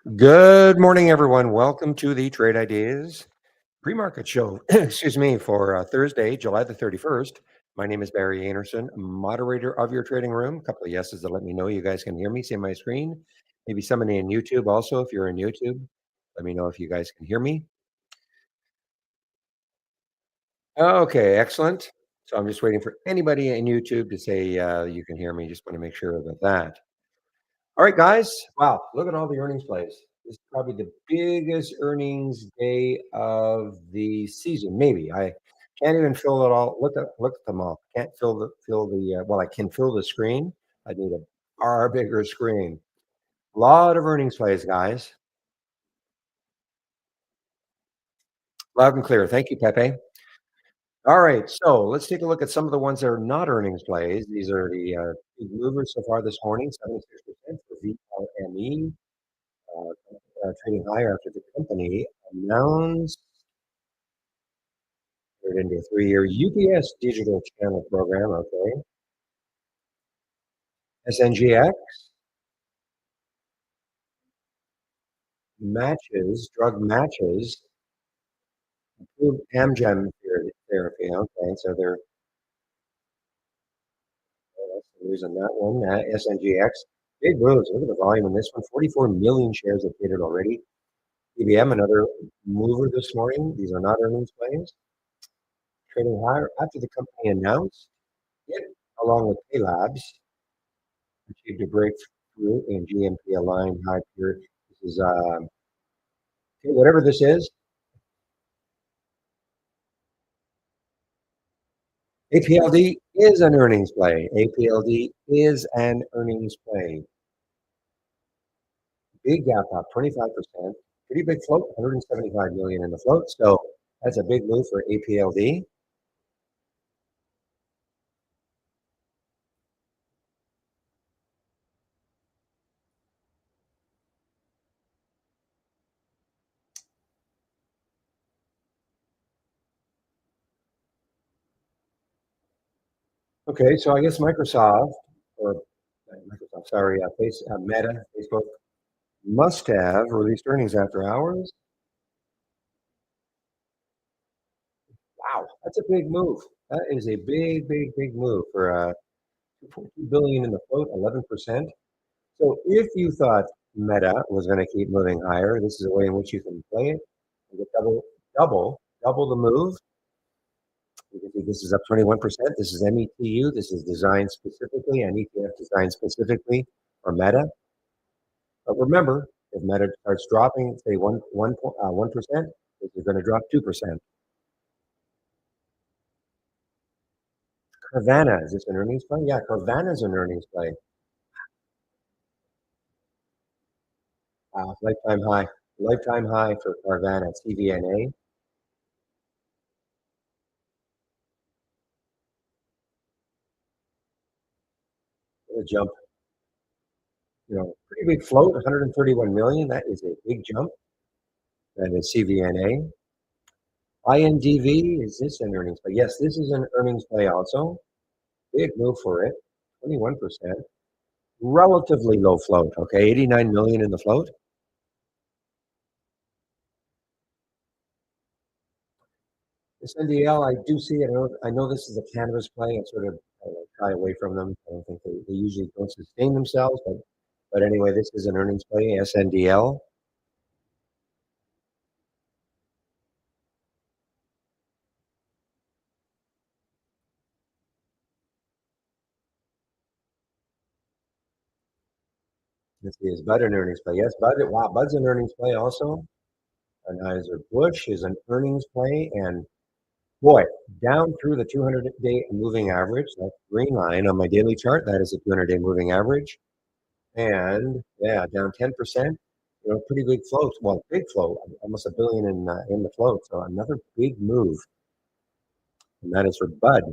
Good morning, everyone. Welcome to the Trade Ideas pre-market show. Excuse me, for Thursday, July the 31st. My name is Barry Anderson, moderator of your trading room. A couple of yeses to let me know you guys can hear me, see my screen. Maybe somebody in YouTube also, if you're in YouTube, let me know if you guys can hear me. Okay, excellent. So I'm just waiting for anybody in YouTube to say you can hear me. Just want to make sure about that. All right, guys. Wow, look at all the earnings plays. This is probably the biggest earnings day of the season. Maybe I can't even fill it all. Look at them all. Can't fill the. Well, I can fill the screen. I need a far bigger screen. A lot of earnings plays, guys. Loud and clear. Thank you, Pepe. All right, so let's take a look at some of the ones that are not earnings plays. These are the big movers so far this morning. 76% for VLME. Trading higher after the company announced it into a 3-year UPS digital channel program. Okay. SNGX drug matches, approved Amgen therapy. Okay, so they're losing that one. SNGX, big moves. Look at the volume in this one. 44 million shares have traded already. EBM, another mover this morning. These are not earnings plays. Trading higher after the company announced it, along with Paylabs, achieved a breakthrough in GMP aligned high purity. This is whatever this is. APLD is an earnings play. APLD is an earnings play. Big gap up, 25%. Pretty big float, 175 million in the float. So that's a big move for APLD. Okay, so I guess Microsoft or Microsoft, sorry, Meta, Facebook must have released earnings after hours. Wow, that's a big move. That is a big, big, big move for 2.2 billion in the float, 11%. So if you thought Meta was going to keep moving higher, this is a way in which you can play it. You get double the move. You can see this is up 21%. This is METU. This is designed specifically, an ETF designed specifically for Meta. But remember, if Meta starts dropping, say 1%, this is going to drop 2%. Carvana, is this an earnings play? Yeah, Carvana is an earnings play. Lifetime high for Carvana, CVNA. A jump, pretty big float, 131 million. That is a big jump. That is CVNA. INDV, is this an earnings play? Yes, this is an earnings play also. Big move for it, 21%. Relatively low float, okay, 89 million in the float. This NDL, I do see it. I know this is a cannabis play. I sort of shy away from them. I don't think they usually don't sustain themselves, but anyway, this is an earnings play, SNDL. Let's see, is Bud an earnings play? Yes, Bud's an earnings play also. Anheuser-Busch is an earnings play, and boy, down through the 200-day moving average, that green line on my daily chart, that is a 200-day moving average. And yeah, down 10%, pretty big float. Well, big float, almost a billion in the float. So another big move, and that is for Bud.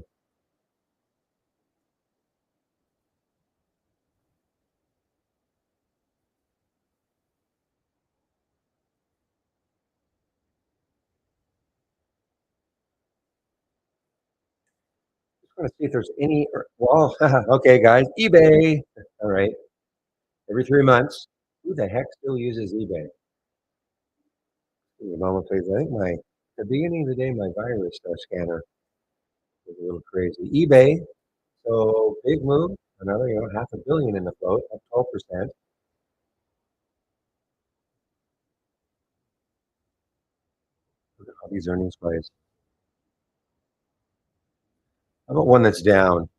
Just want to see if there's any, well, okay, guys, eBay. All right, every 3 months. Who the heck still uses eBay? Give me a moment, please. I think at the beginning of the day, my virus scanner was a little crazy. eBay, so big move. Another, 500 million in the float, up 12%. Look at all these earnings plays. How about one that's down?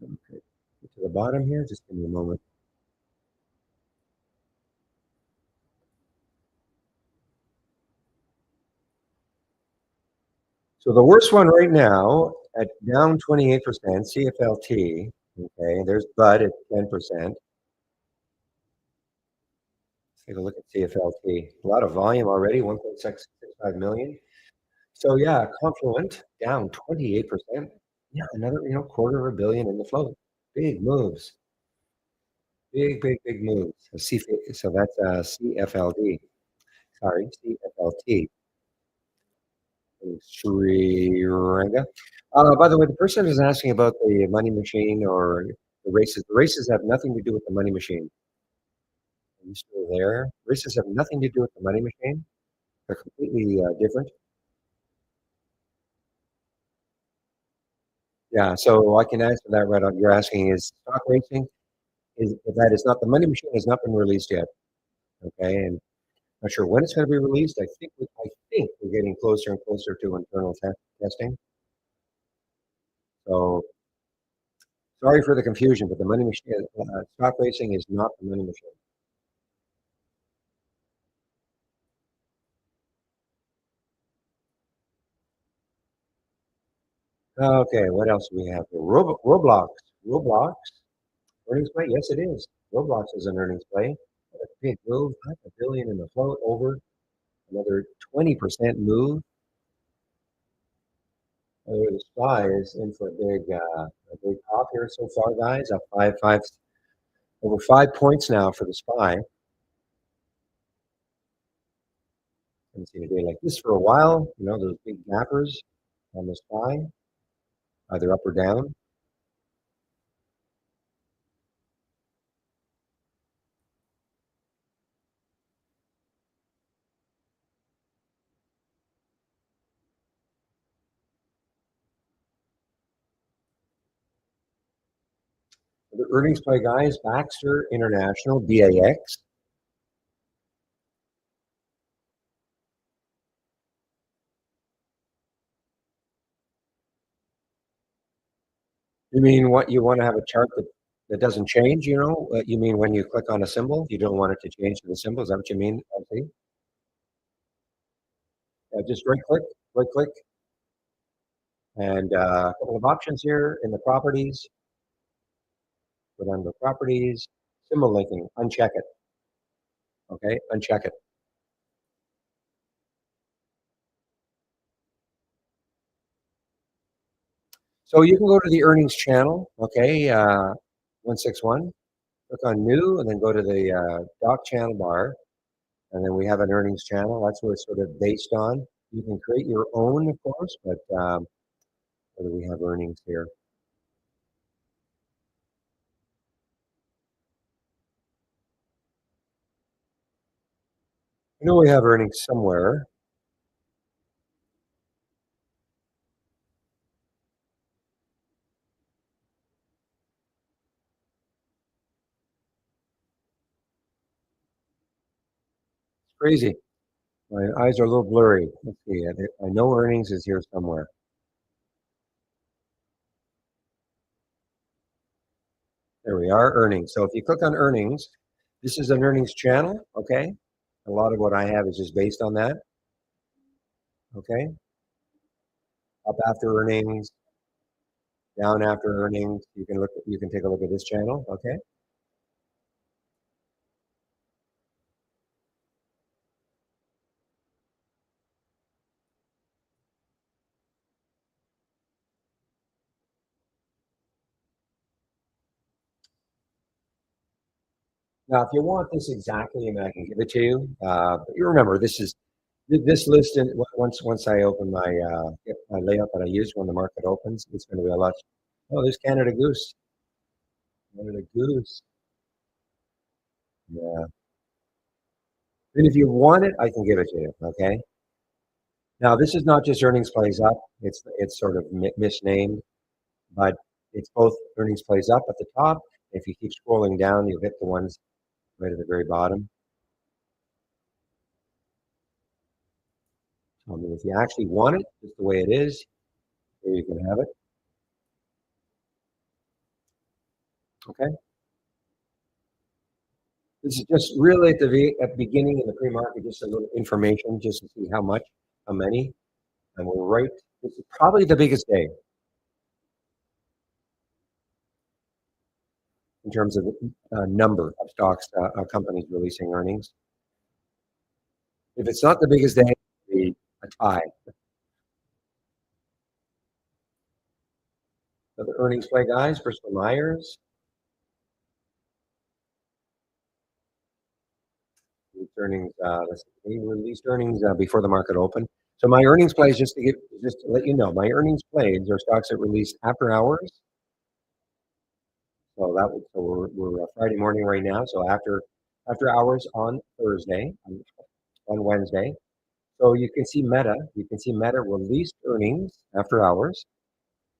Okay. Get to the bottom here. Just give me a moment. So the worst one right now at down 28%, CFLT. Okay, there's Bud at 10%. Take a look at CFLT. A lot of volume already, 1.665 million. So yeah, Confluent down 28%. Yeah, another quarter of a billion in the float. Big moves. Big, big, big moves. So that's CFLD. Sorry, CFLT. Sri Ranga. By the way, the person is asking about the money machine or the races. The races have nothing to do with the money machine. Are you still there? Races have nothing to do with the money machine. They're completely different. Yeah, so I can answer that right on. You're asking is stock racing is that is not the money machine has not been released yet. Okay, and not sure when it's going to be released. I think we're getting closer and closer to internal testing. So sorry for the confusion, but the money machine, stock racing is not the money machine. Okay, what else do we have here? Roblox earnings play. Yes, it is. Roblox is an earnings play. A big move, 500 million in the float over another 20% move. The SPY is in for a big pop here so far, guys. Up over 5 points now for the SPY. Haven't seen a day like this for a while. Those big gappers on the SPY, either up or down. The earnings play, guys. Baxter International, BAX. You mean what you want to have a chart that doesn't change, You mean when you click on a symbol, you don't want it to change to the symbol? Is that what you mean, LT? Just right click, and a couple of options here in the properties. Go down to properties, symbol linking, uncheck it. Okay, uncheck it. So you can go to the earnings channel, okay, 161, click on new, and then go to the doc channel bar, and then we have an earnings channel. That's what it's sort of based on. You can create your own, of course, but where do we have earnings here? I know we have earnings somewhere. It's crazy. My eyes are a little blurry. Let's see. I know earnings is here somewhere. There we are, earnings. So if you click on earnings, this is an earnings channel, okay? A lot of what I have is just based on that, okay? Up after earnings, down after earnings. You can take a look at this channel, okay? Now, if you want this exactly, I mean, I can give it to you. But you remember, this is This list, and once I open get my layout that I use when the market opens, it's going to be a lot. Oh, there's Canada Goose. Canada Goose. Yeah. And if you want it, I can give it to you. Okay. Now, this is not just earnings plays up. It's sort of misnamed, but it's both earnings plays up at the top. If you keep scrolling down, you'll hit the ones right at the very bottom. I mean, if you actually want it, just the way it is, there you can have it. Okay. This is just really at the beginning in the pre-market, just a little information, just to see how much, how many, and we're right. This is probably the biggest day in terms of the number of stocks, companies releasing earnings. If it's not the biggest day, it'll be a tie. So the earnings play guys, Bristol Myers, earnings. They released earnings before the market opened. So my earnings plays, just to let you know, my earnings plays are stocks that release after hours. So we're Friday morning right now. So after hours on Thursday, on Wednesday. So you can see Meta. You can see Meta released earnings after hours.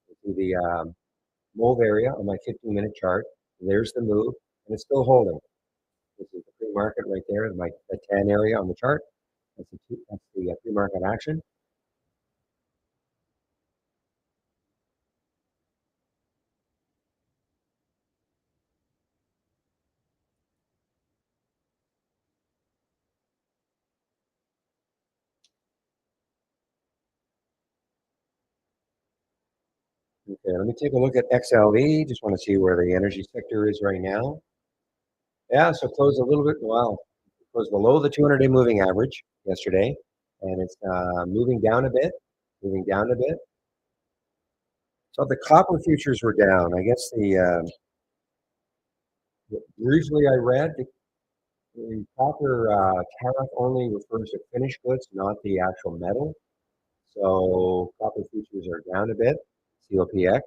You see the move area on my 15-minute chart. There's the move, and it's still holding. This is the pre-market right there, the tan area on the chart. That's the pre-market action. Okay, let me take a look at XLE. Just want to see where the energy sector is right now. Yeah, so closed a little bit. Wow, closed below the 200-day moving average yesterday, and it's moving down a bit. Moving down a bit. So the copper futures were down. I guess briefly I read the copper tariff only refers to finished goods, not the actual metal. So copper futures are down a bit. COPX.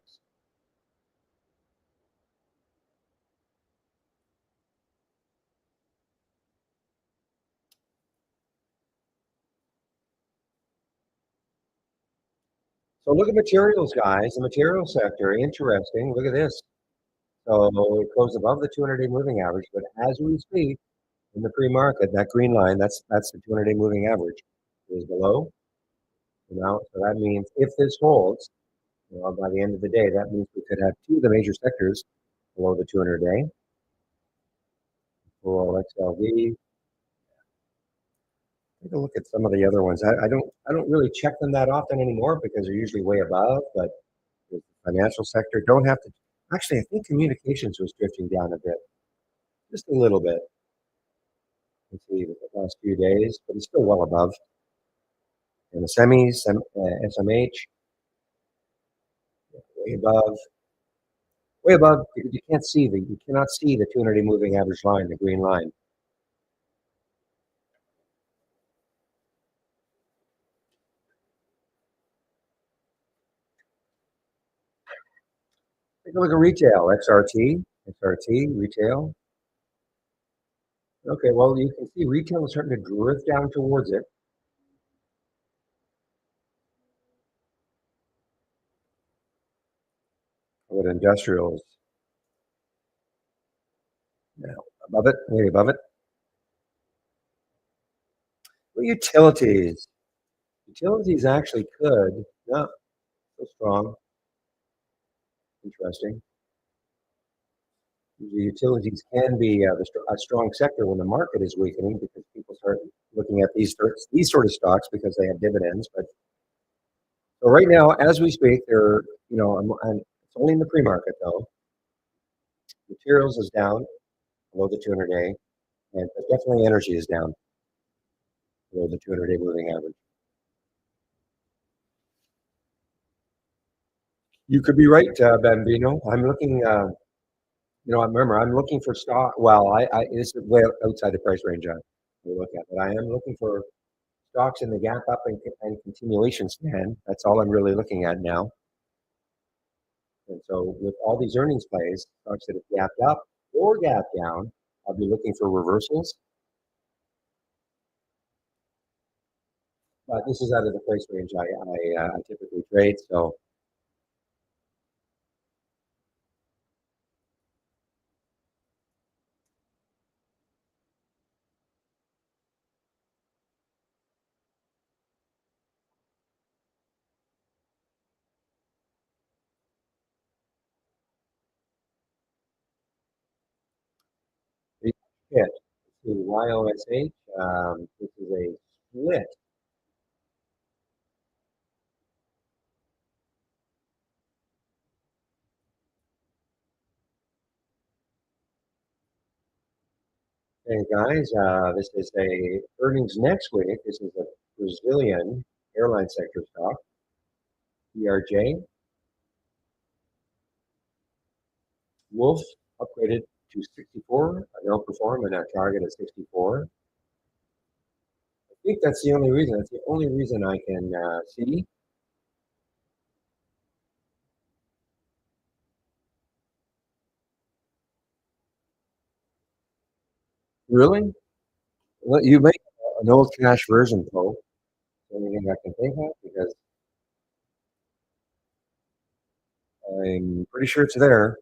So look at materials, guys. The material sector, interesting. Look at this. So it closed above the 200-day moving average, but as we speak, in the pre-market, that green line, that's the 200-day moving average, is below. So that means if this holds, by the end of the day, that means we could have two of the major sectors below the 200-day. For XLV, take a look at some of the other ones. I don't really check them that often anymore because they're usually way above. But the financial sector don't have to. Actually, I think communications was drifting down a bit, just a little bit. Let's see the last few days, but it's still well above. And the semis, SMH, way above, way above. You cannot see the 200-day moving average line, the green line. Take a look at retail, XRT, retail. Okay, well, you can see retail is starting to drift down towards it. With industrials, now above it, way above it. Well, utilities actually could, yeah, so strong, interesting. The utilities can be a strong sector when the market is weakening because people start looking at these sort of stocks because they have dividends. But so right now, as we speak, it's only in the pre-market though. Materials is down below the 200-day, and definitely energy is down below the 200-day moving average. You could be right, Bambino. I'm looking. I remember I'm looking for stock. Well, this is way outside the price range I look at, but I am looking for stocks in the gap up and continuation span. That's all I'm really looking at now. And so with all these earnings plays, stocks that have gapped up or gapped down, I'll be looking for reversals. But this is out of the price range I typically trade. So the hit, the YOSH, this is a split. Hey guys, this is a earnings next week. This is a Brazilian airline sector stock, ERJ. Wolf upgraded to 64, an outperform and a target of 64. I think that's the only reason. That's the only reason I can see. Really? Well, you make an old cash version, Poe. The only thing I can think of because I'm pretty sure it's there.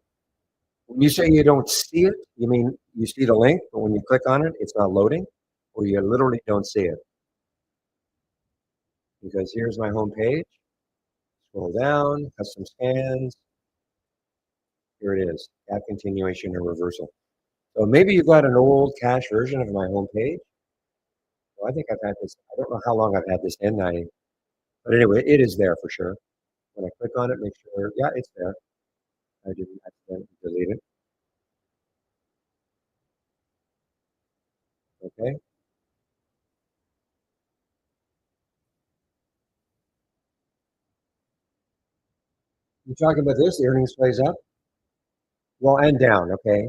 When you say you don't see it, you mean you see the link, but when you click on it, it's not loading, or you literally don't see it. Because here's my home page. Scroll down, custom scans. Here it is. Gap continuation or reversal. So maybe you've got an old cache version of my home page. Well, I think I've had this. I don't know how long I've had this in. But anyway, it is there for sure. When I click on it, make sure. Yeah, it's there. I didn't accidentally delete it. Okay. You're talking about this. The earnings plays up. Well, and down. Okay.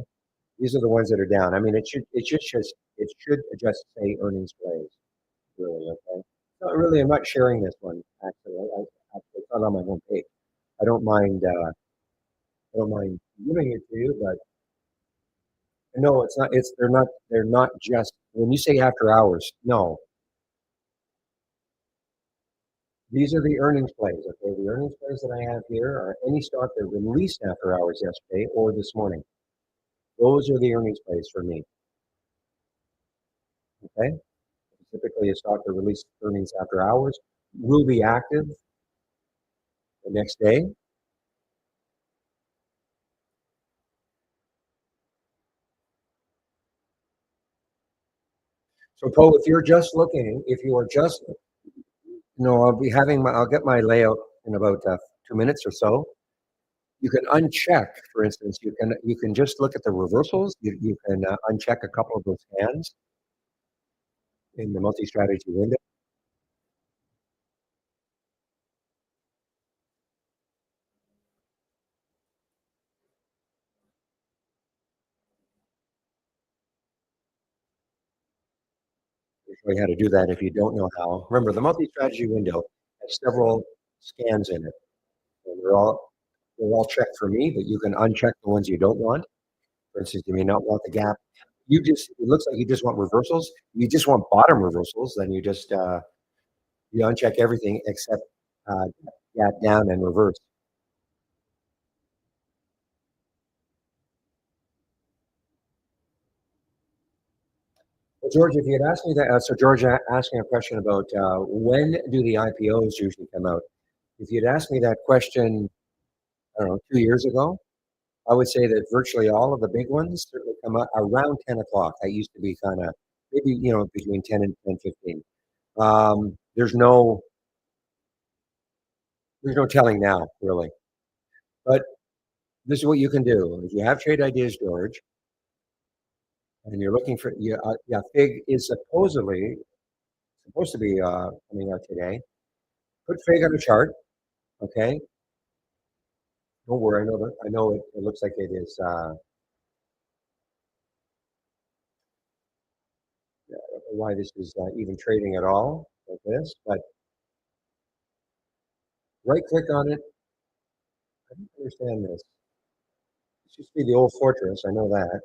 These are the ones that are down. I mean, it should just say earnings plays. Really. Okay. Not really. I'm not sharing this one actually. Actually, it's not on my home page. I don't mind. I don't mind giving it to you, but no, it's not. It's they're not. They're not just when you say after hours. No, these are the earnings plays. Okay, the earnings plays that I have here are any stock that released after hours yesterday or this morning. Those are the earnings plays for me. Okay, typically a stock that released earnings after hours will be active the next day. So, Poe, if you're just looking, if you are just, I'll be having I'll get my layout in about 2 minutes or so. You can uncheck, for instance, you can just look at the reversals. You can uncheck a couple of those hands in the multi-strategy window. I'll show you how to do that if you don't know how. Remember, the multi-strategy window has several scans in it, and they're all checked for me, but you can uncheck the ones you don't want. For instance, you may not want the gap. It looks like you just want reversals. You just want bottom reversals. Then you uncheck everything except uh, gap down and reverse. Well, George, if you had asked me that, so George asked me a question about when do the IPOs usually come out? If you'd asked me that question, I don't know, 2 years ago, I would say that virtually all of the big ones certainly come out around 10 o'clock. That used to be kind of maybe, between 10 and 10:15. Um, there's no, there's no telling now, really. But this is what you can do. If you have trade ideas, George, and you're looking for, yeah, FIG is supposed to be coming out today. Put FIG on a chart, okay? Don't worry. I know it looks like it is. I don't know why this is even trading at all. like this, but right click on it. I don't understand this. This used to be the old fortress. I know that.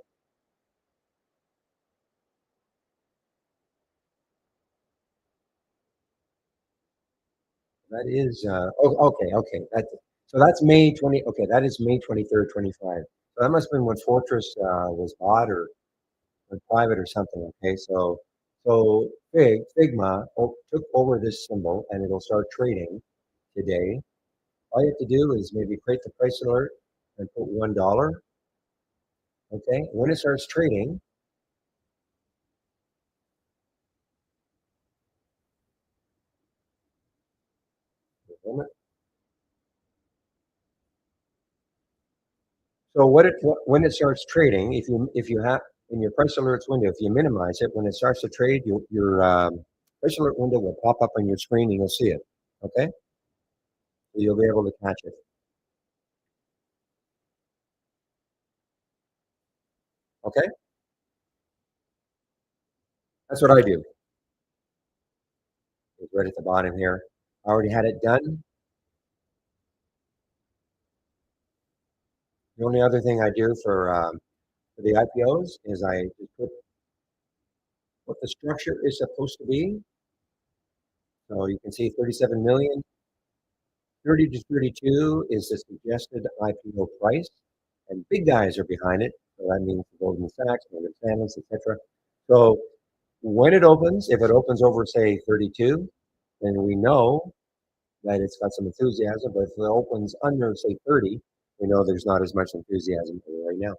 That is, oh, okay, okay. So that's May 20. Okay, that is May 23rd, 25. So that must have been when Fortress was bought or private or something. Okay, so Figma took over this symbol and it'll start trading today. All you have to do is maybe create the price alert and put $1. Okay, when it starts trading, so when it starts trading, if you have in your price alerts window, if you minimize it, when it starts to trade, your price alert window will pop up on your screen and you'll see it. Okay, so you'll be able to catch it. Okay, that's what I do. It's right at the bottom here. I already had it done. The only other thing I do for the IPOs is I just put what the structure is supposed to be. So you can see 37 million, 30 to 32 is the suggested IPO price, and big guys are behind it. So that means Goldman Sachs, Morgan Stanley, etc. So when it opens, if it opens over, say, 32, then we know that it's got some enthusiasm. But if it opens under, say, 30, we know there's not as much enthusiasm right now.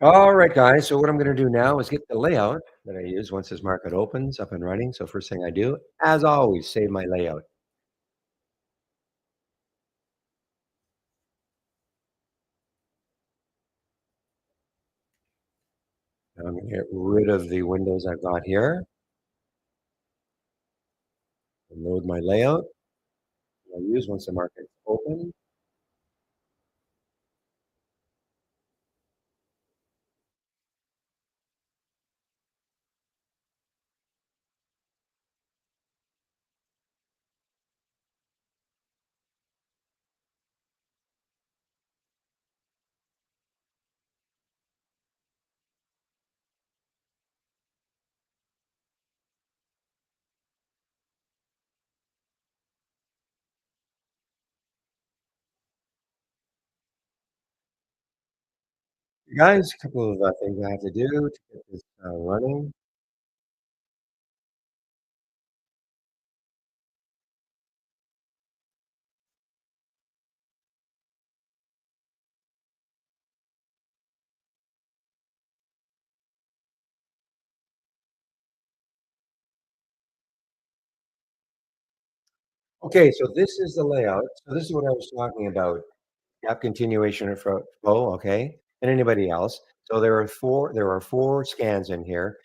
All right, guys. So what I'm going to do now is get the layout that I use once this market opens up and running. So first thing I do, as always, save my layout. Now I'm going to get rid of the windows I've got here and load my layout. I'll use once the market's open. Guys, a couple of things I have to do to get this running. Okay, so this is the layout. So this is what I was talking about. Gap continuation of flow, okay, and anybody else. So there are four scans in here.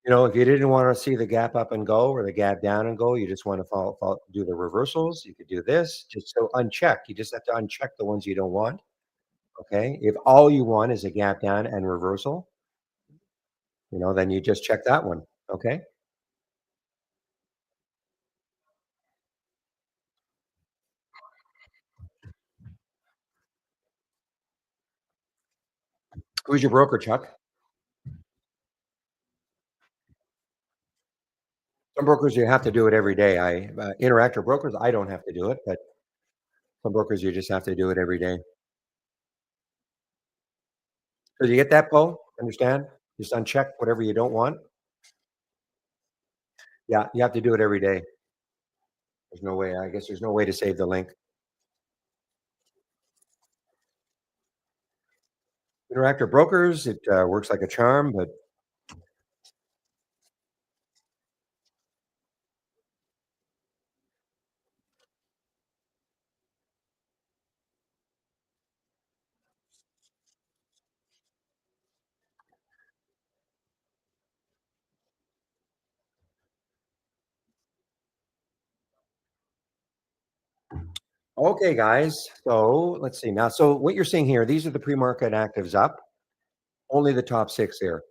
If you didn't want to see the gap up and go or the gap down and go, you just want to do the reversals. You could do this. Just so uncheck. You just have to uncheck the ones you don't want. Okay. If all you want is a gap down and reversal, then you just check that one. Okay. Who's your broker, Chuck? Some brokers you have to do it every day. Interactive brokers, I don't have to do it, but some brokers you just have to do it every day. So you get that, Paul? Understand? Just uncheck whatever you don't want. Yeah, you have to do it every day. There's no way. I guess there's no way to save the link. Interactive brokers, it works like a charm, but Okay, guys. So let's see now. So what you're seeing here, these are the pre-market actives up. Only the top six here.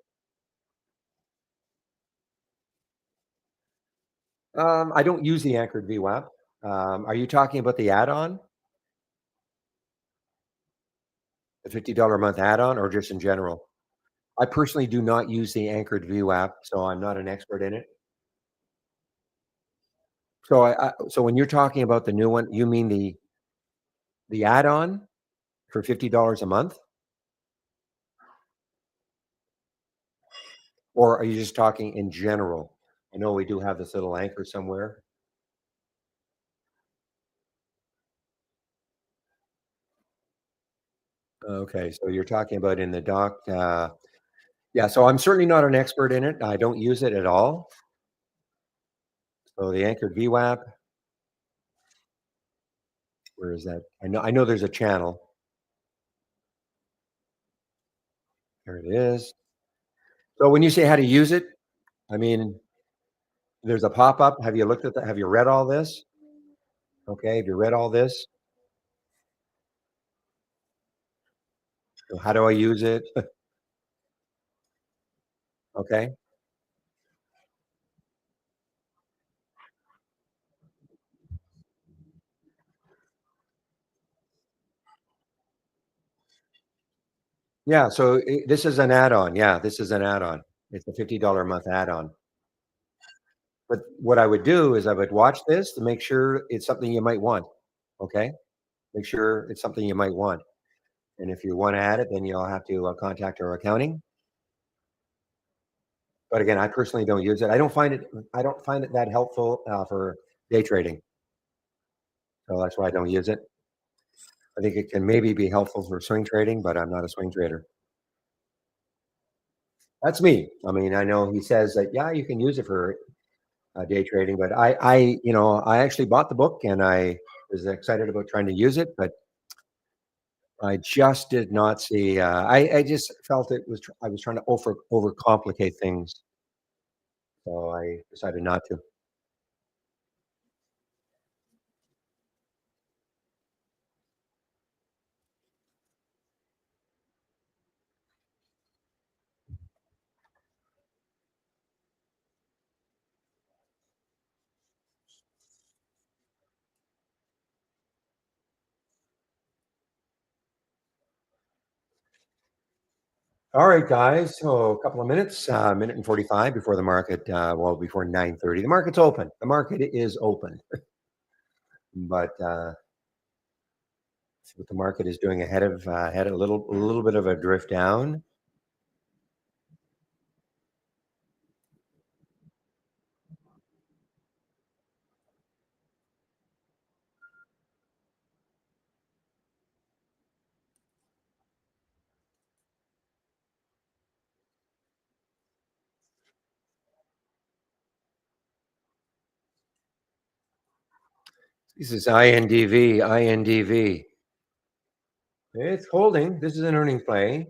I don't use the anchored VWAP. Are you talking about the add-on, the $50 a month add-on, or just in general? I personally do not use the anchored VWAP, so I'm not an expert in it. So when you're talking about the new one, you mean the add-on for $50 a month, or are you just talking in general? I know we do have this little anchor somewhere. Okay, so you're talking about in the doc. Yeah, so I'm certainly not an expert in it. I don't use it at all. So the anchored VWAP, where is that? I know there's a channel. There it is. So when you say how to use it, I mean, there's a pop-up. Have you looked at that? Have you read all this? Okay, have you read all this? So how do I use it? Okay. Yeah, so this is an add-on. Yeah, this is an add-on. It's a $50 a month add-on. But what I would do is I would watch this to make sure it's something you might want. Okay. Make sure it's something you might want. And if you want to add it, then you'll have to contact our accounting. But again, I personally don't use it. I don't find it that helpful for day trading. So that's why I don't use it. I think it can maybe be helpful for swing trading, but I'm not a swing trader. That's me. I mean, I know he says that, yeah, you can use it for day trading, but I actually bought the book and I was excited about trying to use it, but I just did not see. I just felt I was trying to overcomplicate things, so I decided not to. All right, guys. So a couple of minutes, minute and 45 before the market. Well, before 9:30, the market's open. The market is open, but see what the market is doing ahead a little bit of a drift down. This is INDV, INDV. It's holding. This is an earning play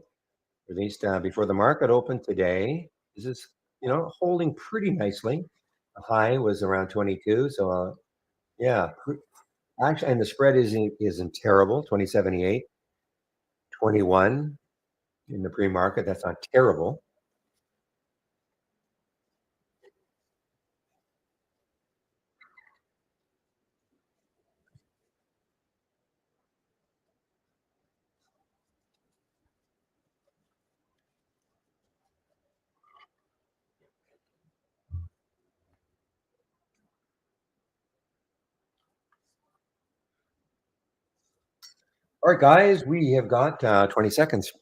released before the market opened today. This is, holding pretty nicely. The high was around 22. So, yeah, actually, and the spread isn't terrible. 2078, 21 in the pre-market. That's not terrible. All right, guys, we have got 20 seconds.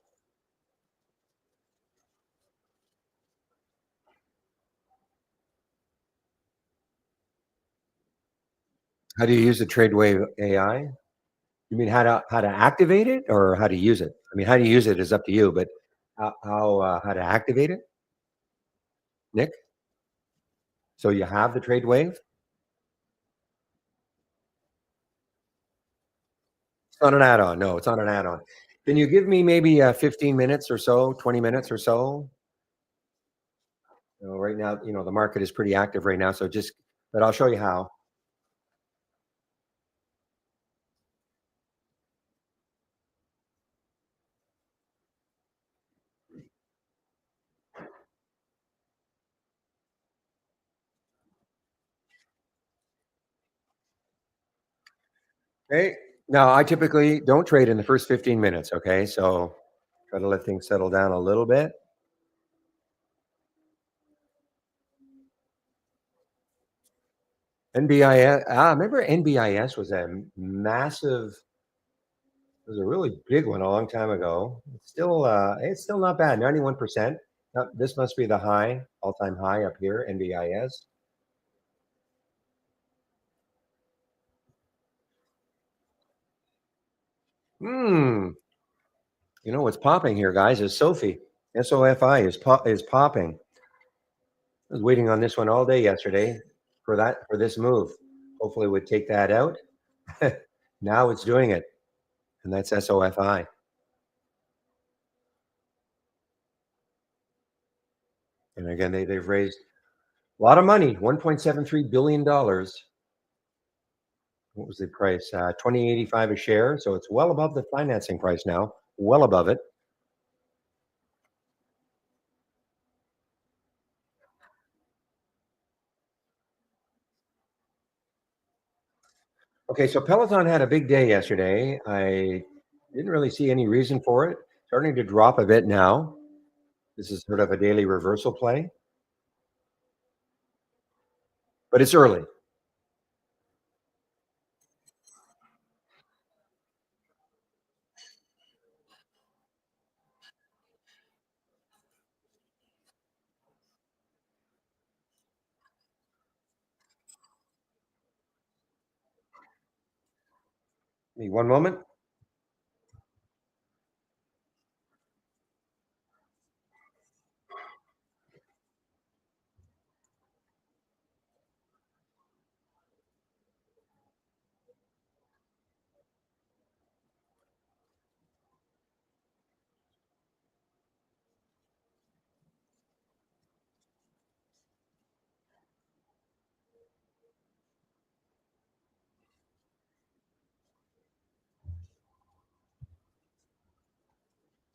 How do you use the TradeWave AI? You mean how to activate it or how to use it? I mean, how to use it is up to you, but how to activate it, Nick? So you have the TradeWave? It's not an add-on. No, it's not an add-on. Can you give me maybe 15 minutes or so, 20 minutes or so? Right now, the market is pretty active right now. But I'll show you how. Okay. Now, I typically don't trade in the first 15 minutes. Okay. So try to let things settle down a little bit. NBIS. Remember NBIS was a massive, it was a really big one a long time ago. It's still not bad. 91%. Now, this must be the high, all-time high up here, NBIS. Hmm. You know what's popping here, guys, is Sophie. SOFI is popping. I was waiting on this one all day yesterday for this move. Hopefully, it would take that out. Now it's doing it, and that's SOFI. And again, they've raised a lot of money, $1.73 billion. What was the price? 20.85 a share. So it's well above the financing price now. Well above it. Okay, so Peloton had a big day yesterday. I didn't really see any reason for it. Starting to drop a bit now. This is sort of a daily reversal play, but it's early. Give me one moment.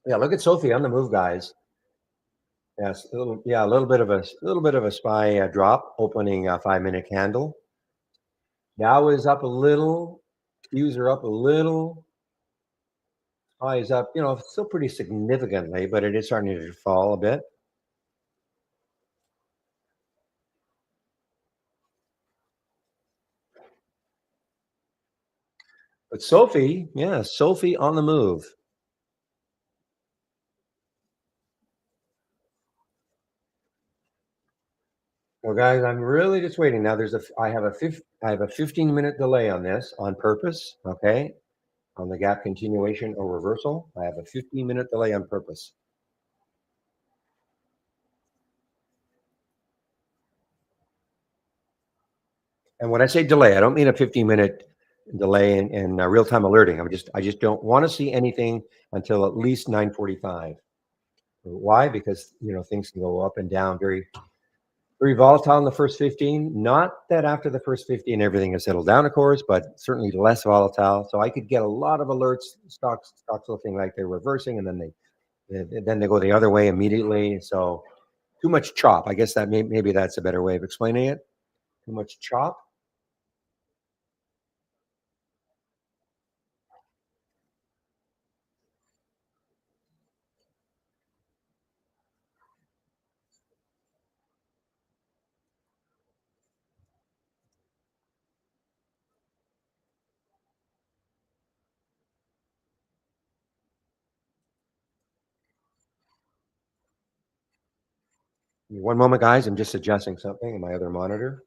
Yeah, look at Sophie on the move, guys. Yes, a little bit of a spy drop, opening a 5 minute candle. Dow is up a little. Qs are up a little. SPY is up, still pretty significantly, but it is starting to fall a bit. But Sophie, yeah, Sophie on the move. Well, guys, I'm really just waiting. Now I have a 15-minute delay on this on purpose. Okay, on the gap continuation or reversal, I have a 15-minute delay on purpose. And when I say delay, I don't mean a 15-minute delay in real-time alerting. I just don't want to see anything until at least 9:45. Why? Because things can go up and down very volatile in the first 15. Not that after the first 15 everything has settled down, of course, but certainly less volatile. So I could get a lot of alerts, stocks looking like they're reversing, and then they go the other way immediately. So too much chop. I guess maybe that's a better way of explaining it. Too much chop. One moment, guys. I'm just adjusting something in my other monitor.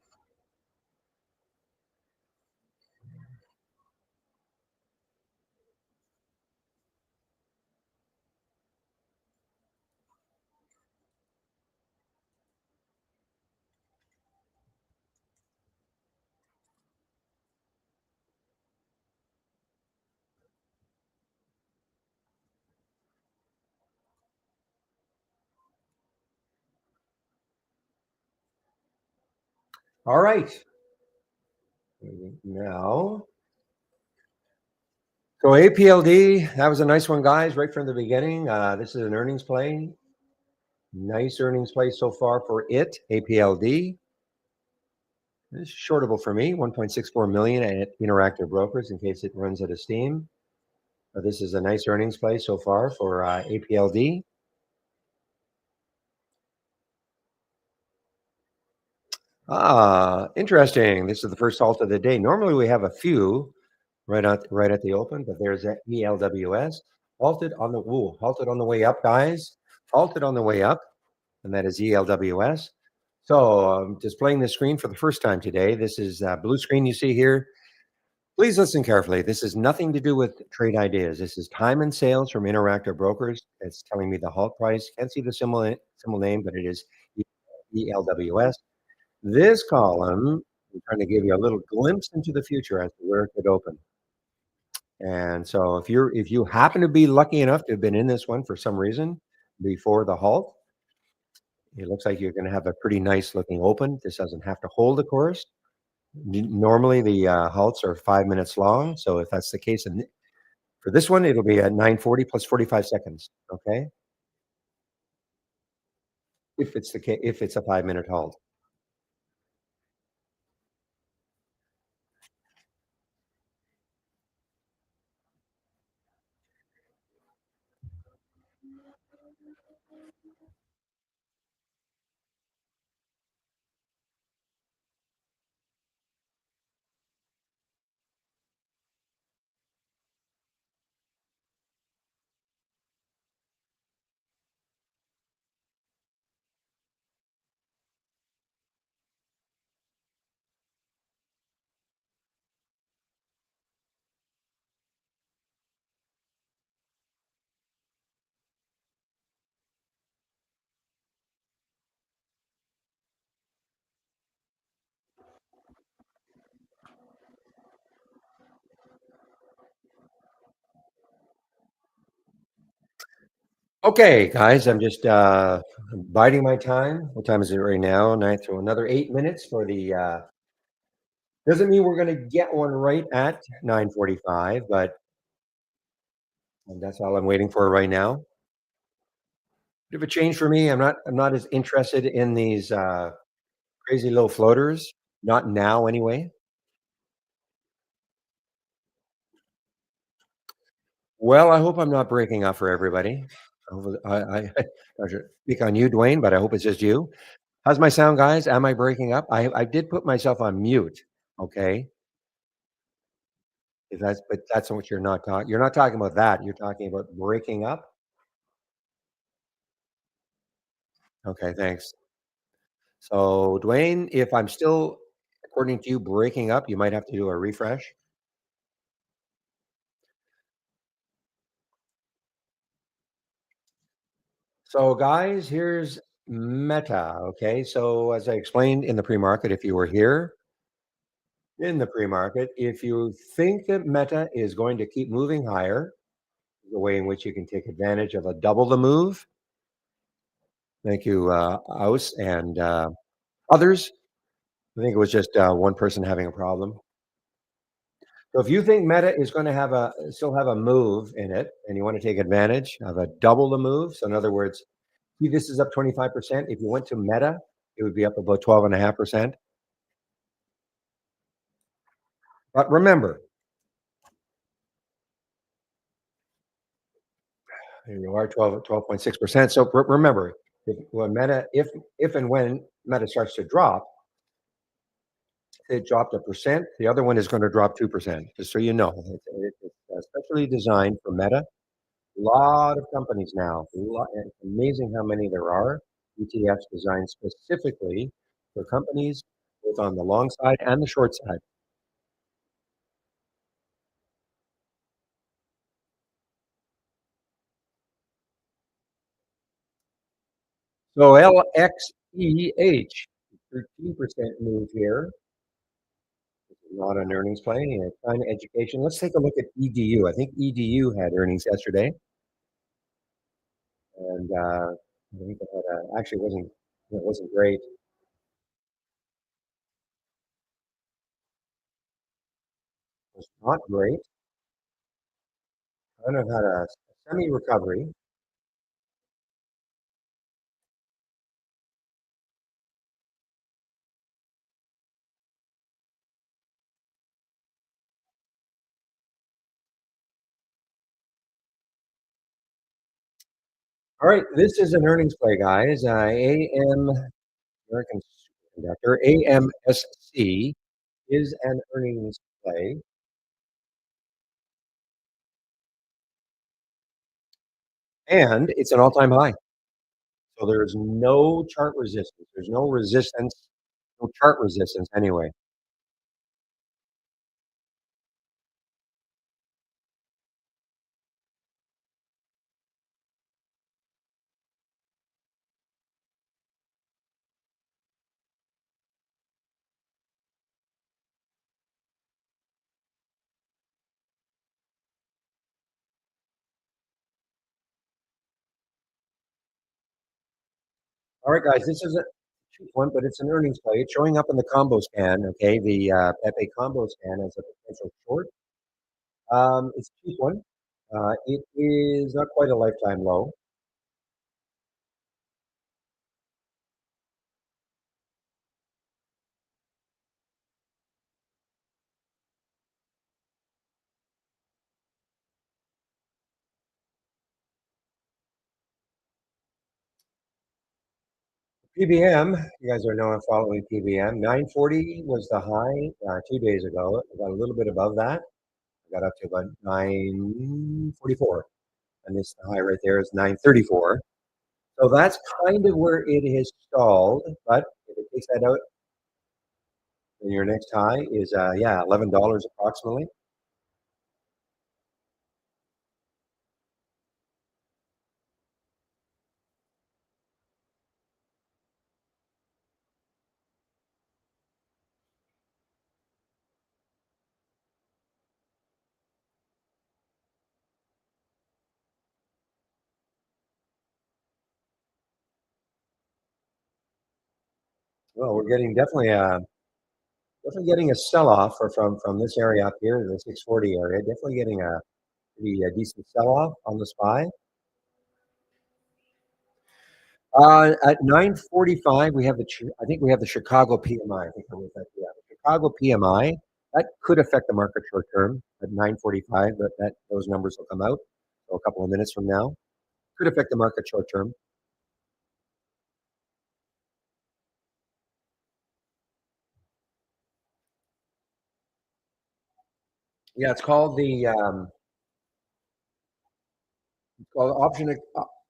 All right. Now, so APLD, that was a nice one, guys, right from the beginning. This is an earnings play. Nice earnings play so far for it, APLD. It's shortable for me, 1.64 million at Interactive Brokers in case it runs out of steam. This is a nice earnings play so far for APLD. Interesting. This is the first halt of the day. Normally we have a few right at the open, but there's that ELWS halted on the way up, guys. Halted on the way up, and that is ELWS. So I'm displaying the screen for the first time today. This is blue screen you see here. Please listen carefully. This has nothing to do with trade ideas. This is time and sales from Interactive Brokers. It's telling me the halt price. Can't see the symbol name, but it is ELWS. This column, I'm trying to give you a little glimpse into the future as to where it could open. And so if you happen to be lucky enough to have been in this one for some reason before the halt, it looks like you're going to have a pretty nice looking open. This doesn't have to hold, of course. Normally the halts are 5 minutes long. So if that's the case, and for this one, it'll be at 9:40 plus 45 seconds. Okay, if it's a 5 minute halt. Okay, guys, I'm just biding my time. What time is it right now? Nine, so another 8 minutes for the. Doesn't mean we're going to get one right at 9:45, but that's all I'm waiting for right now. Bit of a change for me. I'm not as interested in these crazy low floaters. Not now, anyway. Well, I hope I'm not breaking up for everybody. I should speak on you, Dwayne, but I hope it's just you. How's my sound, guys? Am I breaking up? I did put myself on mute. Okay, if that's what you're not talking. You're not talking about that. You're talking about breaking up. Okay, thanks. So, Dwayne, if I'm still, according to you, breaking up, you might have to do a refresh. So, guys, here's Meta. Okay, so as I explained in the pre-market, if you were here in the pre-market, if you think that Meta is going to keep moving higher, the way in which you can take advantage of a double the move. Thank you, Aus and others. I think it was just one person having a problem. So if you think Meta is going to still have a move in it, and you want to take advantage of a double the move, so in other words, see this is up 25%. If you went to Meta, it would be up about 12.5%. But remember, here you are, 12.6%. So remember, if and when Meta starts to drop, it dropped 1%. The other one is going to drop 2%. Just so you know, it's especially designed for Meta. A lot of companies now. It's amazing how many there are. ETFs designed specifically for companies both on the long side and the short side. So LXEH, 13% move here. Not an earnings play, and China education. Let's take a look at EDU. I think EDU had earnings yesterday, and I think it had actually it wasn't great. It was not great. Kind of had a semi recovery. All right, this is an earnings play, guys. AM American Superconductor AMSC is an earnings play, and it's an all-time high. So there's no chart resistance. There's no resistance, no chart resistance anyway. All right, guys, this is a cheap one, but it's an earnings play. It's showing up in the combo scan. Okay, the Pepe combo scan as a potential short. It's a cheap one. It is not quite a lifetime low. PBM, you guys are know I'm following PBM. 940 was the high 2 days ago. I got a little bit above that. I got up to about 944. And this high right there is 934. So that's kind of where it has stalled. But if it takes that out, then your next high is, yeah, $11 approximately. Well, we're getting definitely getting a sell off from this area up here, the 640 area. Definitely getting a pretty decent sell off on the SPY. At 9:45, we have I think we have the Chicago PMI. I think that was that. Yeah, the Chicago PMI that could affect the market short term at 9:45. But that those numbers will come out so a couple of minutes from now. Could affect the market short term. Yeah, it's called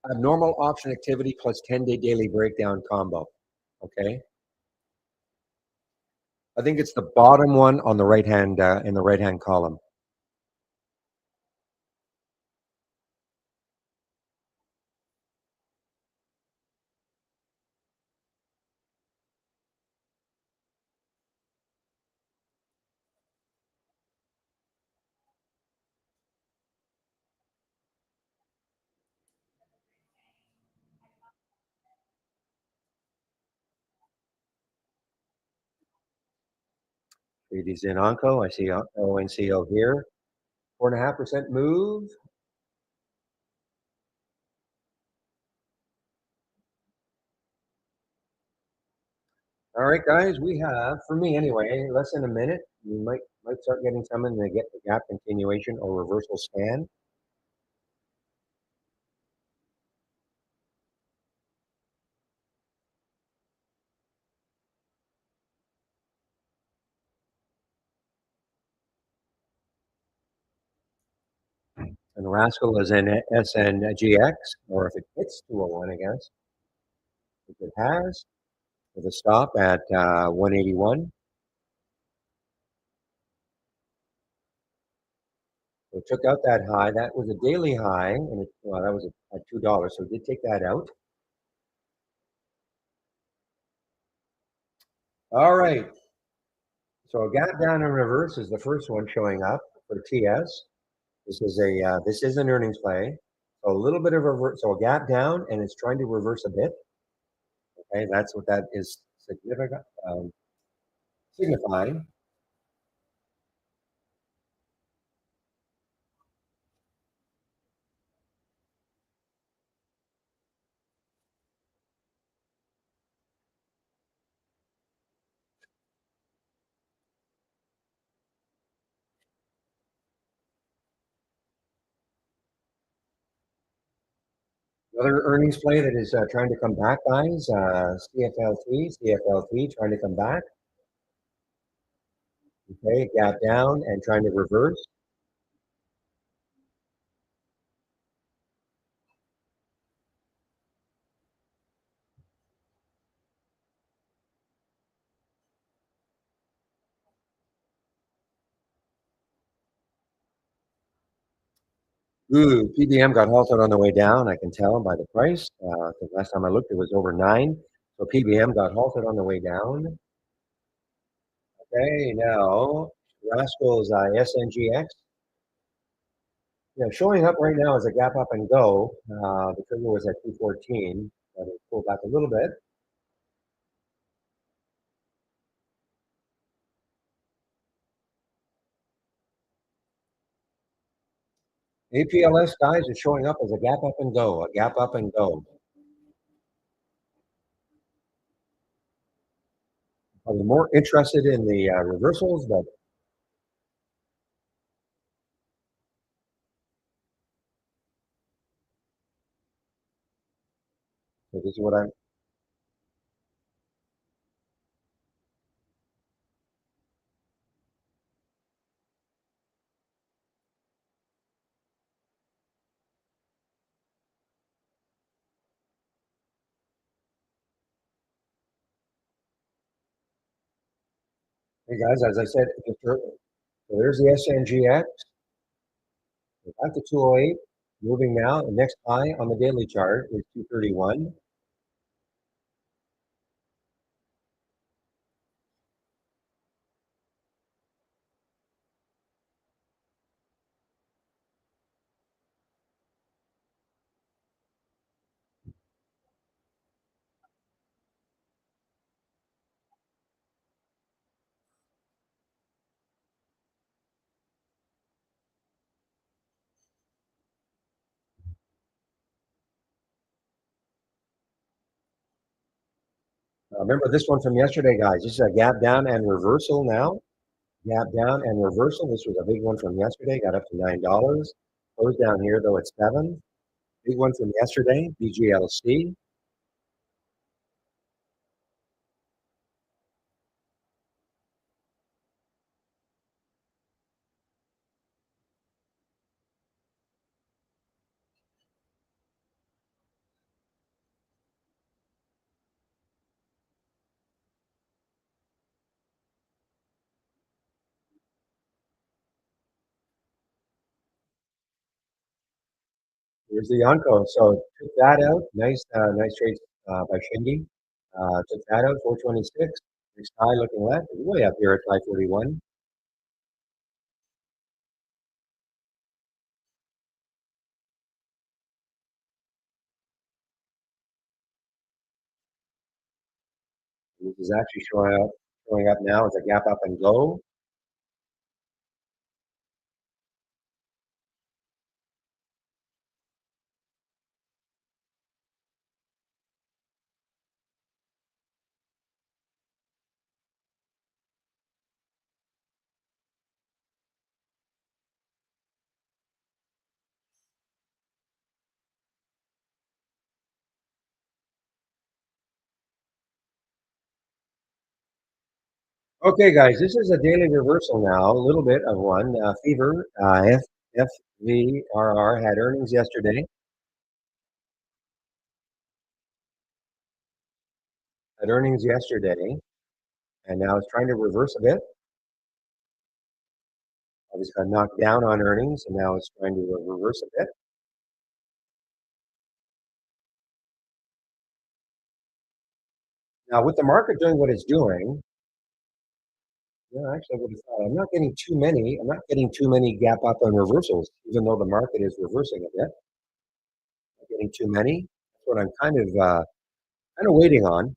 abnormal option activity plus 10-day daily breakdown combo. Okay, I think it's the bottom one on the right hand in the right hand column. It is in Onco. I see ONCO here. 4.5% move. All right, guys, we have, for me anyway, less than a minute. We might start getting some in the get the gap continuation or reversal scan. And Rascal is in SNGX, or if it hits 201, I guess, if it has, with a stop at 181. So it took out that high. That was a daily high, and well, that was at $2. So it did take that out. All right. So a gap down in reverse is the first one showing up for TS. This is an earnings play. So a little bit of so a gap down, and it's trying to reverse a bit. Okay, that's what that is significant signifying. Another earnings play that is trying to come back, guys. CFLT trying to come back. Okay, gap down and trying to reverse. Ooh, PBM got halted on the way down. I can tell by the price. 'Cause last time I looked, it was over 9. So PBM got halted on the way down. Okay, now Rascal's SNGX. Yeah, showing up right now as a gap up and go. The trigger was at 214, but it pulled back a little bit. APLS, guys, is showing up as a gap up and go, a gap up and go. Probably more interested in the reversals, but so this is what I'm. Hey guys, as I said, so there's the SNGX. Back to 208, moving now. The next high on the daily chart is 231. Remember this one from yesterday, guys. This is a gap down and reversal now. Gap down and reversal. This was a big one from yesterday. Got up to $9. Closed down here though at 7. Big one from yesterday. BGLC. Here's the Yonko. So took that out. Nice trade by Shingy. Took that out. 426. Next high looking left. Way up here at 541. This is actually showing up now as a gap up and go. Okay, guys, this is a daily reversal now. A little bit of one. Fever, FVRR had earnings yesterday. Had earnings yesterday, and now it's trying to reverse a bit. Obviously got knocked down on earnings, and now it's trying to reverse a bit. Now, with the market doing what it's doing, yeah, actually, I would have thought I'm not getting too many. I'm not getting too many gap up and reversals, even though the market is reversing a bit. Not getting too many. That's what I'm kind of waiting on.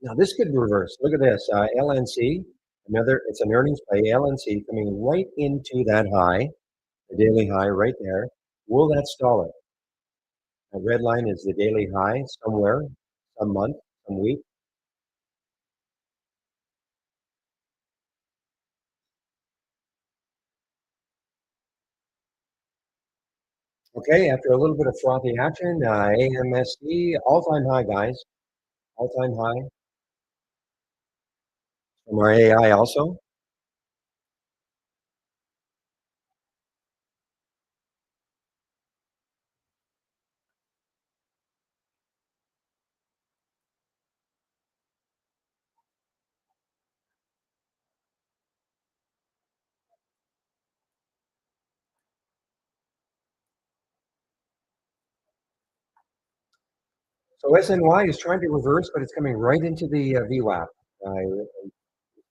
Now this could reverse. Look at this. LNC, it's an earnings play. LNC coming right into that high, the daily high right there. Will that stall it? The red line is the daily high somewhere, some month, some week. Okay, after a little bit of frothy action, AMSC all-time high, guys, all-time high from our AI also. So SNY is trying to reverse, but it's coming right into the VWAP. I'm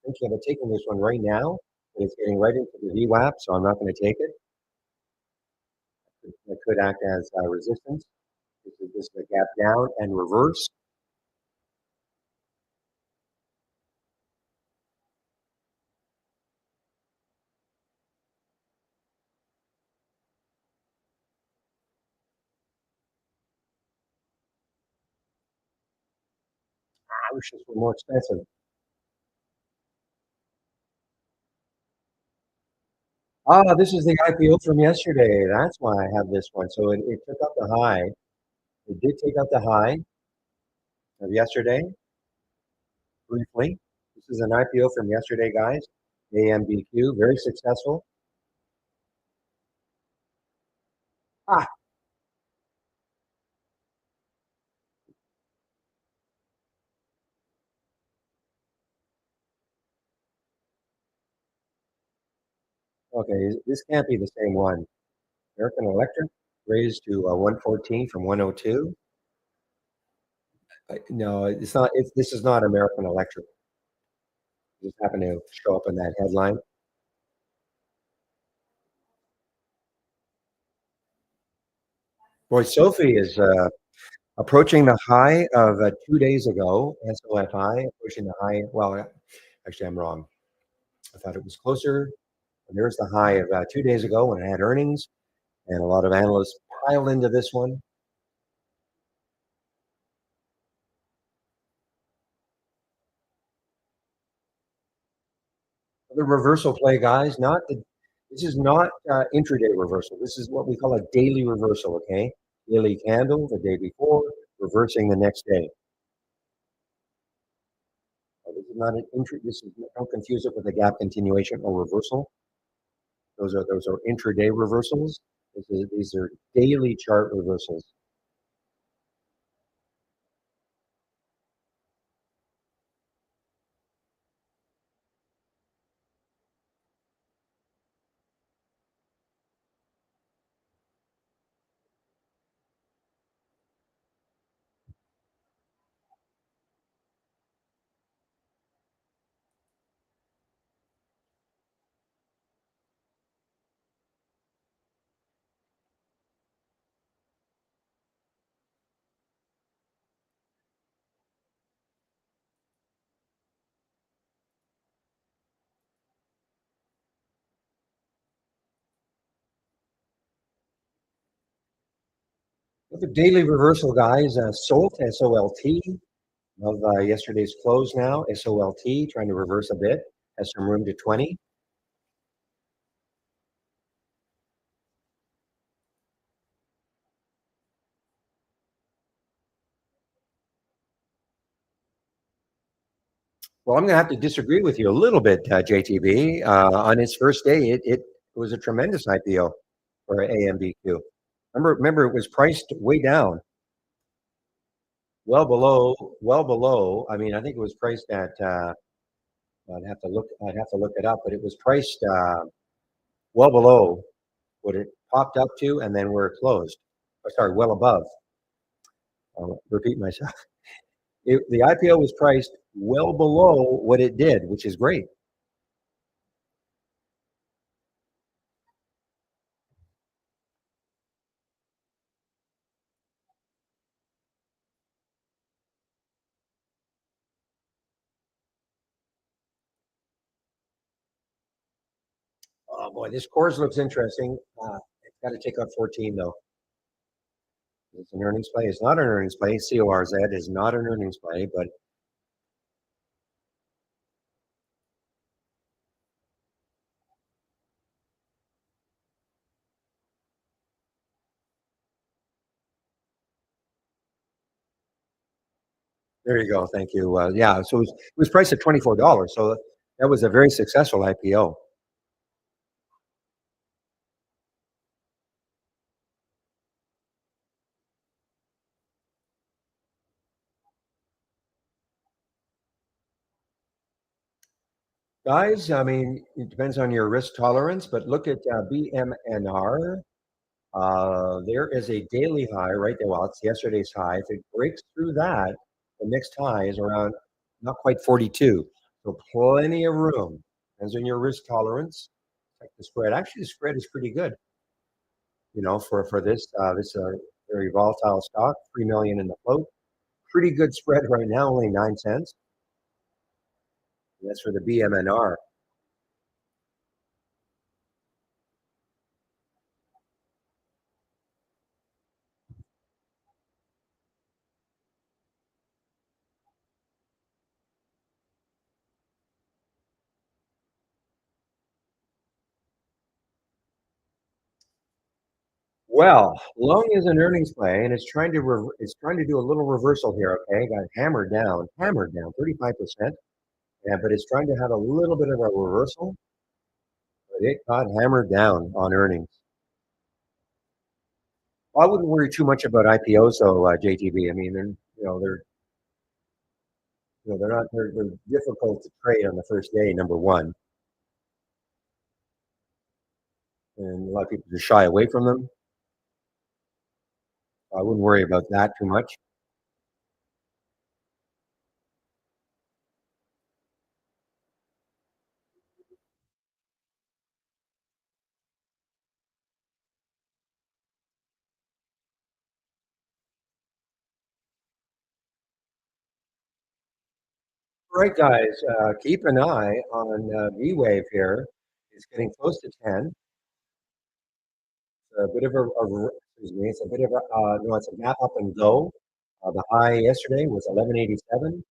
thinking about taking this one right now, but it's getting right into the VWAP, so I'm not going to take it. It could act as resistance. This is a gap down and reverse. I wish this were more expensive. Ah, this is the IPO from yesterday. That's why I have this one. So it took up the high. It did take up the high of yesterday briefly. This is an IPO from yesterday, guys. AMBQ, very successful. Ah, okay, this can't be the same one. American Electric raised to 114 from 102. No, it's not. This is not American Electric. It just happened to show up in that headline. Boy, Sophie is approaching the high of 2 days ago. SOFI approaching the high. Well, actually, I'm wrong. I thought it was closer. There's the high of 2 days ago when it had earnings, and a lot of analysts piled into this one. The reversal play, guys. Not the. This is not intraday reversal. This is what we call a daily reversal. Okay, daily candle the day before, reversing the next day. This is not an intra. This is don't confuse it with a gap continuation or reversal. Those are intraday reversals. These are daily chart reversals. The daily reversal, guys. SOLT, SOLT, of yesterday's close now. SOLT trying to reverse a bit. Has some room to 20. Well, I'm going to have to disagree with you a little bit, JTB. On its first day, it was a tremendous IPO for AMBQ. Remember, it was priced way down, well below, well below. I mean, I think it was priced at. I'd have to look. I'd have to look it up, but it was priced well below what it popped up to, and then where it closed. Oh, sorry, well above. I'll repeat myself. The IPO was priced well below what it did, which is great. Oh boy, this course looks interesting. It's got to take out 14 though. It's an earnings play. It's not an earnings play. CORZ is not an earnings play, but There you go. Thank you. Yeah, so it was priced at $24. So that was a very successful IPO. Guys, I mean, it depends on your risk tolerance, but look at BMNR. There is a daily high right there. Well, it's yesterday's high. If it breaks through that, the next high is around not quite 42. So plenty of room. Depends on your risk tolerance. Check the spread. Actually, the spread is pretty good. For this very volatile stock, 3 million in the float. Pretty good spread right now, only 9 cents. That's for the BMNR. Well, long is an earnings play, and it's trying to do a little reversal here. Okay, got hammered down 35%. Yeah, but it's trying to have a little bit of a reversal, but it got hammered down on earnings. I wouldn't worry too much about IPOs though, JTB. I mean, they're difficult to trade on the first day. Number one, and a lot of people just shy away from them. I wouldn't worry about that too much. All right, guys, keep an eye on V wave here. It's getting close to 10. A bit of excuse me, it's a bit of a, no, it's a gap up and go. The high yesterday was 1187.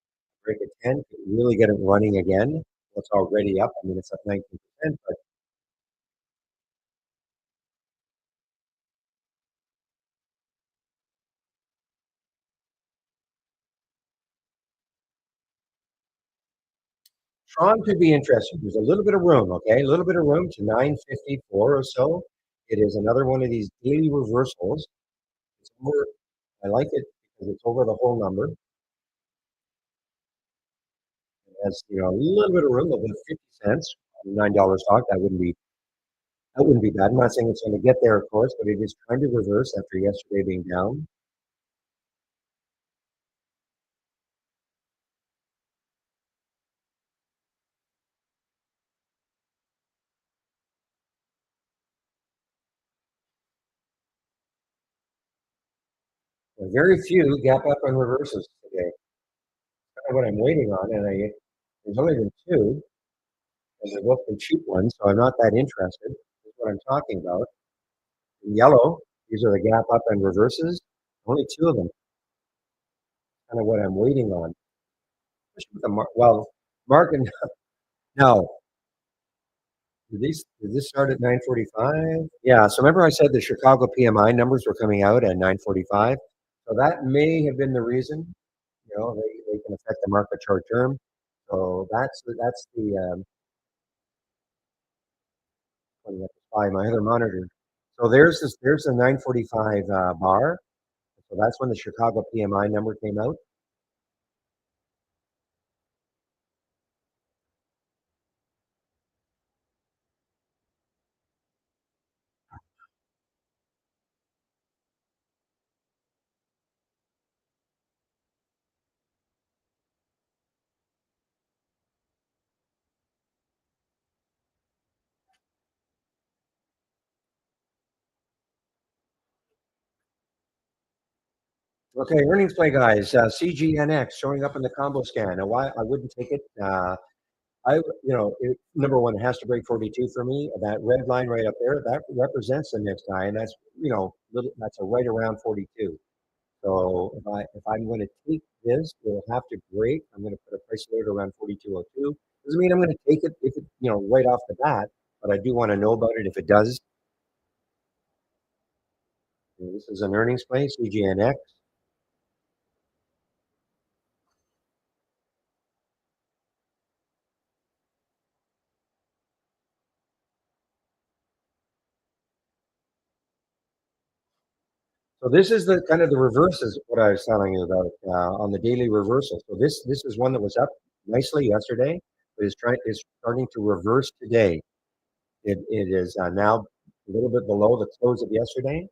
Break at 10, could really get it running again. It's already up. I mean, it's up 19%, but Tron could be interesting. There's a little bit of room, okay? A little bit of room to 954 or so. It is another one of these daily reversals. It's over, I like it because it's over the whole number. It has, a little bit of room, about 50 cents, $9 stock. That wouldn't be bad. I'm not saying it's going to get there, of course, but it is trying to reverse after yesterday being down. Very few gap up and reverses today. Kind of what I'm waiting on, and there's only been two, and they're both been cheap ones, so I'm not that interested. That's what I'm talking about. In yellow, these are the gap up and reverses. Only two of them. Kind of what I'm waiting on. Especially with the market now. Did this start at 9:45? Yeah. So remember, I said the Chicago PMI numbers were coming out at 9:45. So that may have been the reason. They can affect the market short term. So that's the let me have to find my other monitor. So there's the 9:45 bar. So that's when the Chicago PMI number came out. Okay, earnings play, guys. CGNX showing up in the combo scan. Now, why I wouldn't take it? Number one, it has to break 42 for me. That red line right up there, that represents the next high, and that's a right around 42. So if I'm going to take this, it'll have to break. I'm going to put a price alert around 42.02. Doesn't mean I'm going to take it if it, right off the bat, but I do want to know about it if it does. This is an earnings play, CGNX. So this is the kind of the reverse is what I was telling you about on the daily reversal. So this is one that was up nicely yesterday, but is starting to reverse today. It is now a little bit below the close of yesterday,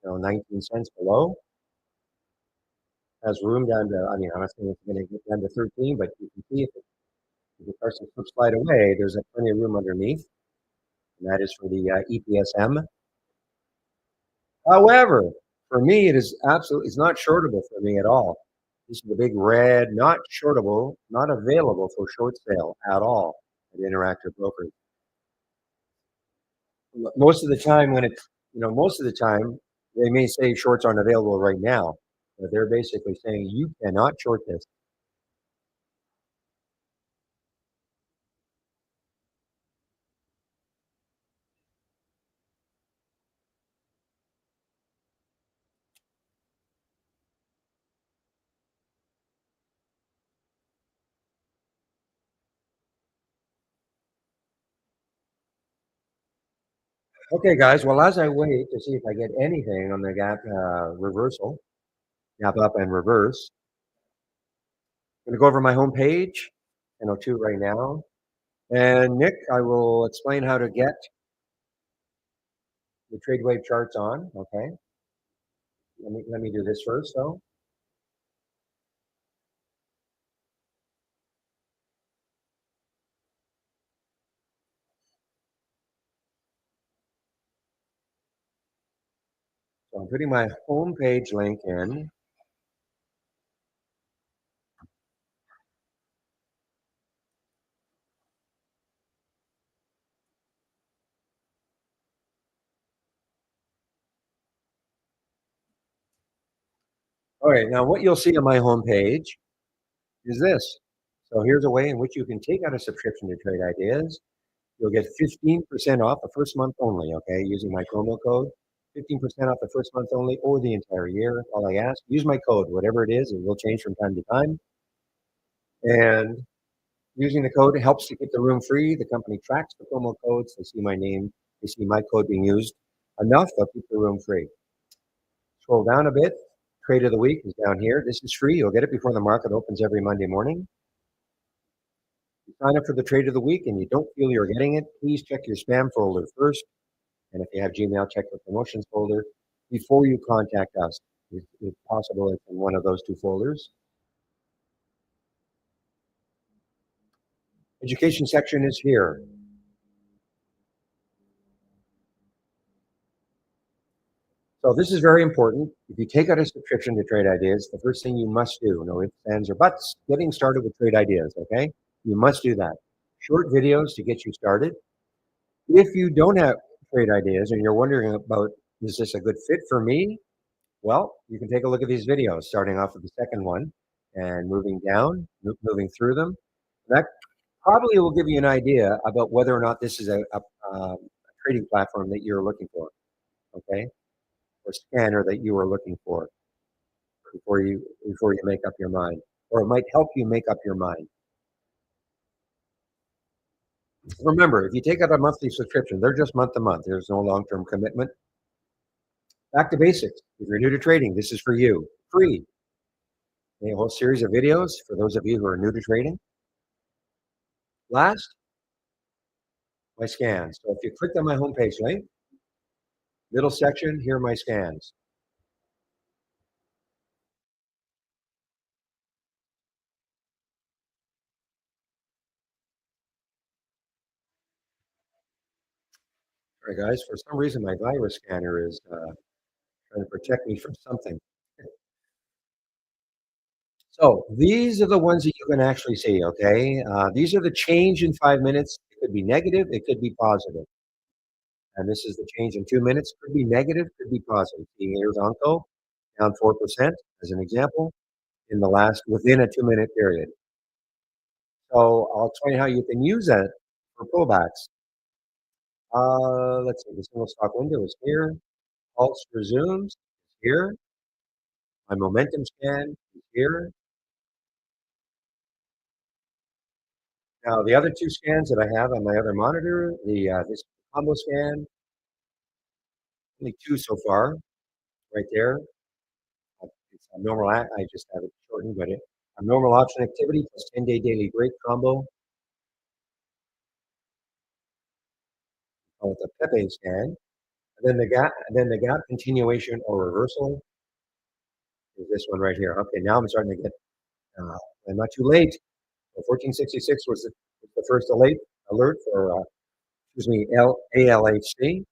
19 cents below. Has room down to, I mean, I'm not saying it's going to get down to 13, but you can see if it starts to slide away, there's plenty of room underneath, and that is for the EPSM. However, for me, it's not shortable for me at all. This is the big red, not shortable, not available for short sale at all at Interactive Brokers. Most of the time, most of the time, they may say shorts aren't available right now, but they're basically saying you cannot short this. Okay, guys. Well, as I wait to see if I get anything on the gap reversal, gap up and reverse, I'm going to go over my home page, 10:02 right now. And Nick, I will explain how to get the trade wave charts on. Okay. Let me do this first, though. So I'm putting my home page link in. All right. Now, what you'll see on my home page is this. So here's a way in which you can take out a subscription to Trade Ideas. You'll get 15% off the first month only, okay, using my promo code. 15% off the first month only or the entire year. All I ask, use my code, whatever it is. It will change from time to time. And using the code helps to keep the room free. The company tracks the promo codes. They see my name. They see my code being used enough. They'll keep the room free. Scroll down a bit. Trade of the week is down here. This is free. You'll get it before the market opens every Monday morning. You sign up for the trade of the week and you don't feel you're getting it, please check your spam folder first. And if you have Gmail, check the promotions folder before you contact us. If possible, it's in one of those two folders. Education section is here. So this is very important. If you take out a subscription to Trade Ideas, the first thing you must do, no ifs, ands, or buts, getting started with Trade Ideas, okay? You must do that. Short videos to get you started. If you don't have Trade Ideas and you're wondering about, is this a good fit for me? Well, you can take a look at these videos, starting off with the second one and moving down, moving through them. That probably will give you an idea about whether or not this is a trading platform that you're looking for, okay? Or scanner that you are looking for before you make up your mind, or it might help you make up your mind. Remember, if you take out a monthly subscription, they're just month to month. There's no long-term commitment. Back to basics. If you're new to trading, this is for you. Free. A whole series of videos for those of you who are new to trading. Last, my scans. So if you click on my homepage link, middle section, here are my scans. All right, guys, for some reason, my virus scanner is trying to protect me from something. So these are the ones that you can actually see, okay? These are the change in 5 minutes. It could be negative, it could be positive. And this is the change in 2 minutes. Could be negative, could be positive. See, here's Onco, down 4% as an example within a 2 minute period. So I'll explain how you can use that for pullbacks. Let's see, the single stock window is here. Pulse resumes here. My momentum scan is here. Now, the other two scans that I have on my other monitor, this combo scan, only two so far, right there. I just have it shortened, but abnormal option activity plus 10-day daily break combo, call it the Pepe scan. And then the gap continuation or reversal is this one right here. Okay, now I'm starting to get, uh, I'm not too late. So 1466 was the first alert for, excuse me, ALHC.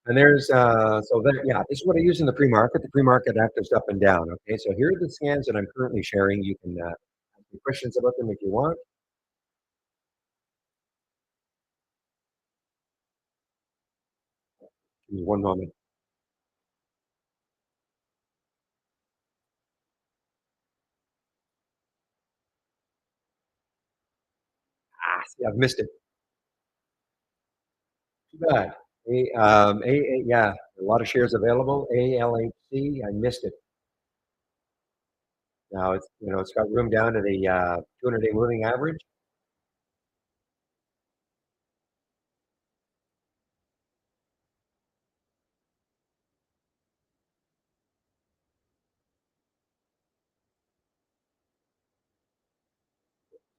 And yeah, this is what I use in the pre-market. The pre-market actives up and down. Okay, so here are the scans that I'm currently sharing. You can ask me questions about them if you want. Give me one moment. See, I've missed it. Too bad. Yeah, a lot of shares available. ALHC, I missed it. Now it's got room down to the 200-day moving average.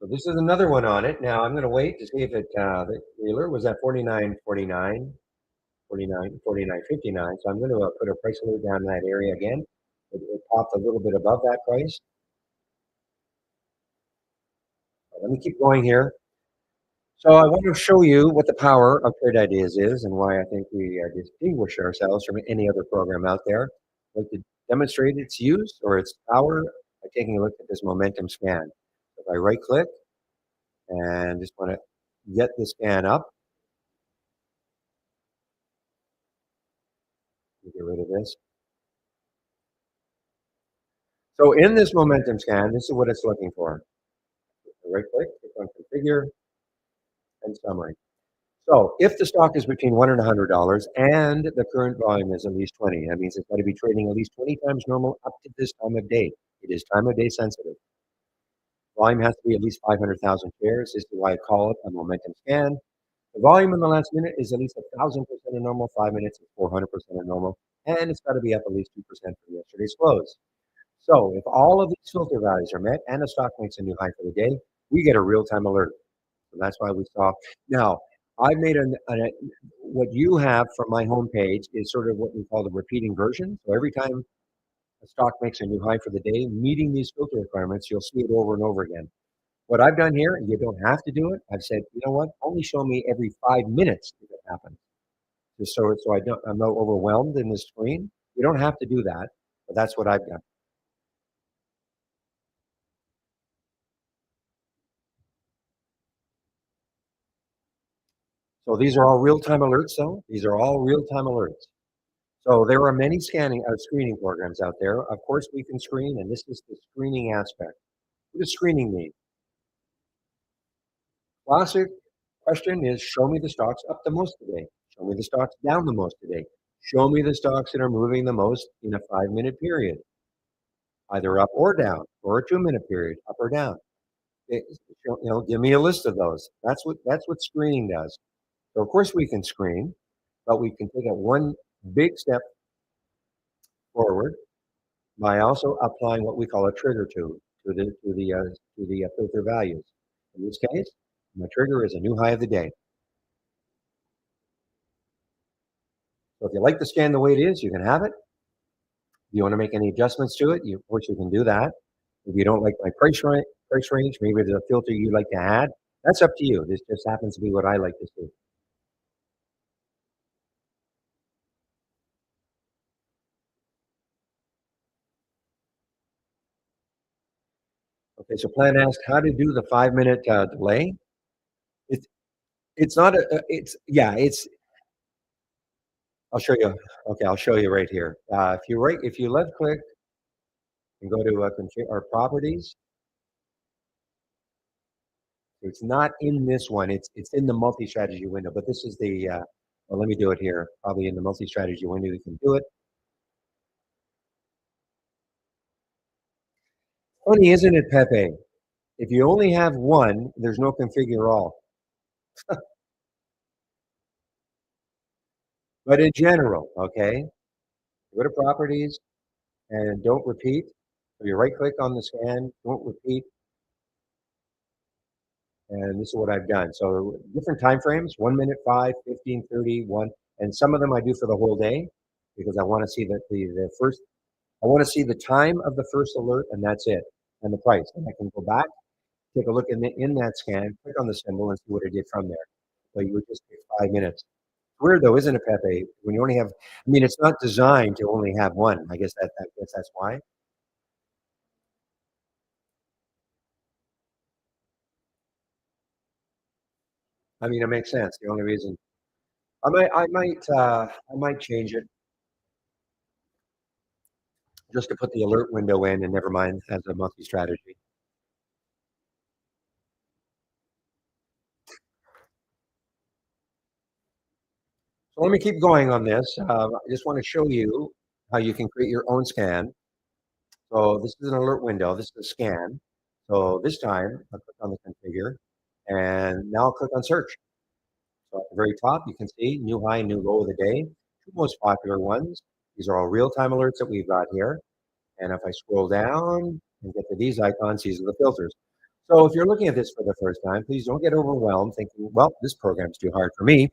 So this is another one on it. Now I'm going to wait to see if the alert was at 49.49, 49.59. So I'm going to put a price alert down in that area again. It popped a little bit above that price. Let me keep going here. So I want to show you what the power of trade ideas is and why I think we distinguish ourselves from any other program out there. I'd like to demonstrate its use or its power by taking a look at this momentum scan. If I right click and just want to get the scan up, get rid of this. So in this momentum scan, this is what it's looking for. Right click on configure and summary. So if the stock is between $1 and $100 and the current volume is at least 20, that means it's got to be trading at least 20 times normal up to this time of day. It is time of day sensitive. Volume has to be at least 500,000 shares. This is why I call it a momentum scan. The volume in the last minute is at least 1,000% of normal. 5 minutes is 400% of normal. And it's got to be up at least 2% from yesterday's close. So if all of these filter values are met and the stock makes a new high for the day, we get a real-time alert. So that's why we saw. Now, I made what you have from my homepage is sort of what we call the repeating version. So every time a stock makes a new high for the day, meeting these filter requirements, you'll see it over and over again. What I've done here, and you don't have to do it, I've said, you know what? Only show me every 5 minutes if it happens, just I'm not overwhelmed in the screen. You don't have to do that, but that's what I've done. So these are all real-time alerts, though. These are all real-time alerts. So there are many screening programs out there. Of course, we can screen, and this is the screening aspect. What does screening mean? Classic question is show me the stocks up the most today. Show me the stocks down the most today. Show me the stocks that are moving the most in a 5 minute period, either up or down, or a 2 minute period, up or down. It, give me a list of those. That's what screening does. So of course we can screen, but we can take it one big step forward by also applying what we call a trigger to the filter values. In this case, my trigger is a new high of the day. So if you like the scan the way it is, you can have it. If you want to make any adjustments to it, of course you can do that. If you don't like my price range, maybe there's a filter you'd like to add. That's up to you. This just happens to be what I like to see. Okay, so Plan asked how to do the 5 minute delay. It's it's not a it's yeah it's I'll show you. Okay, I'll show you right here. If you left click and go to our properties, it's not in this one. It's in the multi-strategy window. But this is the. Well, let me do it here. Probably in the multi-strategy window, you can do it. Funny, isn't it, Pepe? If you only have one, there's no configure all. But in general, okay, go to properties and don't repeat. So you right click on the scan, don't repeat, and this is what I've done. So different time frames, 1 minute, 5, 15, 30, 1, and some of them I do for the whole day because I want to see that the first, I want to see the time of the first alert, and that's it, and the price. And I can go back, take a look in that scan, click on the symbol, and see what it did from there. So you would just take 5 minutes. Weird though, isn't it, Pepe? When you only have, I mean, it's not designed to only have one. I guess that's why. I mean, it makes sense. The only reason I might change it just to put the alert window in, and never mind as a monthly strategy. So let me keep going on this. I just want to show you how you can create your own scan. So this is an alert window. This is a scan. So this time I'll click on the configure, and now I'll click on search. So at the very top, you can see new high, new low of the day. Two most popular ones. These are all real-time alerts that we've got here. And if I scroll down and get to these icons, these are the filters. So if you're looking at this for the first time, please don't get overwhelmed thinking, well, this program's too hard for me.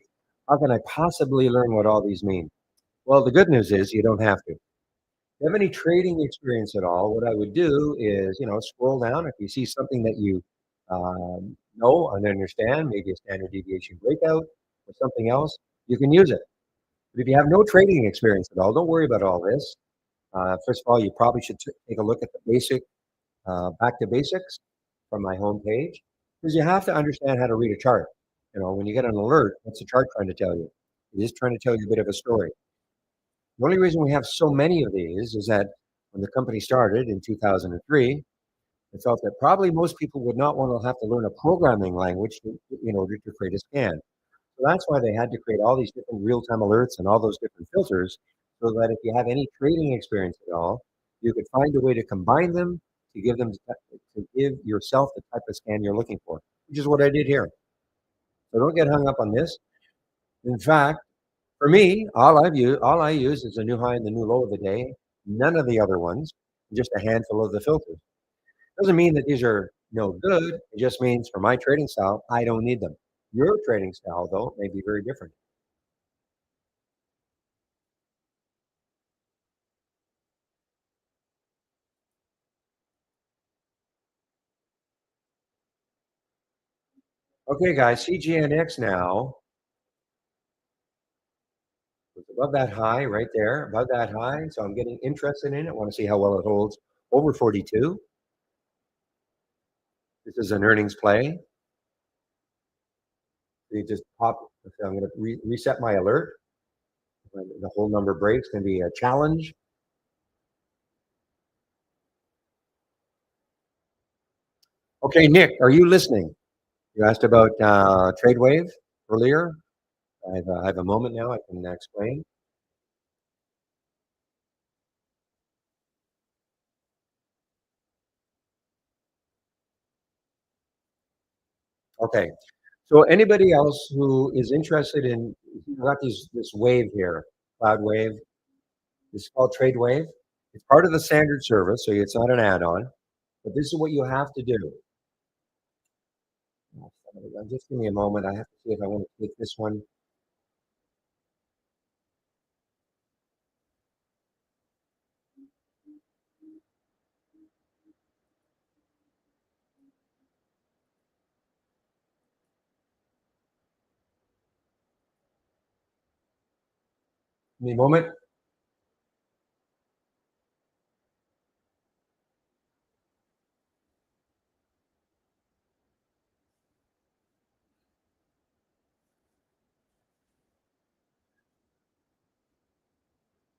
How can I possibly learn what all these mean? Well, the good news is you don't have to. If you have any trading experience at all, what I would do is, scroll down. If you see something that you know and understand, maybe a standard deviation breakout or something else, you can use it. But if you have no trading experience at all, don't worry about all this. First of all, you probably should take a look at the basic, back to basics from my homepage, because you have to understand how to read a chart. When you get an alert, what's the chart trying to tell you? It is trying to tell you a bit of a story. The only reason we have so many of these is that when the company started in 2003, they felt that probably most people would not want to have to learn a programming language in order to create a scan. So that's why they had to create all these different real-time alerts and all those different filters, so that if you have any trading experience at all, you could find a way to combine them to give yourself the type of scan you're looking for, which is what I did here. So don't get hung up on this. In fact, for me, all I use is the new high and the new low of the day. None of the other ones, just a handful of the filters. Doesn't mean that these are no good. It just means for my trading style, I don't need them. Your trading style, though, may be very different. Okay, guys, CGNX now is above that high right there, above that high. So I'm getting interested in it. I want to see how well it holds over 42. This is an earnings play. You just pop. So I'm going to reset my alert. When the whole number breaks, going to be a challenge. Okay, Nick, are you listening? You asked about trade wave earlier. I have a moment now. I can explain. Okay. So anybody else who is interested in, you've got this wave here, cloud wave. It's called trade wave. It's part of the standard service, so it's not an add-on. But this is what you have to do. Just give me a moment. I have to see if I want to take this one. Give me a moment.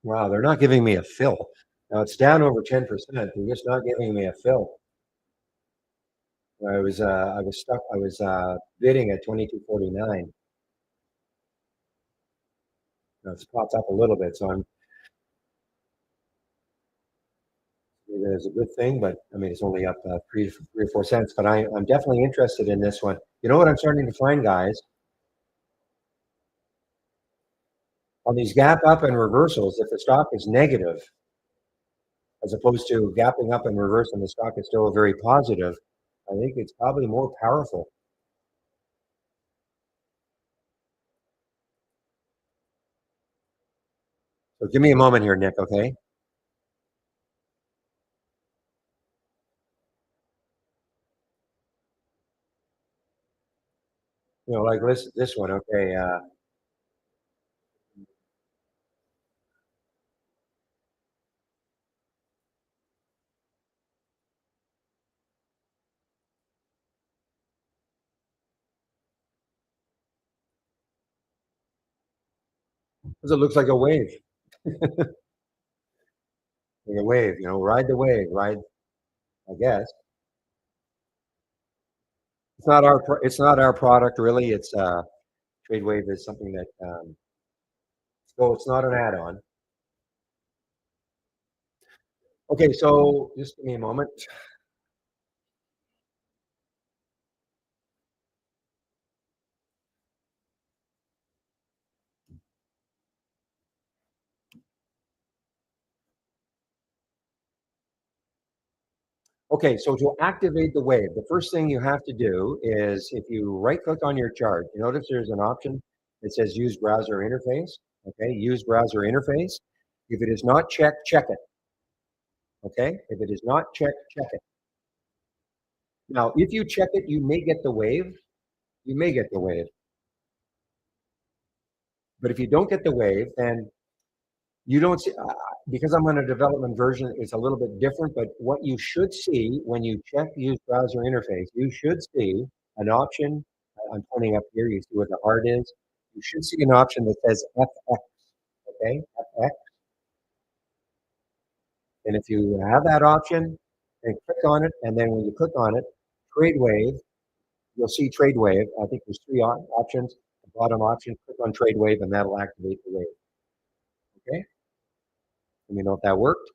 Wow, they're not giving me a fill. Now it's down over 10%. They're just not giving me a fill. I was stuck. I was bidding at 22.49. Now it's popped up a little bit, so I'm it's a good thing. But I mean, it's only up 3 or 4 cents. But I'm definitely interested in this one. You know what I'm starting to find, guys? On these gap up and reversals, if the stock is negative, as opposed to gapping up and reverse and the stock is still very positive, I think it's probably more powerful. So give me a moment here, Nick, okay? Like this one, okay. Because it looks like a wave, like a wave. Ride the wave, ride. I guess it's not our product really. It's Trade Wave is something that so it's not an add-on. Okay, so just give me a moment. Okay, so to activate the wave, the first thing you have to do is if you right-click on your chart, you notice there's an option that says Use Browser Interface. Okay, Use Browser Interface. If it is not checked, check it. Okay, if it is not checked, check it. Now, if you check it, you may get the wave. You may get the wave. But if you don't get the wave, then you don't see, because I'm on a development version, it's a little bit different, but what you should see when you check Use Browser Interface, you should see an option. I'm pointing up here, you see what the heart is. You should see an option that says FX, okay? FX. And if you have that option, then click on it, and then when you click on it, Trade Wave, you'll see Trade Wave. I think there's three options. The bottom option, click on Trade Wave, and that'll activate the wave, okay? Let me know if that worked.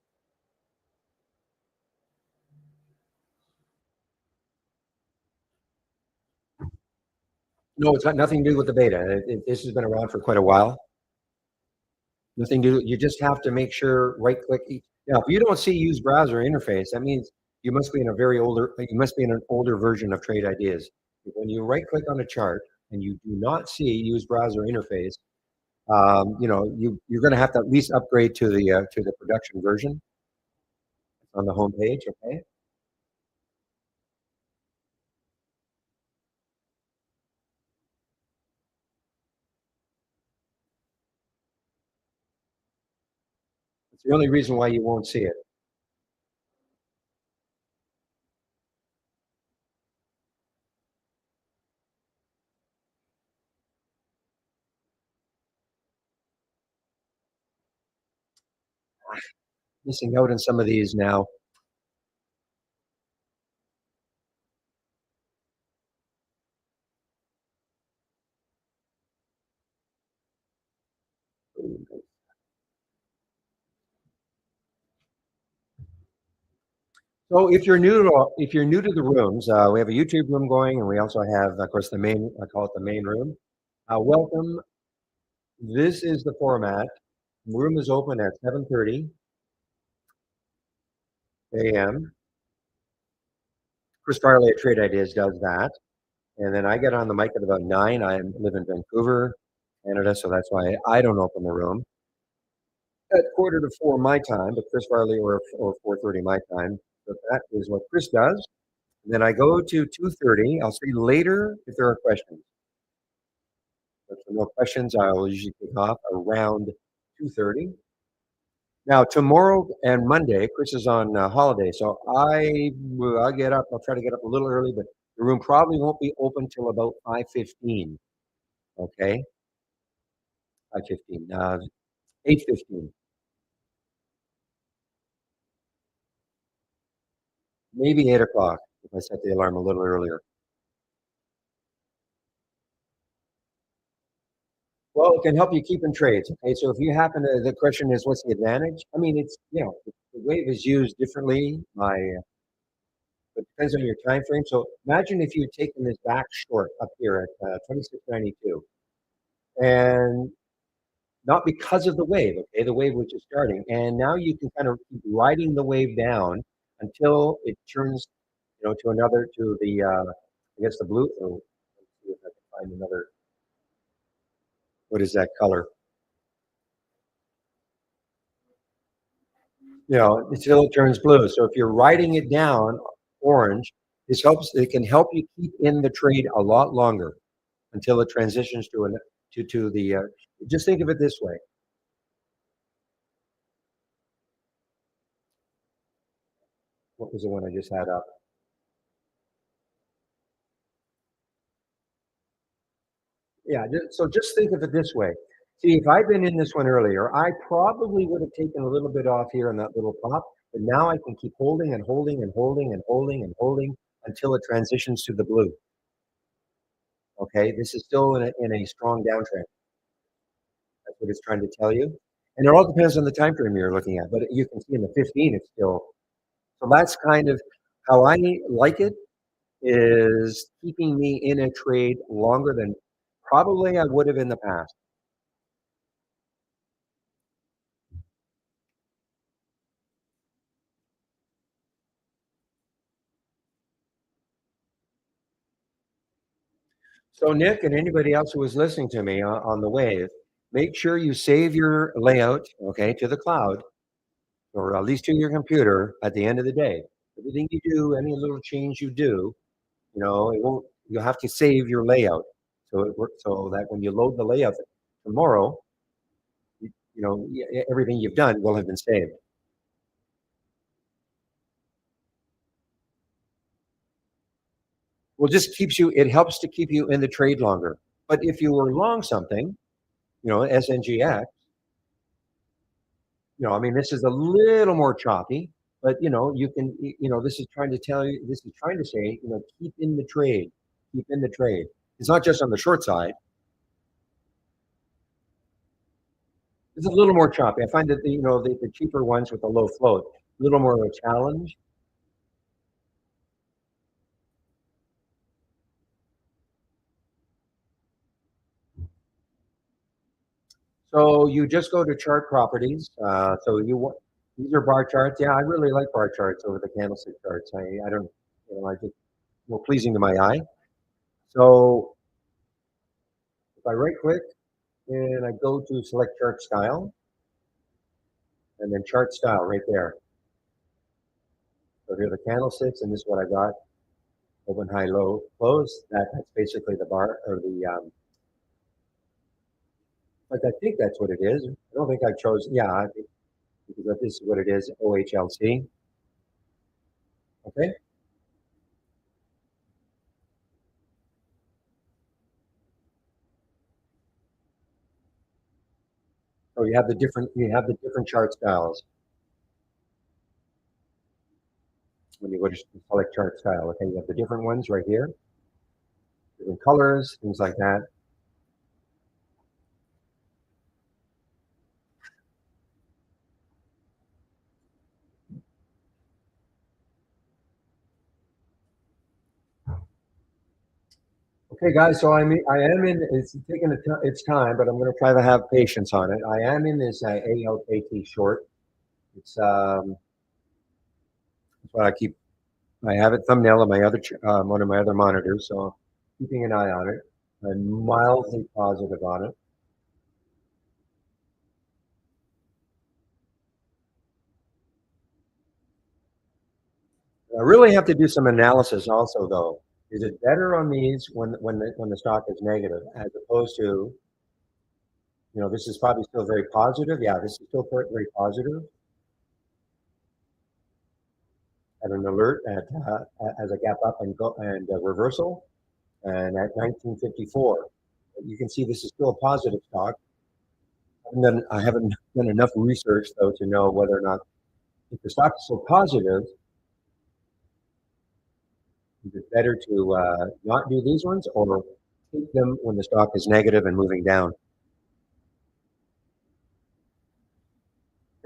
No, it's got nothing to do with the beta. This has been around for quite a while. Nothing to do. You just have to make sure right click. Now, if you don't see use browser interface, that means you must be in a very older. You must be in an older version of Trade Ideas. When you right click on a chart and you do not see use browser interface, you're going to have to at least upgrade to the production version on the home page. Okay. It's the only reason why you won't see it. Missing out on some of these now. So if you're new to the rooms, we have a YouTube room going, and we also have, of course, the main. I call it the main room. Welcome. This is the format. The room is open at 7:30 a.m. Chris Farley at Trade Ideas does that, and then I get on the mic at about 9. I live in Vancouver, Canada, so that's why I don't open the room at quarter to 4 my time, but Chris Farley or 4:30 my time. So that is what Chris does. And then I go to 2:30. I'll see later if there are questions. If there are no questions, I'll usually kick off around 2:30. Now, tomorrow and Monday, Chris is on holiday, so I'll get up. I'll try to get up a little early, but the room probably won't be open till about 5:15. Okay, 5:15. 8:15, maybe 8 o'clock if I set the alarm a little earlier. Well, it can help you keep in trades. Okay, so if you happen to, the question is, what's the advantage? I mean, it's the wave is used differently by it depends on your time frame. So imagine if you had taken this back short up here at 26.92, and not because of the wave. Okay, the wave was just starting, and now you can kind of keep riding the wave down until it turns, to another to the I guess the blue. Oh, let's see if I can find another. What is that color? Until it turns blue. So if you're writing it down orange, this helps. It can help you keep in the trade a lot longer until it transitions to the. Just think of it this way. What was the one I just had up? Yeah. So just think of it this way. See, if I'd been in this one earlier, I probably would have taken a little bit off here on that little pop, but now I can keep holding and holding and holding and holding and holding until it transitions to the blue. Okay, this is still in a strong downtrend. That's what it's trying to tell you. And it all depends on the time frame you're looking at. But you can see in the 15, it's still. So that's kind of how I like it, is keeping me in a trade longer than probably I would have in the past. So Nick and anybody else who was listening to me on the wave, make sure you save your layout, okay, to the cloud, or at least to your computer at the end of the day. Everything you do, any little change you do, it won't. You have to save your layout so it works, so that when you load the layout tomorrow, everything you've done will have been saved. Well, just keeps you. It helps to keep you in the trade longer. But if you were long something, SNGX, I mean, this is a little more choppy, but you can, this is trying to tell you, this is trying to say, keep in the trade, keep in the trade. It's not just on the short side. It's a little more choppy. I find that the cheaper ones with the low float, a little more of a challenge. So you just go to chart properties. So these are bar charts. Yeah, I really like bar charts over the candlestick charts. I don't, I just more pleasing to my eye. So if I right click and I go to select chart style, and then chart style right there. So here are the candlesticks, and this is what I got: open, high, low, close. That's basically the bar or the. Like I think that's what it is. I don't think I chose. Yeah, I think because this is what it is. OHLC. Okay. So you have the different chart styles when you go to select chart style. Okay, you have the different ones right here, different colors, things like that. Okay, guys. So I am in. It's taking its time, but I'm going to try to have patience on it. I am in this ALKT short. It's what I keep. I have it thumbnail on my other one of my other monitors, so keeping an eye on it. I'm mildly positive on it. I really have to do some analysis also, though. Is it better on these when the stock is negative, as opposed to, this is probably still very positive. Yeah, this is still very positive at an alert as a gap up and go and reversal, and at 1954. You can see this is still a positive stock. I haven't done enough research though to know whether or not, if the stock is so positive, is it better to not do these ones or take them when the stock is negative and moving down?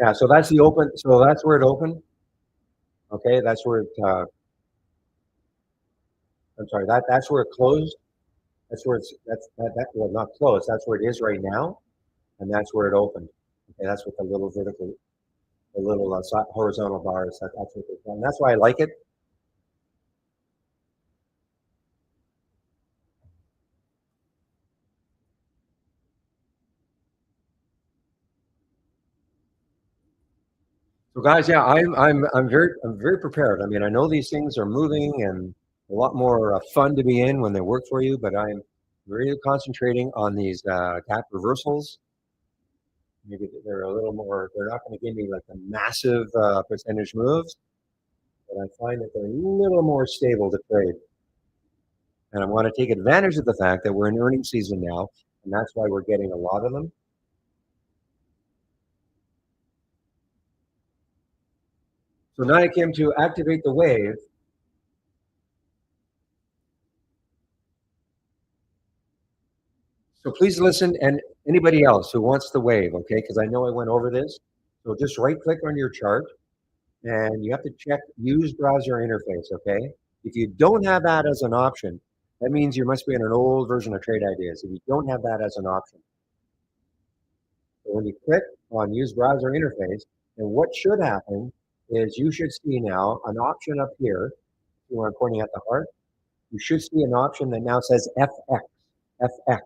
Yeah, so that's the open. So that's where it opened. Okay, that's where it. I'm sorry. That's where it closed. That's where it's. Well, not closed. That's where it is right now and that's where it opened. Okay, that's what the little vertical, the little horizontal bars. That's what they've done. That's why I like it. So guys, yeah, I'm very prepared. I mean, I know these things are moving and a lot more fun to be in when they work for you, but I'm really concentrating on these gap reversals. Maybe they're a little more. They're not going to give me like the massive percentage moves, but I find that they're a little more stable to trade. And I want to take advantage of the fact that we're in earnings season now, and that's why we're getting a lot of them. So now I came to activate the wave. So please listen, and anybody else who wants the wave, okay? Because I know I went over this. So just right click on your chart, and you have to check use browser interface, okay? If you don't have that as an option, that means you must be in an old version of Trade Ideas. If you don't have that as an option, so when you click on use browser interface, and what should happen is you should see now an option up here. You are pointing at the heart. You should see an option that now says FX. FX.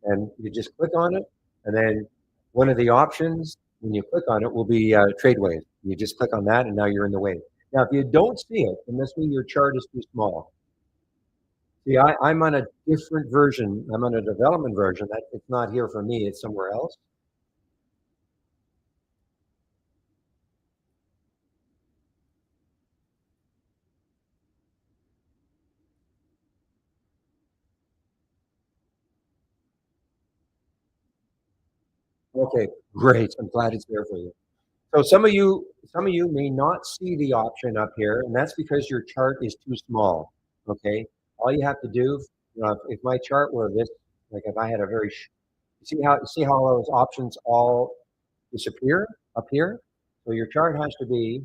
And you just click on it, and then one of the options when you click on it will be trade wave. You just click on that, and now you're in the wave. Now, if you don't see it, then this means your chart is too small. See, I'm on a different version. I'm on a development version. That it's not here for me. It's somewhere else. Okay, great. I'm glad it's there for you. So some of you may not see the option up here, and that's because your chart is too small. Okay, all you have to do, if my chart were this, like if I had a very, you see how those options all disappear up here. So your chart has to be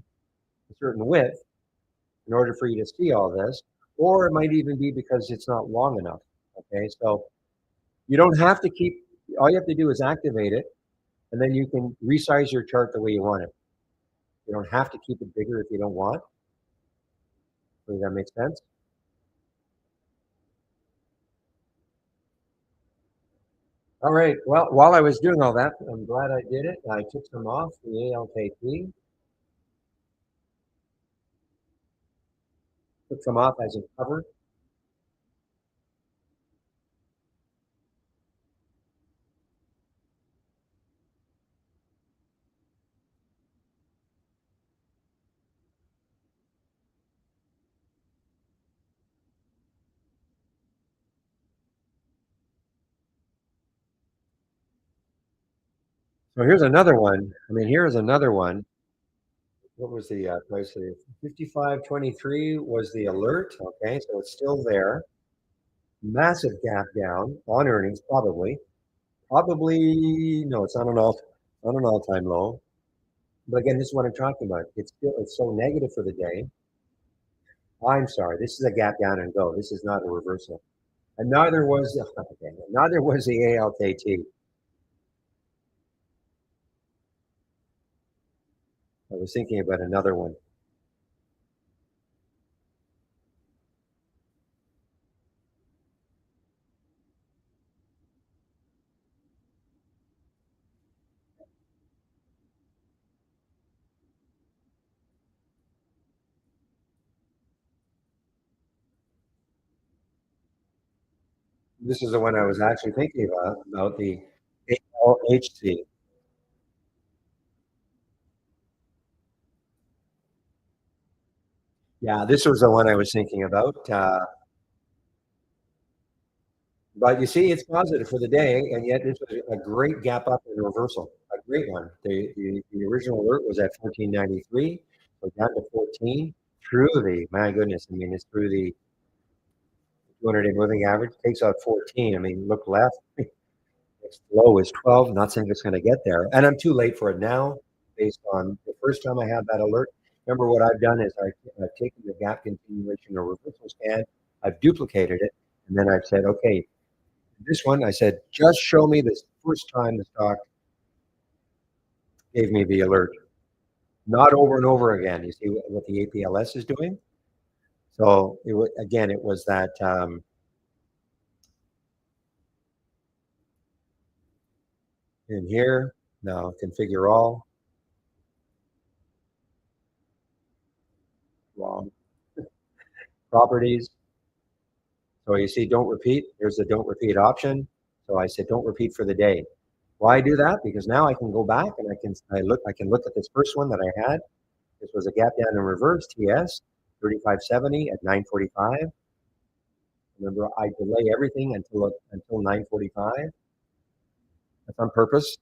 a certain width in order for you to see all this, or it might even be because it's not long enough. Okay, so you don't have to keep. All you have to do is activate it, and then you can resize your chart the way you want it. You don't have to keep it bigger if you don't want. Does that make sense? All right. Well, while I was doing all that, I'm glad I did it. I took some off the ALKT, took some off as a cover. So here's another one. I mean, here's another one. What was the price of it? 55.23 was the alert. Okay, so it's still there. Massive gap down on earnings, probably. Probably no, it's not an all-time low. But again, this is what I'm talking about. It's so negative for the day. I'm sorry. This is a gap down and go. This is not a reversal. And neither was okay, neither was the ALKT. I was thinking about another one. This is the one I was actually thinking about the ALHC. Yeah, this was the one I was thinking about. But you see, it's positive for the day, and yet this was a great gap up in reversal, a great one. The original alert was at 1493, so down to 14 through the, my goodness, I mean, it's through the 200-day moving average, takes out 14. I mean, look left, its low is 12. Not saying it's going to get there, and I'm too late for it now based on the first time I had that alert. Remember what I've done is I've taken the gap continuation or reversal scan, I've duplicated it, And then I've said, okay, this one, I said, just show me this first time the stock gave me the alert, not over and over again. You see what the APLS is doing? So again, it was that in here, now configure all, wrong, properties. So you see, don't repeat. There's the don't repeat option. So I said, don't repeat for the day. Why do that? Because now I can go back and I can look at this first one that I had. This was a gap down in reverse, TS, 3570 at 945. Remember, I delay everything until 945. That's on purpose.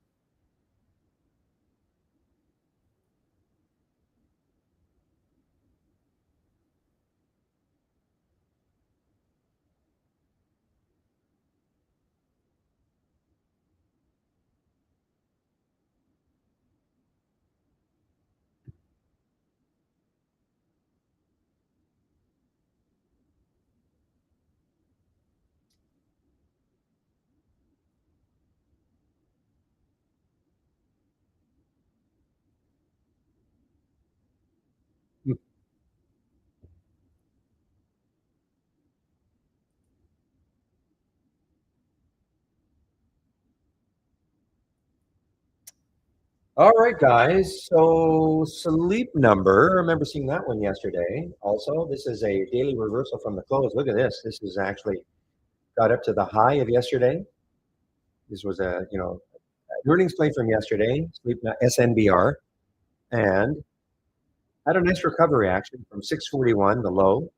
All right, guys. So sleep number. I remember seeing that one yesterday. Also, this is a daily reversal from the close. Look at this. This is actually got up to the high of yesterday. This was a earnings play from yesterday. Sleep SNBR and had a nice recovery action from 641, the low.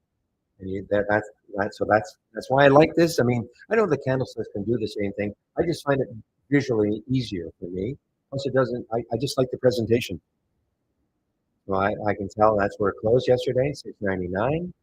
And that's why I like this. I mean, I know the candlesticks can do the same thing. I just find it visually easier for me. Plus, it doesn't. I just like the presentation. So I can tell that's where it closed yesterday, 699.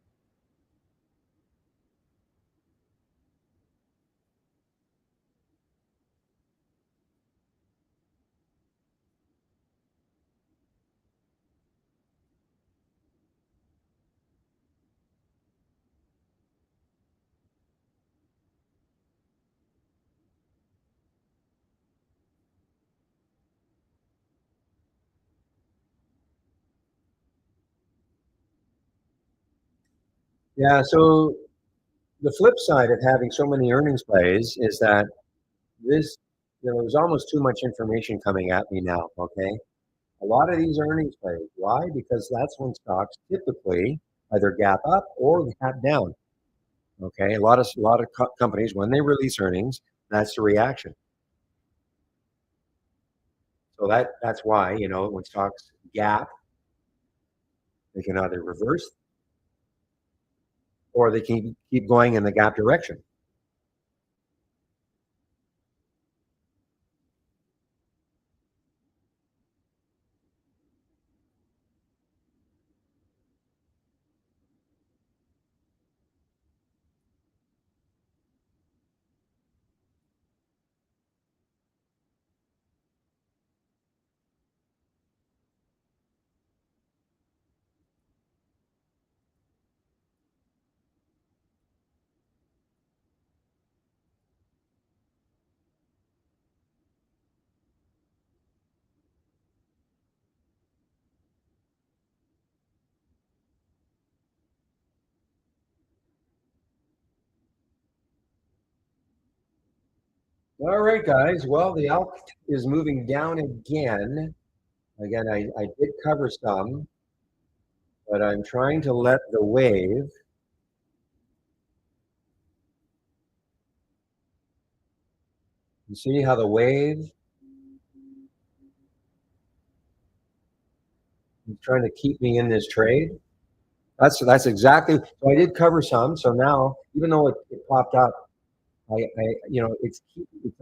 Yeah. So the flip side of having so many earnings plays is that this, there's almost too much information coming at me now. Okay. A lot of these earnings plays. Why? Because that's when stocks typically either gap up or gap down. Okay, a lot of companies when they release earnings, that's the reaction. So that's why when stocks gap, they can either reverse or they can keep going in the gap direction. All right, guys. Well, the ALK is moving down again. Again, I did cover some, but I'm trying to let the wave. You see how the wave is trying to keep me in this trade? That's exactly. So I did cover some. So now, even though it popped up, it's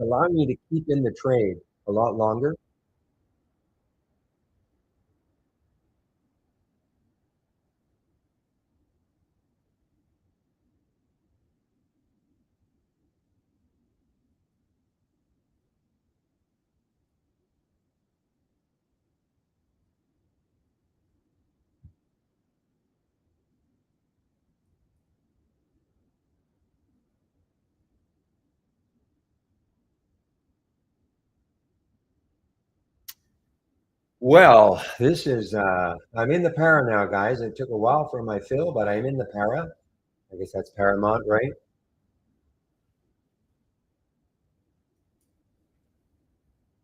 allowing me to keep in the trade a lot longer. Well, this is I'm in the para now, guys. It took a while for my fill, but I'm in the para. I guess that's paramount, right?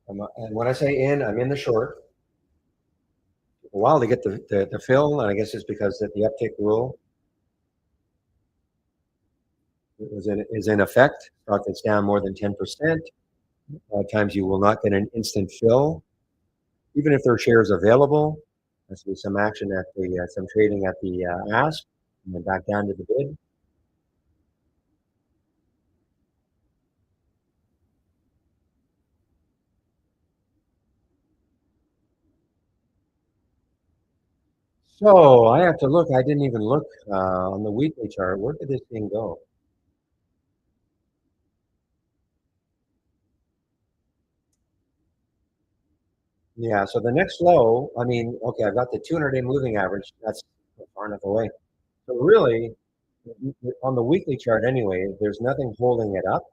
And when I say in, I'm in the short. Took a while to get the fill, and I guess it's because that the uptick rule is in effect. Stock that's down more than 10%. A lot of times you will not get an instant fill, even if there are shares available. There's be some action at the some trading at the ask, and then back down to the bid. So I have to look. I didn't even look on the weekly chart. Where did this thing go? Yeah. So the next low. I mean, okay, I've got the 200-day moving average. That's far enough away. So really, on the weekly chart anyway, there's nothing holding it up.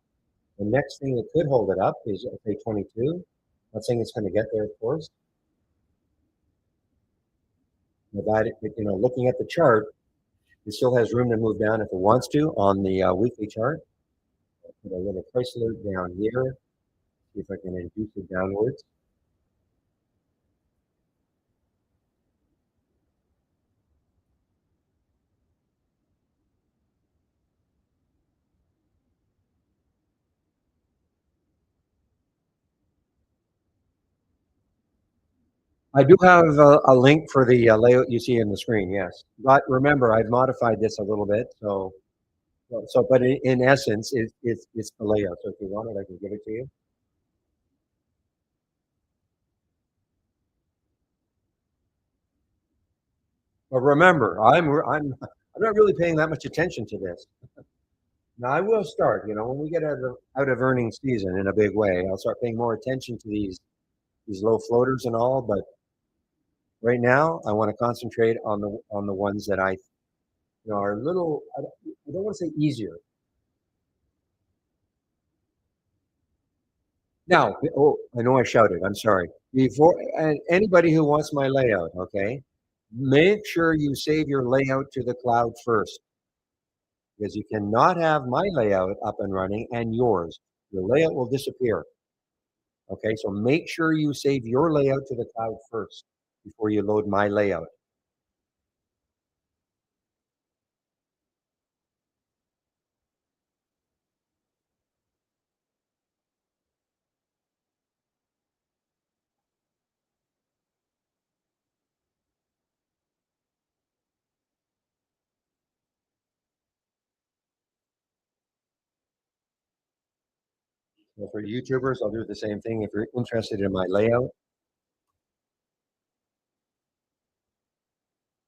The next thing that could hold it up is okay 22. Not saying it's going to get there, of course. But that, looking at the chart, it still has room to move down if it wants to on the weekly chart. Put a little price alert down here. See if I can induce it downwards. I do have a link for the layout you see on the screen. Yes, but remember, I've modified this a little bit. But in essence, it's the layout. So if you want it, I can give it to you. But remember, I'm not really paying that much attention to this. Now I will start. When we get out of earnings season in a big way, I'll start paying more attention to these low floaters and all. But right now, I want to concentrate on the ones that are a little. I don't want to say easier. Now, oh, I know I shouted. I'm sorry. Before and anybody who wants my layout, okay, make sure you save your layout to the cloud first because you cannot have my layout up and running and yours. Your layout will disappear. Okay, so make sure you save your layout to the cloud first before you load my layout. So for YouTubers, I'll do the same thing. If you're interested in my layout,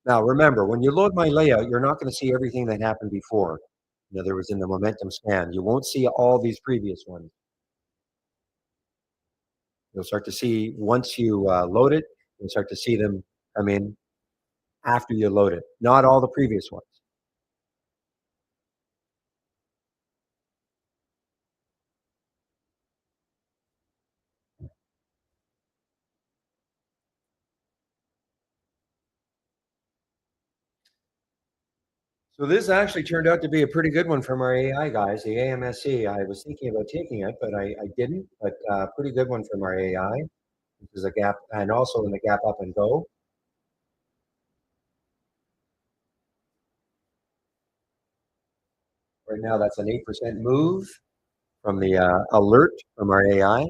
now remember, when you load my layout, you're not going to see everything that happened before. In other words, in the momentum scan, you won't see all these previous ones. You'll start to see once you load it, you'll start to see them come in after you load it, not all the previous ones. So this actually turned out to be a pretty good one from our AI guys, the AMSC. I was thinking about taking it, but I didn't. But pretty good one from our AI. This is a gap, and also in the gap up and go. Right now, that's an 8% move from the alert from our AI.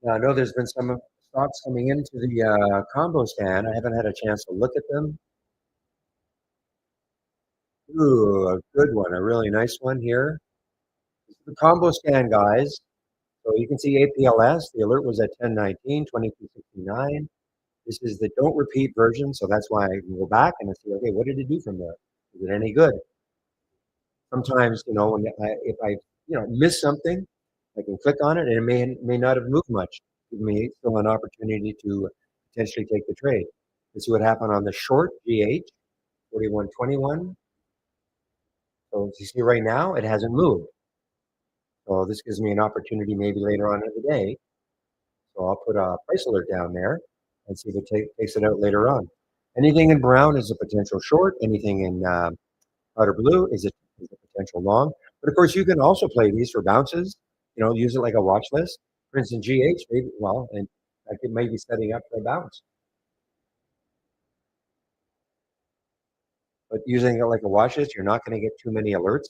Now, I know there's been some stocks coming into the combo scan. I haven't had a chance to look at them. Ooh, a good one, a really nice one here. The combo scan, guys. So you can see APLS. The alert was at 1019, 2269. This is the don't repeat version. So that's why I can go back and I see, okay, what did it do from there? Is it any good? Sometimes, when if I, miss something, I can click on it and it may not have moved much. Give me still an opportunity to potentially take the trade. Let's see what happened on the short GH, 41.21. So as you see right now, it hasn't moved. So this gives me an opportunity maybe later on in the day. So I'll put a price alert down there and see if it takes it out later on. Anything in brown is a potential short. Anything in powder blue is a potential long. But of course, you can also play these for bounces. Use it like a watch list. For instance, GH, maybe, well, and I could maybe setting up for a bounce. But using it like a watch list, you're not going to get too many alerts.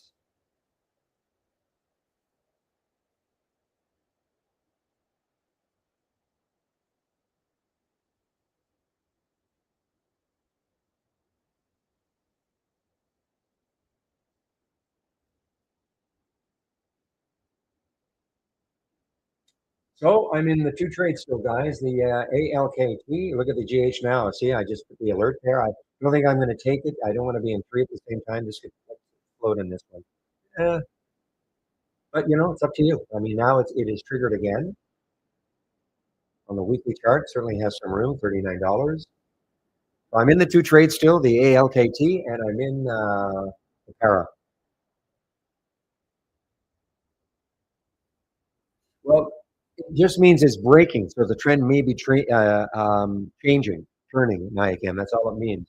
So I'm in the two trades still, guys. The ALKT. Look at the GH now. See, I just put the alert there. I don't think I'm going to take it. I don't want to be in three at the same time. Just get float in this one. Eh, but it's up to you. I mean, now it is triggered again on the weekly chart. Certainly has some room. $39. I'm in the two trades still, the ALKT, and I'm in the Para. Well, it just means it's breaking, so the trend may be changing, turning, Nayakam. That's all it means.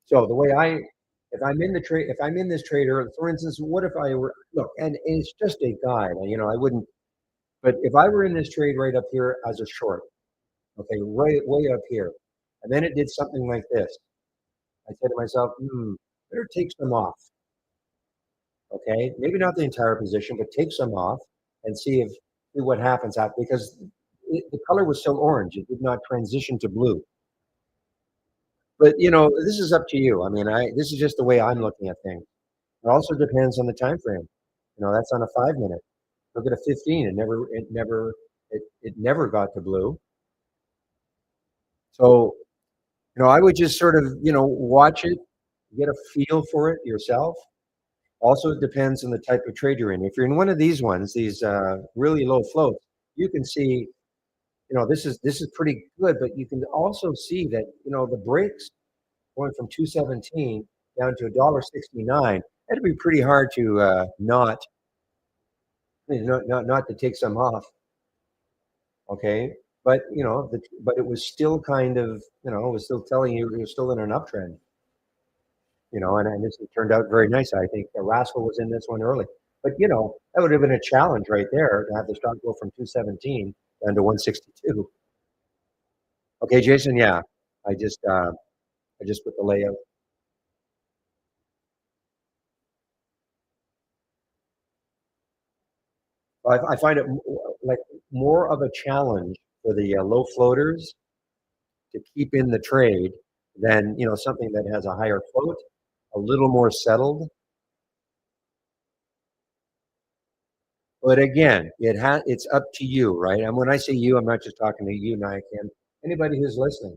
So the way if I'm in this trade, or for instance, what if I were look, and it's just a guide. I wouldn't. But if I were in this trade right up here as a short, okay, way up here, and then it did something like this, I said to myself, better take some off. Okay, maybe not the entire position, but take some off and see what happens after because the color was still orange. It did not transition to blue. But this is up to you. I mean, I this is just the way I'm looking at things. It also depends on the time frame. That's on a 5 minute. Look at a 15. It never got to blue. So I would just sort of watch it, get a feel for it yourself. Also, it depends on the type of trade you're in. If you're in one of these ones, these really low floats, you can see, this is pretty good, but you can also see that, the breaks going from 217 down to $1.69. That'd be pretty hard to not to take some off. Okay, but but it was still kind of, it was still telling you you're still in an uptrend. And this turned out very nice. I think the Rascal was in this one early. But, that would have been a challenge right there to have the stock go from 217 down to 162. Okay, Jason, yeah. I just put the layout. I find it like more of a challenge for the low floaters to keep in the trade than, something that has a higher float, a little more settled. But again, it's up to you, right? And when I say you, I'm not just talking to you, Nike, anybody who's listening.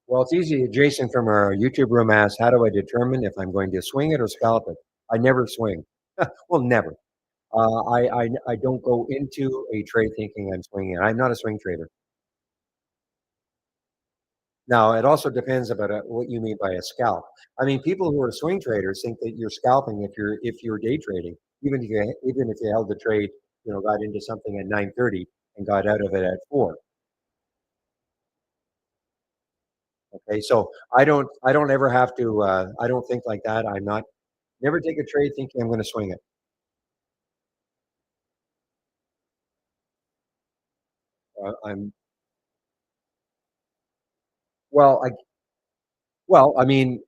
Well, it's easy. Jason from our YouTube room asked, "How do I determine if I'm going to swing it or scalp it?" I never swing. Well, never. I don't go into a trade thinking I'm swinging. I'm not a swing trader. Now, it also depends about what you mean by a scalp. I mean, people who are swing traders think that you're scalping if you're day trading, even if you held the trade, got into something at 9:30 and got out of it at 4. Okay, so I don't ever have to. I don't think like that. I'm not never take a trade thinking I'm going to swing it. I'm well. I mean,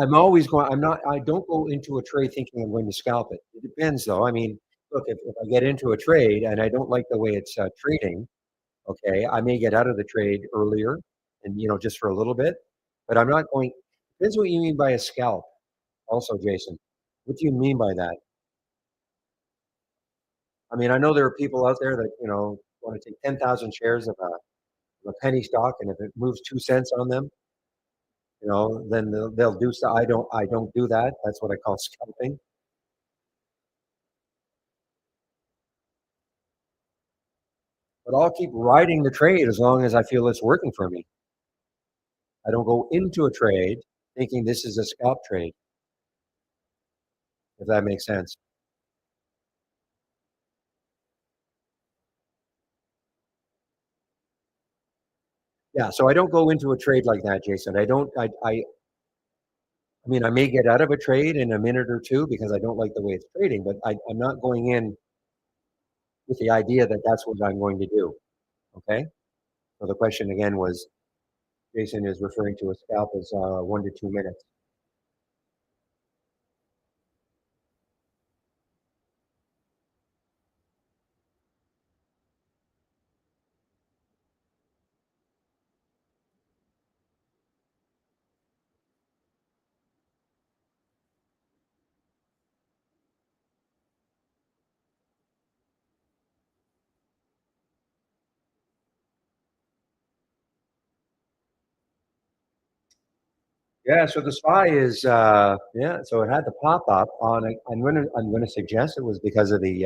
I'm always going. I don't go into a trade thinking I'm going to scalp it. It depends, though. I mean, look, if I get into a trade and I don't like the way it's trading, okay, I may get out of the trade earlier, and just for a little bit. But I'm not going. Depends what you mean by a scalp, also, Jason. What do you mean by that? I mean, I know there are people out there that want to take 10,000 shares of a penny stock, and if it moves 2 cents on them, then they'll do so. I don't do that. That's what I call scalping. But I'll keep riding the trade as long as I feel it's working for me. I don't go into a trade thinking this is a scalp trade, if that makes sense. Yeah, so I don't go into a trade like that, Jason. I don't. I mean, I may get out of a trade in a minute or two because I don't like the way it's trading, but I'm not going in with the idea that that's what I'm going to do. Okay. So the question again was, Jason is referring to a scalp as 1 to 2 minutes. Yeah, so the SPY is yeah, so it had the pop up on. I'm gonna suggest it was because of the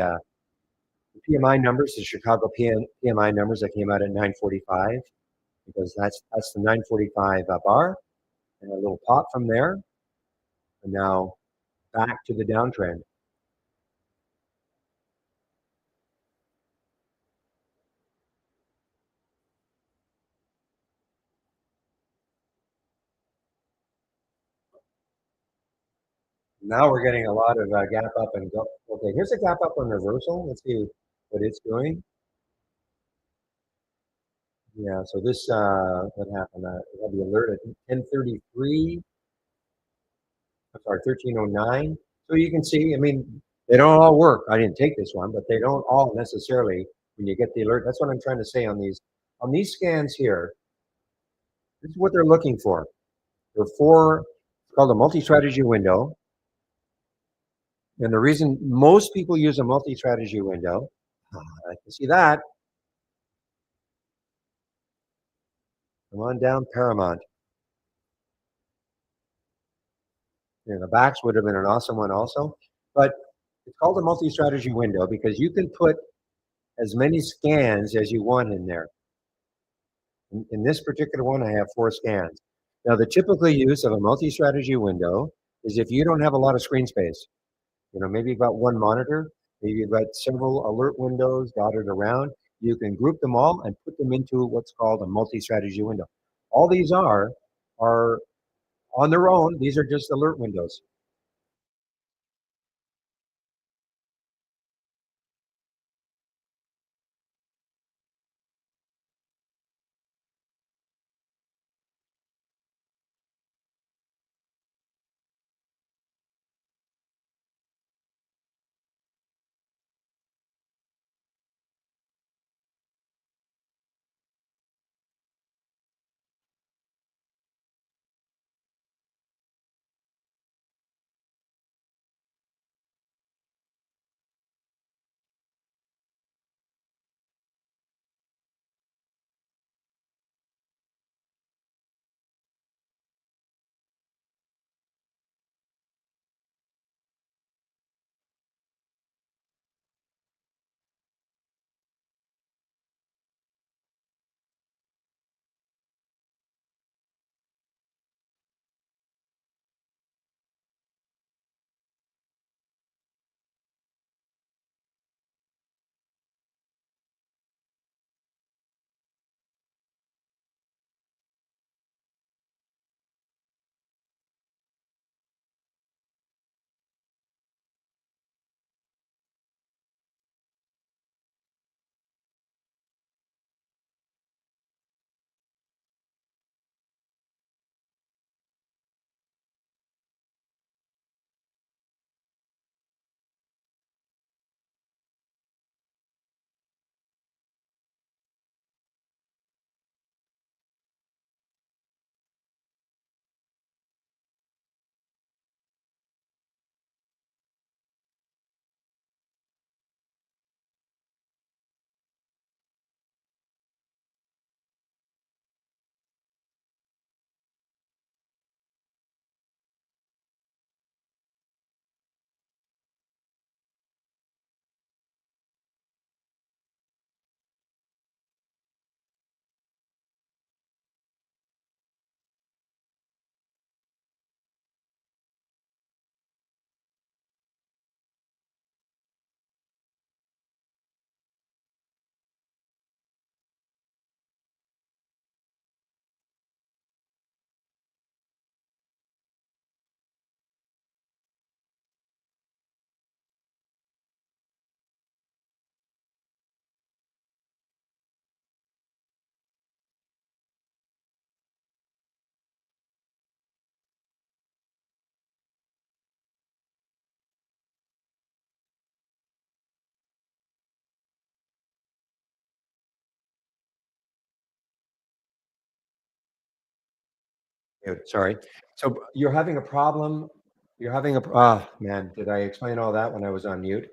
PMI numbers, the Chicago PMI numbers that came out at 9:45, because that's the 9:45 bar, and a little pop from there, and now back to the downtrend. Now we're getting a lot of gap up and go. Okay, here's a gap up on reversal. Let's see what it's doing. Yeah, so this what happened? We had the alert at 10:33. I'm sorry, 13:09. So you can see, I mean, they don't all work. I didn't take this one, but they don't all necessarily when you get the alert. That's what I'm trying to say on these scans here. This is what they're looking for. They're for it's called a multi-strategy window. And the reason most people use a multi-strategy window, I can see that. Come on down, Paramount. The backs would have been an awesome one also. But it's called a multi-strategy window because you can put as many scans as you want in there. In this particular one, I have 4 scans. Now, the typical use of a multi-strategy window is if you don't have a lot of screen space. Maybe you've got one monitor, maybe you've got several alert windows dotted around. You can group them all and put them into what's called a multi-strategy window. All these are on their own. These are just alert windows. Mute, sorry. So you're having a problem. You're having a man. Did I explain all that when I was on mute?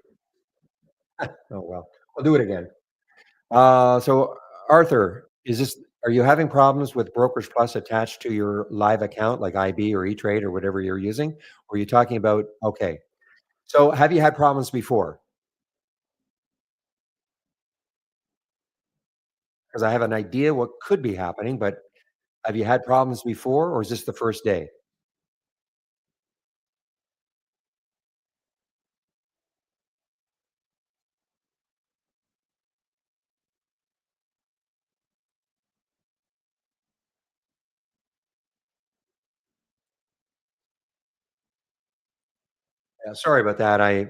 Oh well, I'll do it again. So Arthur, is this? Are you having problems with Brokers Plus attached to your live account, like IB or E Trade or whatever you're using? Or are you talking about? Okay. So have you had problems before? Because I have an idea what could be happening, but have you had problems before, or is this the first day? Yeah, sorry about that. I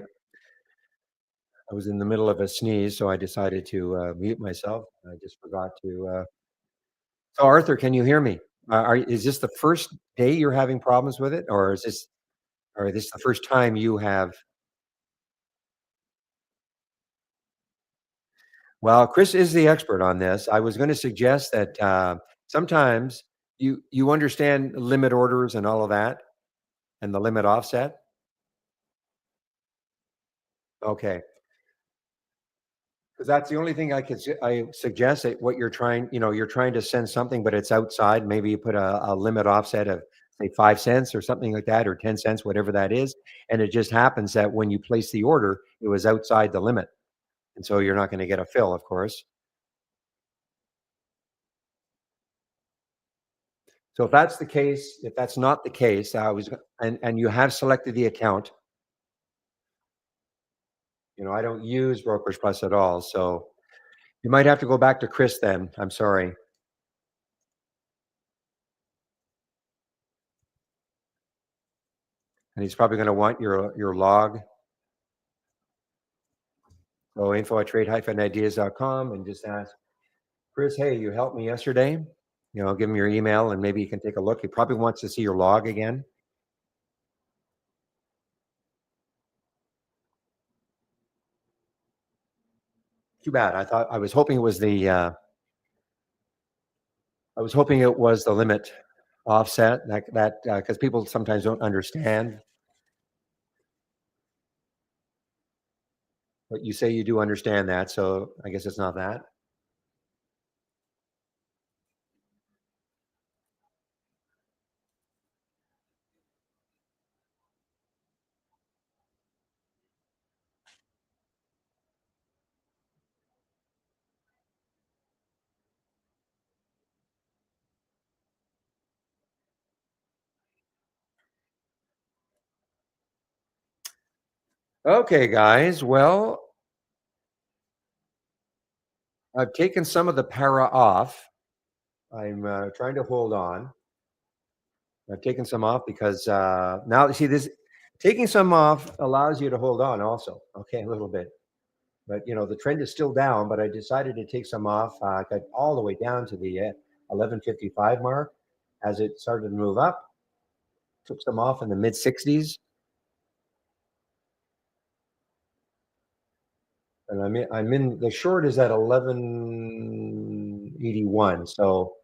was in the middle of a sneeze, so I decided to mute myself. I just forgot to. So, Arthur, can you hear me? Is this the first day you're having problems with it, or is this the first time you have? Well, Chris is the expert on this. I was going to suggest that sometimes you understand limit orders and all of that, and the limit offset. Okay. Because that's the only thing I suggest that what you're trying, you're trying to send something, but it's outside. Maybe you put a limit offset of say 5 cents or something like that, or 10 cents, whatever that is. And it just happens that when you place the order, it was outside the limit. And so you're not going to get a fill, of course. So if that's not the case, and you have selected the account, I don't use Brokers Plus at all. So you might have to go back to Chris then. I'm sorry. And he's probably going to want your log. So info at trade-ideas.com and just ask Chris, hey, you helped me yesterday. Give him your email and maybe you can take a look. He probably wants to see your log again. Too bad. I was hoping it was the limit offset that because people sometimes don't understand, but you say you do understand that. So I guess it's not that. Okay, guys. Well, I've taken some of the para off. I'm trying to hold on. I've taken some off because now see this taking some off allows you to hold on also. Okay, a little bit. But the trend is still down. But I decided to take some off. Got all the way down to the 1155 mark as it started to move up. Took some off in the mid 60s, and I'm in the short is at 1181. So,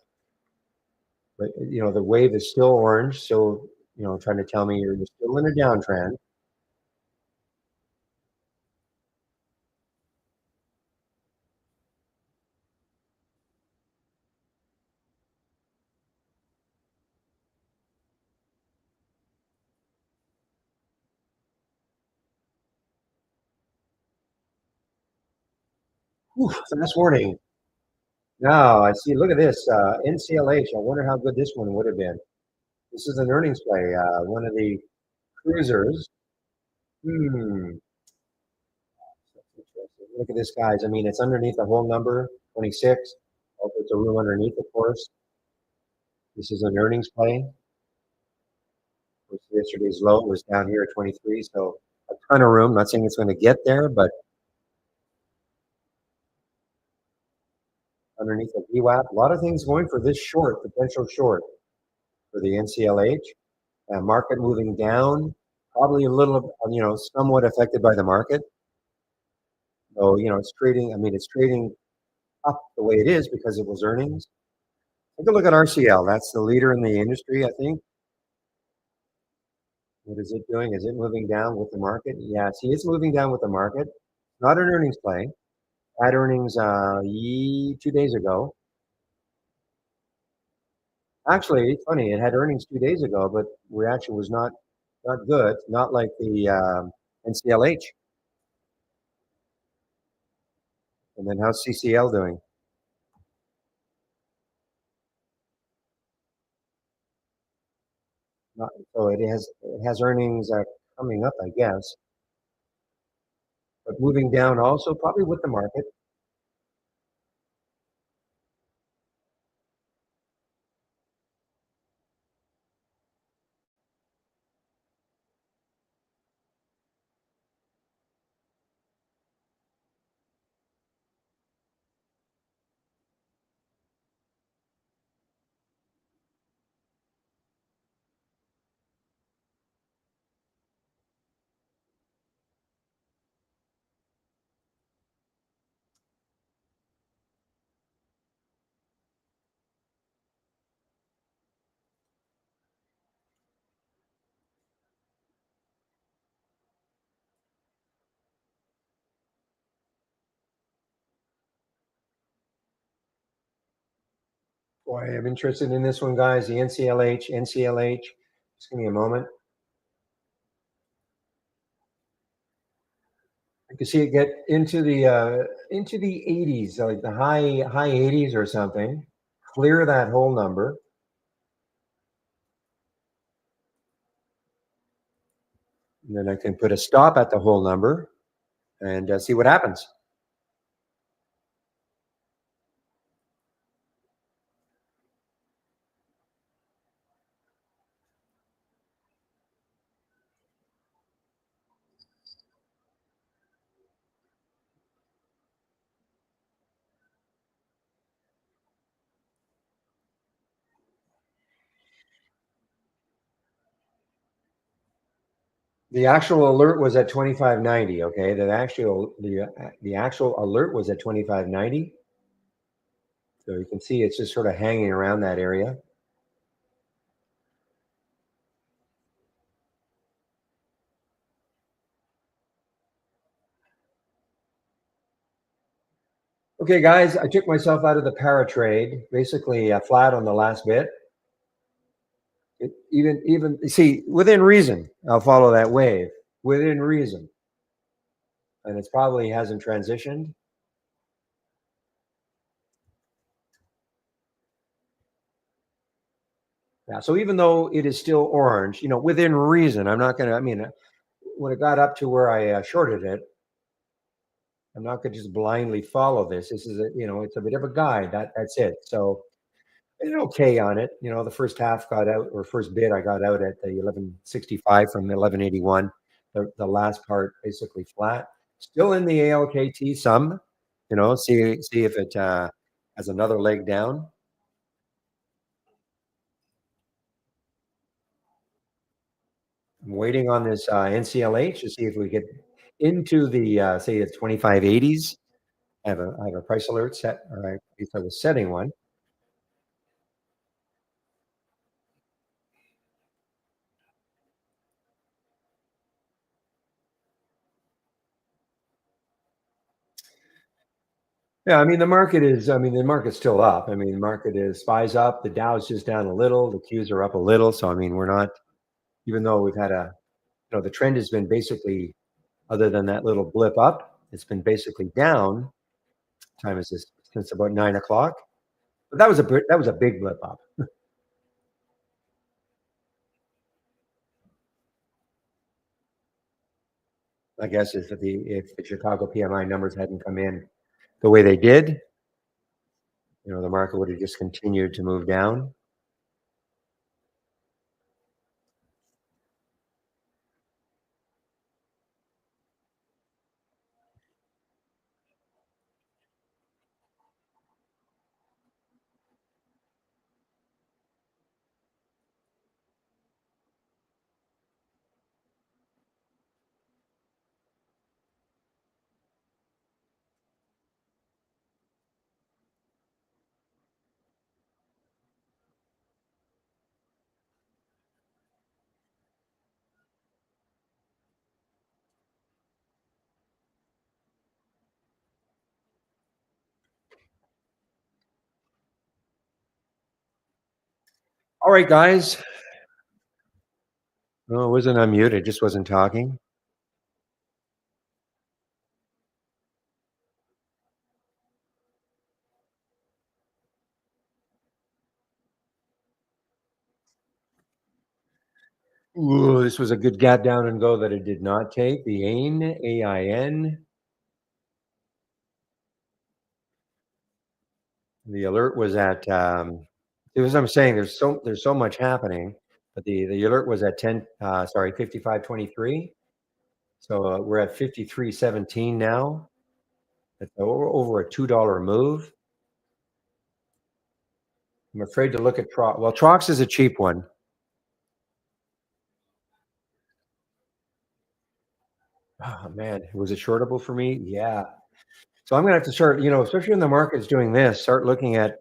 but the wave is still orange. So trying to tell me you're still in a downtrend. Whew, fast warning. Now I see. Look at this NCLH. I wonder how good this one would have been. This is an earnings play. One of the cruisers. Hmm. Look at this, guys. I mean, it's underneath the whole number, 26. Oh, it's a room underneath, of course. This is an earnings play. Yesterday's low was down here at 23, so a ton of room. Not saying it's going to get there, but underneath the VWAP, a lot of things going for this short, potential short for the NCLH. Market moving down, probably a little, somewhat affected by the market. So, it's trading. I mean, it's trading up the way it is because it was earnings. Take a look at RCL. That's the leader in the industry, I think. What is it doing? Is it moving down with the market? Yeah, see, it's moving down with the market. Not an earnings play. Had earnings 2 days ago. Actually, it's funny. It had earnings 2 days ago, but reaction was not good. Not like the NCLH. And then how's CCL doing? Not, so it has earnings coming up, I guess, but moving down also probably with the market. Boy, I'm interested in this one, guys. The NCLH. Just give me a moment. You can see it get into the 80s, like the high 80s or something. Clear that whole number, and then I can put a stop at the whole number and see what happens. The actual alert was at 25.90. Okay, the actual alert was at 25.90. So you can see it's just sort of hanging around that area. Okay, guys, I took myself out of the para trade, basically flat on the last bit. Even see within reason, I'll follow that wave within reason, and it's probably hasn't transitioned. Yeah. So even though it is still orange, within reason, I'm not going to. I mean, when it got up to where I shorted it, I'm not going to just blindly follow this. This is it's a bit of a guide. That's it. So I did okay on it. The first half got out, or first bid I got out at the 1165 from the 1181. The last part basically flat. Still in the ALKT some. See if it has another leg down. I'm waiting on this NCLH to see if we get into the say the 2580s. I have a price alert set, or at least I was setting one. Yeah, the market's still up. The market is SPY's up, the Dow's just down a little, the Qs are up a little. So we're not, even though we've had the trend has been basically, other than that little blip up, it's been basically down. Time is this since about 9 o'clock. But that was a big blip up. I guess if the Chicago PMI numbers hadn't come in the way they did, the market would have just continued to move down. All right, guys. Oh, it wasn't unmuted. It just wasn't talking. Ooh, this was a good gap down and go that it did not take. The AIN, AIN. The alert was at. It was. I'm saying there's so much happening, but the alert was at 10. Sorry, 55.23. So we're at 53.17 now. It's over a $2 move. I'm afraid to look at Trox. Well, Trox is a cheap one. Oh man, was it shortable for me? Yeah. So I'm gonna have to start, especially when the market's doing this, start looking at,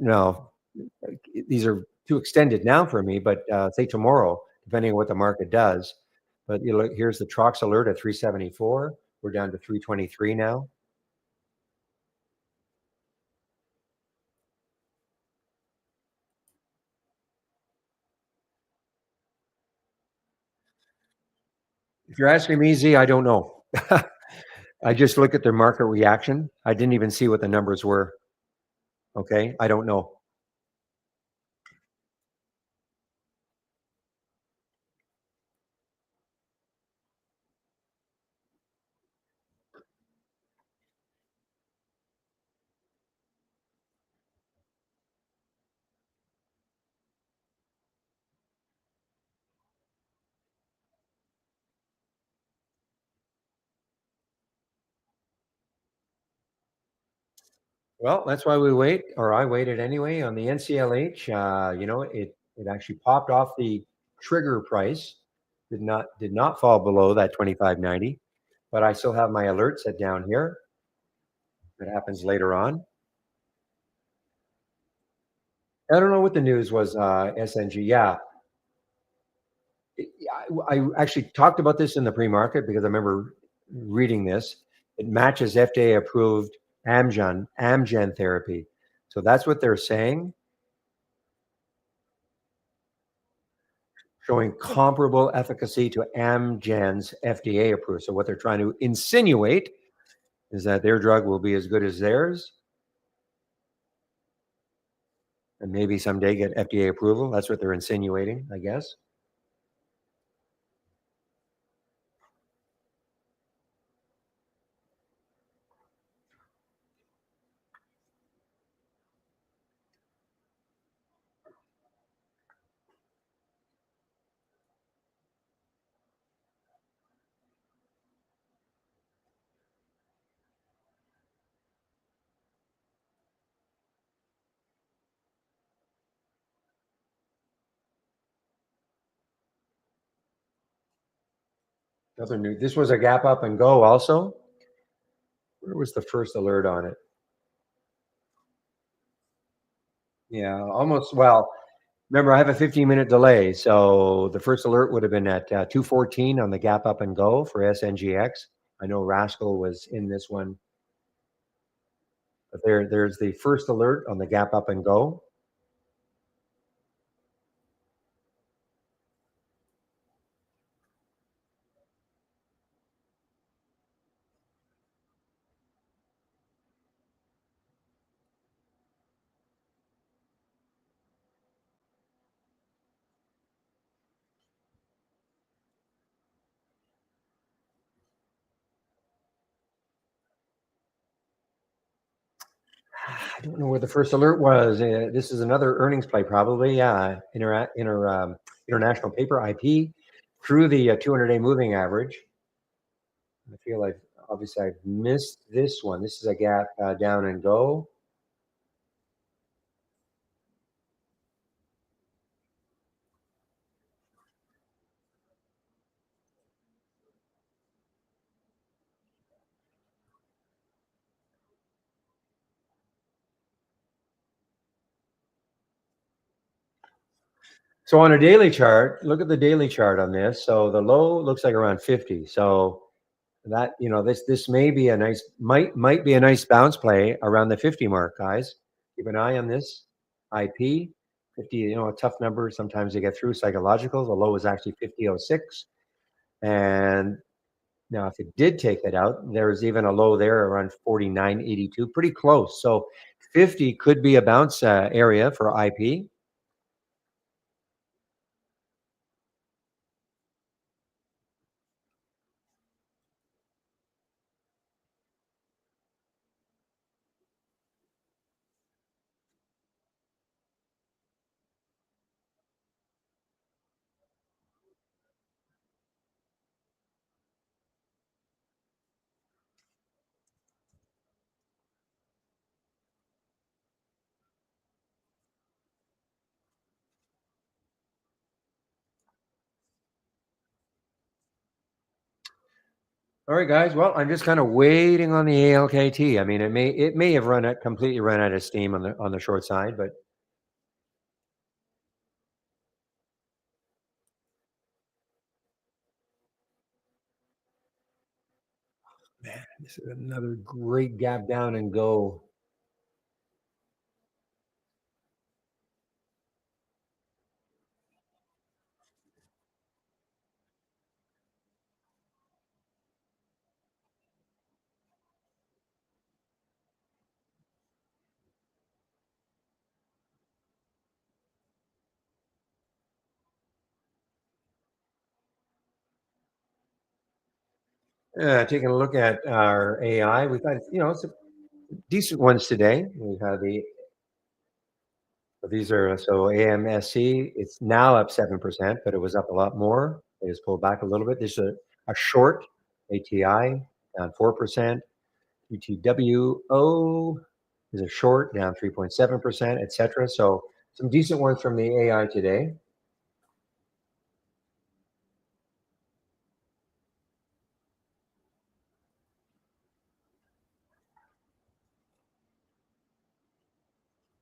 like, these are too extended now for me, but say tomorrow, depending on what the market does. But look, here's the Trox alert at 374. We're down to 323 now. If you're asking me, Z, I don't know. I just look at their market reaction. I didn't even see what the numbers were. Okay, I don't know. Well, that's why we wait, or I waited anyway on the NCLH. It actually popped off the trigger price. Did not fall below that 25.90, but I still have my alert set down here. That happens later on. I don't know what the news was. SNG, yeah. I actually talked about this in the pre-market because I remember reading this. It matches FDA approved Amgen therapy. So that's what they're saying, showing comparable efficacy to Amgen's FDA approved. So what they're trying to insinuate is that their drug will be as good as theirs and maybe someday get FDA approval. That's what they're insinuating, I guess. Nothing new. This was a gap up and go also. Where was the first alert on it? Yeah, almost. Well, remember, I have a 15-minute delay. So the first alert would have been at 214 on the gap up and go for SNGX. I know Rascal was in this one, but there's the first alert on the gap up and go. I don't know where the first alert was. This is another earnings play, probably. Yeah, international paper IP through the 200-day moving average. I feel like obviously I've missed this one. This is a gap down and go. So on a daily chart, look at the daily chart on this. So the low looks like around 50. So that, this may be a nice, might be a nice bounce play around the 50 mark, guys. Keep an eye on this IP. 50, a tough number. Sometimes they get through psychological. The low is actually 50.06. And now, if it did take it out, there's even a low there around 49.82, pretty close. So 50 could be a bounce area for IP. All right, guys. Well, I'm just kind of waiting on the ALKT. I mean, it may have completely run out of steam on the short side, but man, this is another great gap down and go. Taking a look at our AI, we've got some decent ones today. We've had these are so AMSC. It's now up 7%, but it was up a lot more. It has pulled back a little bit. This is a short ATI down 4%. UTWO is a short down 3.7%, etc. So some decent ones from the AI today.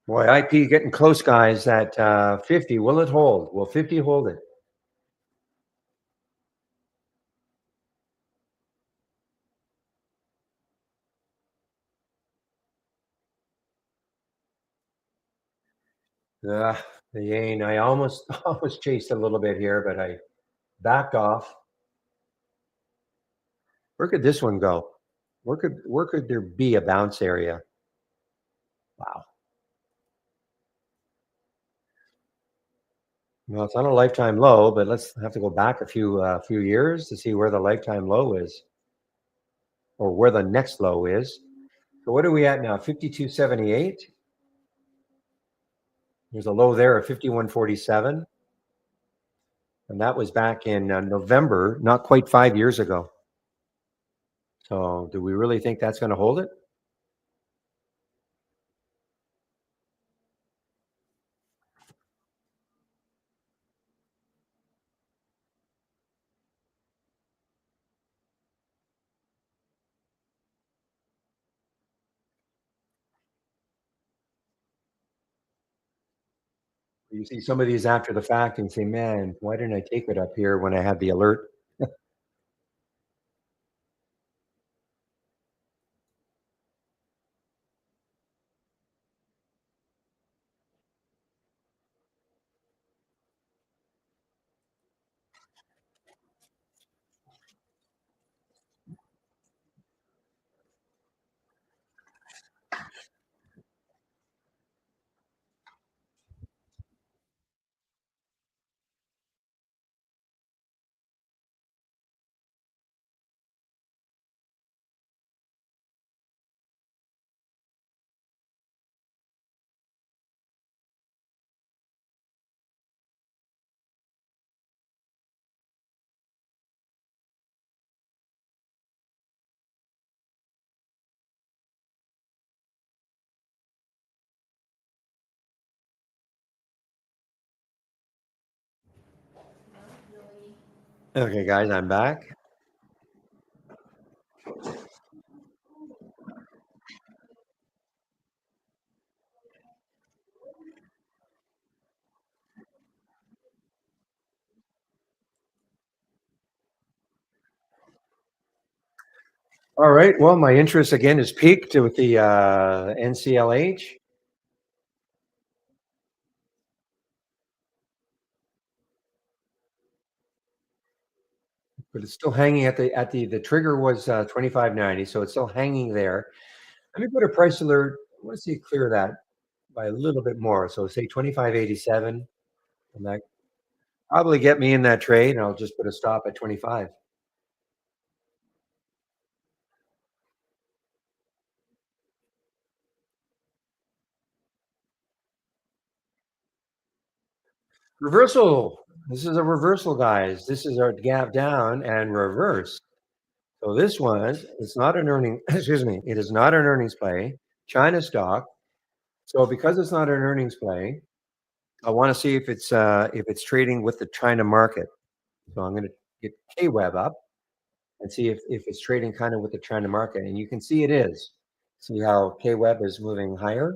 Boy, IP getting close, guys. At 50, will it hold? Will 50 hold it? Uh, the yen. I almost almost chased a little bit here, but I backed off. Where could this one go? Where could there be a bounce area? Wow. Well, it's on a lifetime low, but let's have to go back a few years to see where the lifetime low is, or where the next low is. So what are we at now? 52.78. There's a low there of 51.47, and that was back in November, not quite 5 years ago. So do we really think that's going to hold it? You see some of these after the fact and say, "Man, why didn't I take it up here when I had the alert?" Okay, guys, I'm back. All right. Well, my interest again is, peaked with the NCLH. but it's still hanging the trigger was 25.90, so it's still hanging there. Let me put a price alert. I want to see it clear that by a little bit more. So say 25.87, and that probably get me in that trade, and I'll just put a stop at 25. Reversal. This is a reversal, guys. This is our gap down and reverse. So this one, it's not an earning, excuse me, it is not an earnings play. China stock. So because it's not an earnings play, I want to see if it's trading with the China market. So I'm going to get KWeb up and see if it's trading kind of with the China market. And you can see it is. See how KWeb is moving higher?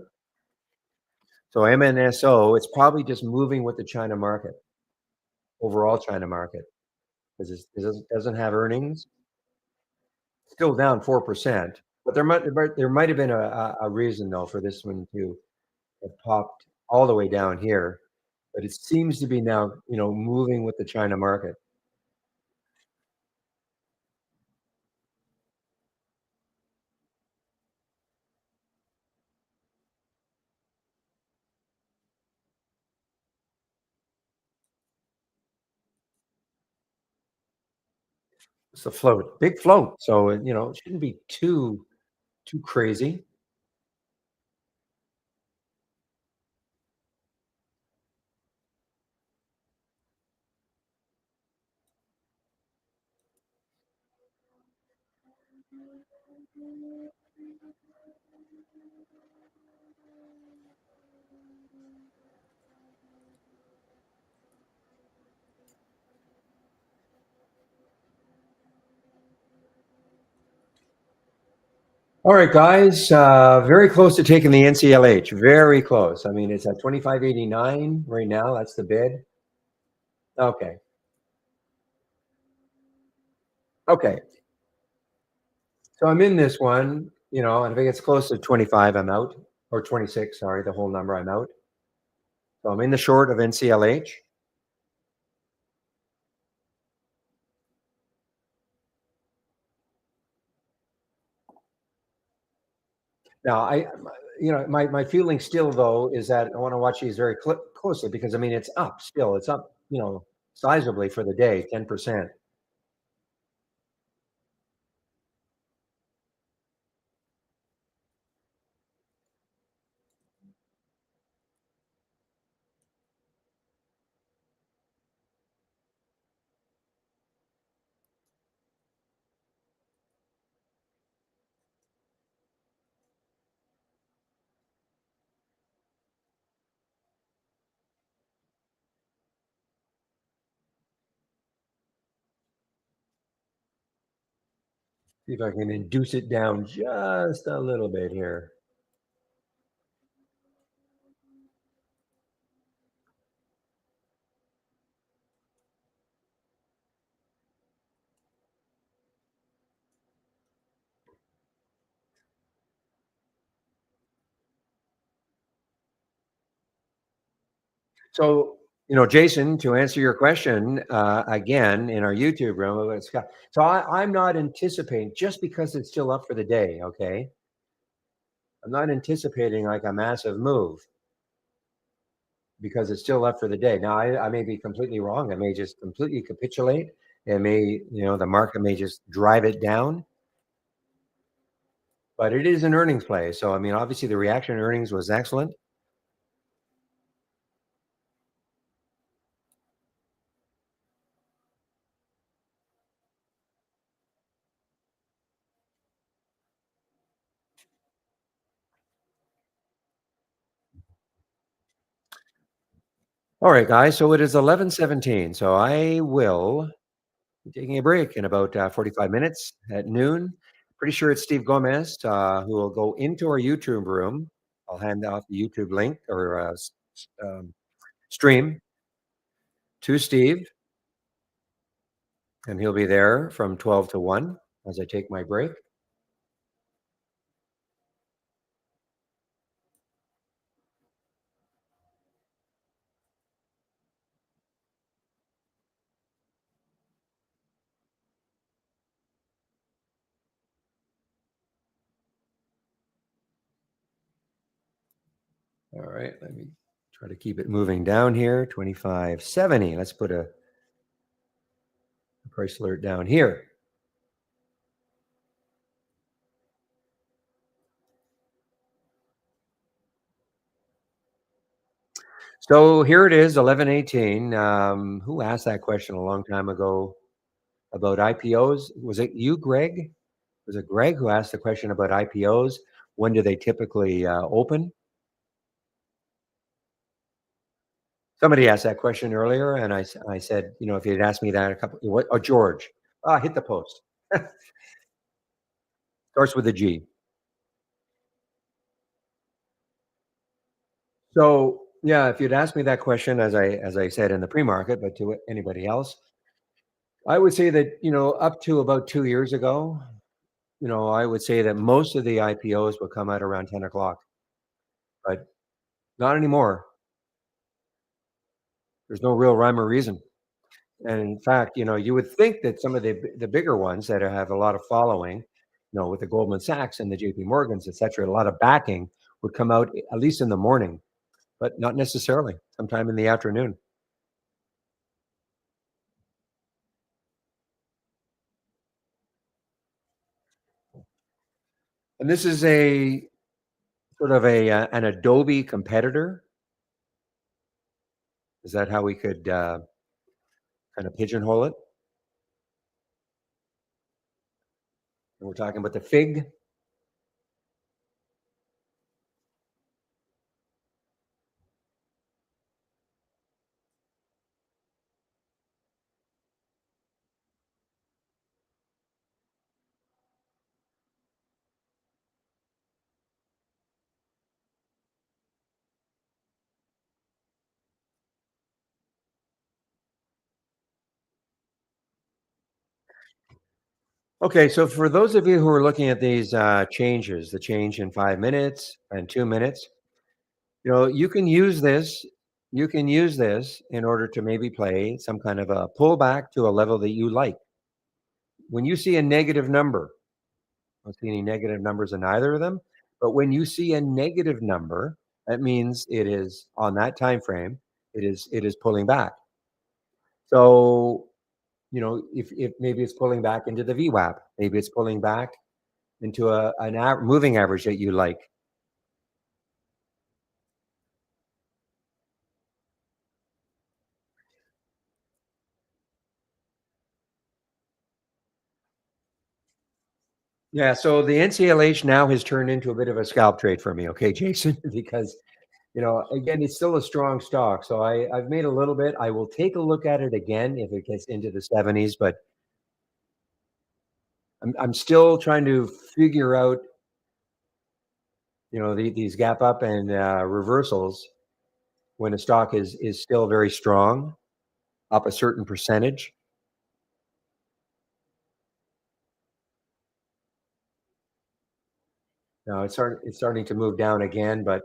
So MNSO, it's probably just moving with the China market, overall China market, because it doesn't have earnings. Still down 4%, but there might have been a reason though for this one to have popped all the way down here, but it seems to be now moving with the China market. It's the float, big float, so it shouldn't be too crazy. All right, guys, very close to taking the NCLH. Very close. I mean, it's at 25.89 right now. That's the bid. Okay. Okay. So I'm in this one, and if it gets close to 25, I'm out, or 26, sorry, the whole number, I'm out. So I'm in the short of NCLH. Now, my feeling still though is that I want to watch these very closely because I mean it's up still. It's up, sizably for the day, 10%. See if I can induce it down just a little bit here. So, Jason, to answer your question again in our YouTube room, so I'm not anticipating just because it's still up for the day. Okay, I'm not anticipating like a massive move because it's still up for the day. Now, I may be completely wrong. I may just completely capitulate. It may, the market may just drive it down, but it is an earnings play. So, I mean, obviously the reaction earnings was excellent. All right, guys. So it is 11:17. So I will be taking a break in about 45 minutes at noon. Pretty sure it's Steve Gomez who will go into our YouTube room. I'll hand off the YouTube link or stream to Steve, and he'll be there from 12 to 1 as I take my break. All right, let me try to keep it moving down here. 25.70. Let's put a price alert down here. So here it is, 11:18. Who asked that question a long time ago about IPOs? Was it you, Greg? Was it Greg who asked the question about IPOs? When do they typically open? Somebody asked that question earlier, and I said, if you'd asked me that a couple, what? Oh, George. Hit the post. Starts with a G. So yeah, if you'd asked me that question, as I said in the pre-market, but to anybody else, I would say that up to about 2 years ago, I would say that most of the IPOs would come out around 10 o'clock, but not anymore. There's no real rhyme or reason. And in fact, you would think that some of the bigger ones that have a lot of following, with the Goldman Sachs and the JP Morgans, et cetera, a lot of backing would come out at least in the morning, but not necessarily. Sometime in the afternoon. And this is a sort of an Adobe competitor. Is that how we could kind of pigeonhole it? And we're talking about the Fig. Okay, so for those of you who are looking at these changes, the change in 5 minutes and 2 minutes, you can use this. You can use this in order to maybe play some kind of a pullback to a level that you like. When you see a negative number, I don't see any negative numbers in either of them, but when you see a negative number, that means it is on that time frame. It is pulling back. So if maybe it's pulling back into the VWAP, maybe it's pulling back into an moving average that you like. Yeah, so the NCLH now has turned into a bit of a scalp trade for me, okay, Jason, because again, it's still a strong stock. So I've made a little bit. I will take a look at it again if it gets into the 70s, but I'm still trying to figure out, these gap up and reversals when a stock is still very strong, up a certain percentage. Now it's starting to move down again, but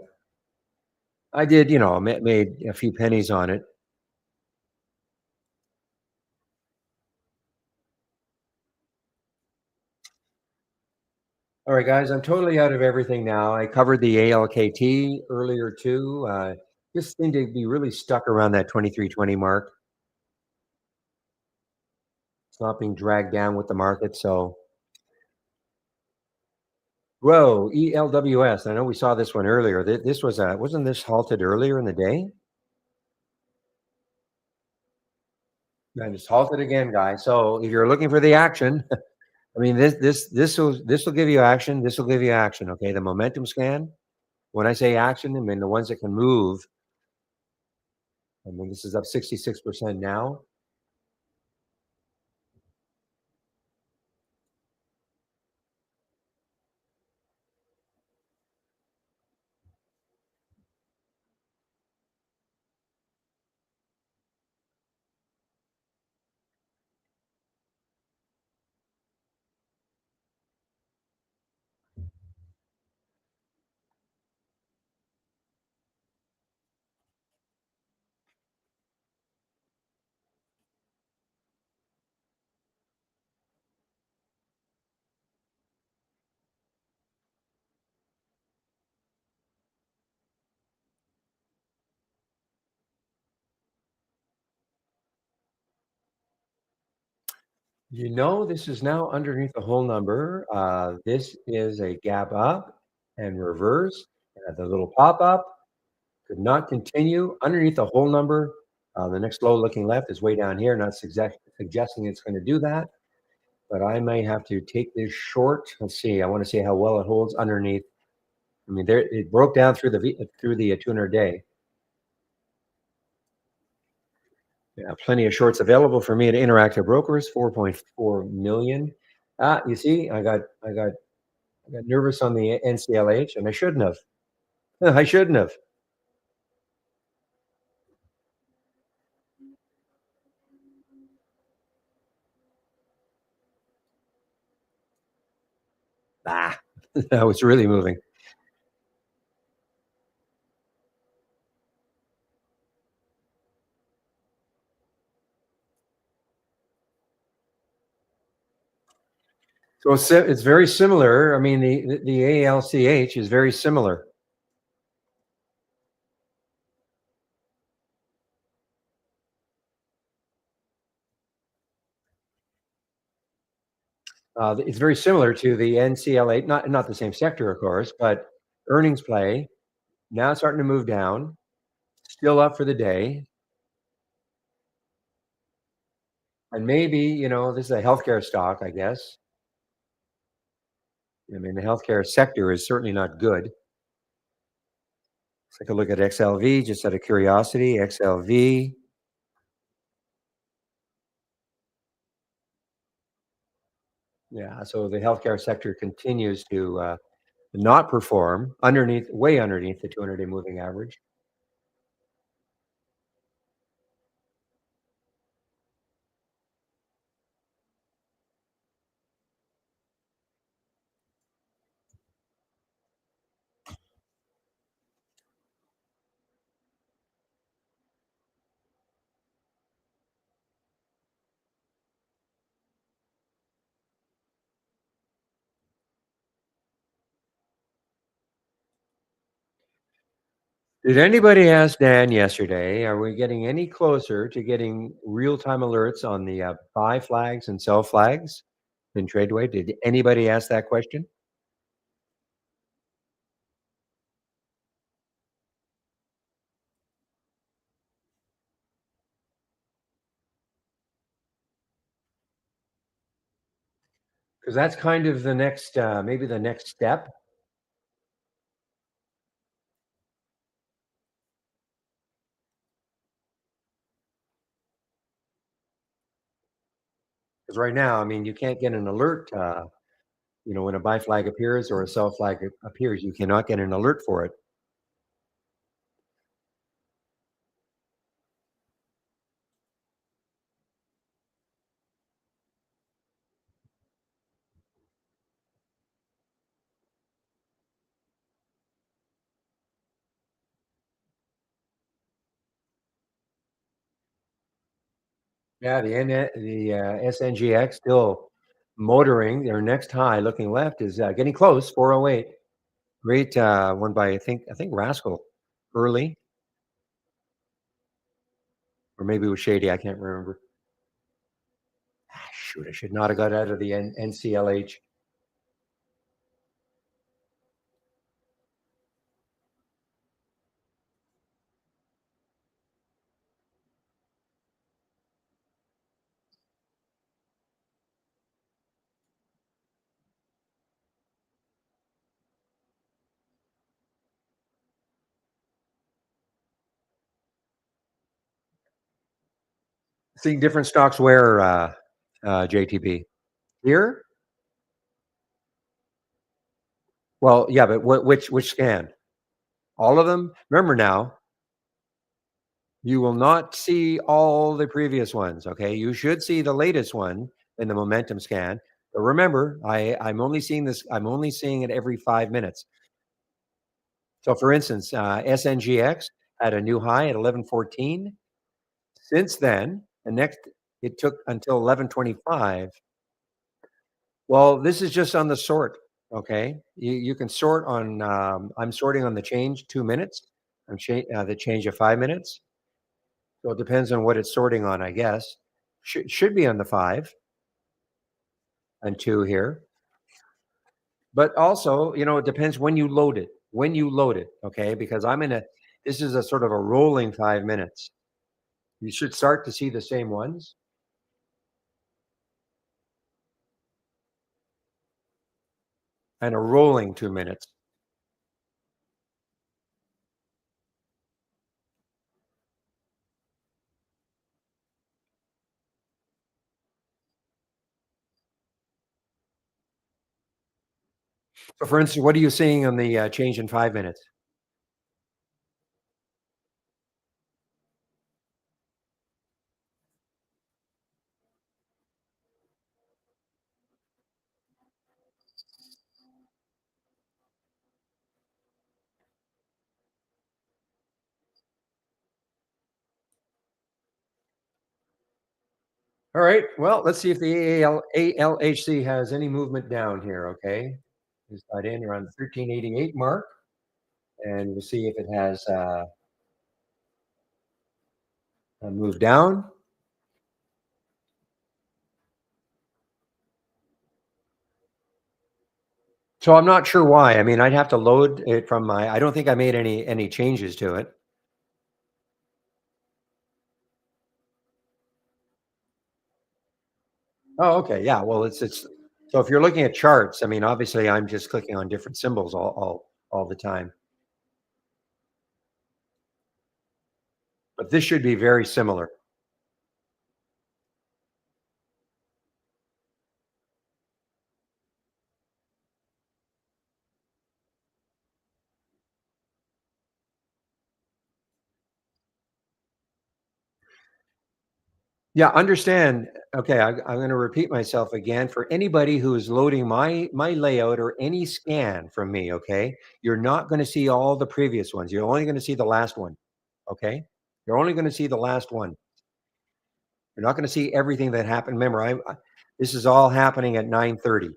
I did, made a few pennies on it. All right, guys, I'm totally out of everything now. I covered the ALKT earlier too. Just seemed to be really stuck around that 2320 mark. It's not being dragged down with the market. So, whoa, ELWS. I know we saw this one earlier. This wasn't this halted earlier in the day? And it's halted again, guys. So if you're looking for the action, I mean, this will give you action. This will give you action. Okay, the momentum scan. When I say action, I mean the ones that can move. I mean, this is up 66% now. This is now underneath the whole number. This is a gap up and reverse. The little pop up could not continue underneath the whole number. The next low looking left is way down here. Not suggesting it's going to do that, but I may have to take this short. Let's see. I want to see how well it holds underneath. I mean, there it broke down through the 200 day. Yeah, plenty of shorts available for me at Interactive Brokers, 4.4 million. You see, I got nervous on the NCLH, and I shouldn't have. I shouldn't have. Ah, that was really moving. So it's very similar. I mean, the ALCH is very similar. It's very similar to the NCLH, not the same sector, of course, but earnings play now starting to move down. Still up for the day, and maybe this is a healthcare stock, I guess. I mean, the healthcare sector is certainly not good. Let's take a look at XLV, just out of curiosity. XLV, yeah. So the healthcare sector continues to not perform way underneath the 200-day moving average. Did anybody ask Dan yesterday, are we getting any closer to getting real-time alerts on the buy flags and sell flags in Tradeway? Did anybody ask that question? Because that's kind of the next, maybe the next step. Because right now, I mean, you can't get an alert. When a buy flag appears or a sell flag appears, you cannot get an alert for it. Yeah, the SNGX still motoring. Their next high, looking left, is getting close. 408. Great one by I think Rascal early, or maybe it was Shady. I can't remember. Shoot, I should not have got out of the NCLH. Seeing different stocks where JTB here. Well, yeah, but which scan? All of them. Remember now, you will not see all the previous ones. Okay, you should see the latest one in the momentum scan. But remember, I'm only seeing this. I'm only seeing it every 5 minutes. So, for instance, SNGX had a new high at 11:14. Since then, the next it took until 11:25. Well, this is just on the sort. Okay, you can sort on. I'm sorting on the change 2 minutes. The change of 5 minutes. So it depends on what it's sorting on, I guess. Should be on the 5. and 2 here. But also, it depends when you load it. When you load it, okay? Because this is a sort of a rolling 5 minutes. You should start to see the same ones and a rolling 2 minutes. So for instance, what are you seeing on the change in 5 minutes? All right. Well, let's see if the ALHC has any movement down here. Okay. Just got in around the 1388 mark, and we'll see if it has moved down. So I'm not sure why. I mean, I'd have to load it from my. I don't think I made any changes to it. Oh, okay. Yeah. Well, it's so if you're looking at charts, I mean, obviously, I'm just clicking on different symbols all the time. But this should be very similar. Yeah, understand. Okay, I'm going to repeat myself again for anybody who is loading my layout or any scan from me. Okay, you're not going to see all the previous ones. You're only going to see the last one. Okay, you're only going to see the last one. You're not going to see everything that happened. Remember, this is all happening at 9:30.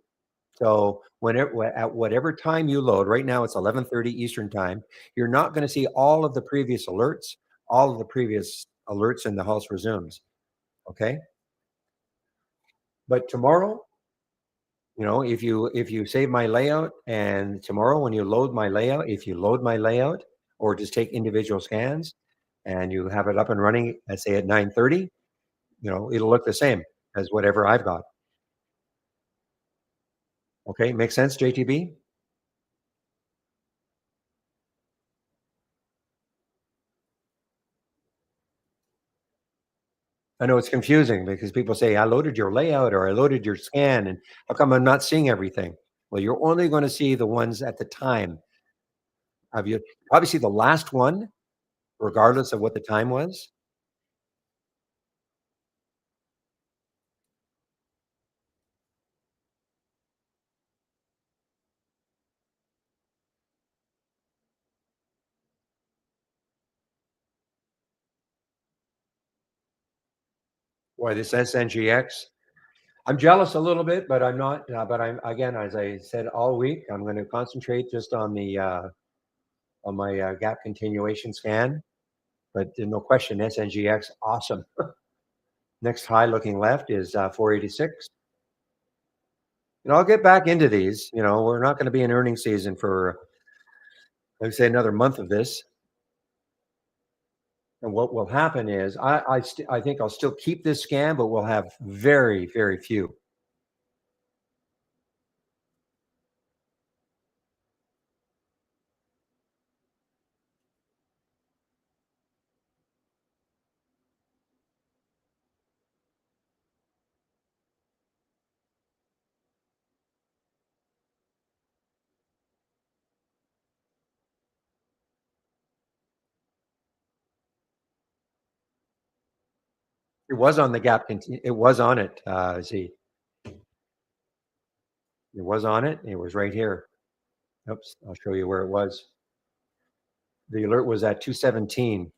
So at whatever time you load, right now it's 11:30 Eastern time. You're not going to see all of the previous alerts, all of the previous alerts, and the house resumes. Okay, but tomorrow, if you save my layout and tomorrow when you load my layout, if you load my layout or just take individual scans and you have it up and running, let's say at 9:30, it'll look the same as whatever I've got. Okay, make sense, JTB? I know it's confusing because people say, I loaded your layout or I loaded your scan, and how come I'm not seeing everything? Well, you're only going to see the ones at the time. Have you probably see the last one, regardless of what the time was? Why this SNGX? I'm jealous a little bit, but I'm not. But I'm again, as I said all week, I'm going to concentrate just on my gap continuation scan. But no question, SNGX, awesome. Next high looking left is 486. I'll get back into these. We're not going to be in earnings season for, let's say, another month of this. And what will happen is, I think I'll still keep this scan, but we'll have very, very few. It was on the gap. It was on it. Z. It was on it. It was right here. Oops. I'll show you where it was. The alert was at 217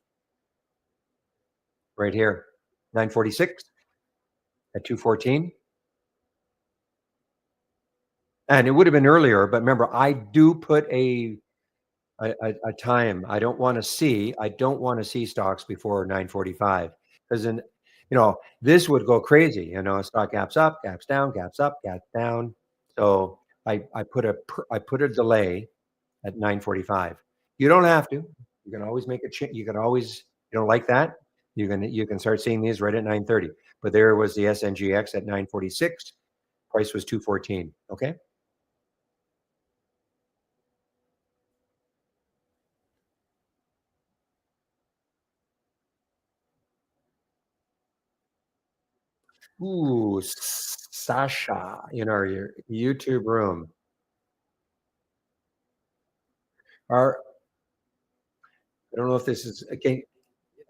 right here. 946 at 214. And it would have been earlier, but remember, I do put a time. I don't want to see stocks before 9:45 because then This would go crazy, stock gaps up, gaps down, gaps up, gaps down. So I put a delay at 9:45. You don't have to. You can always make a change. You can always, you don't like that, you can start seeing these right at 9:30. But there was the SNGX at 9:46. Price was 214. Okay. Ooh, Sasha in our YouTube room. Are I don't know if this is okay.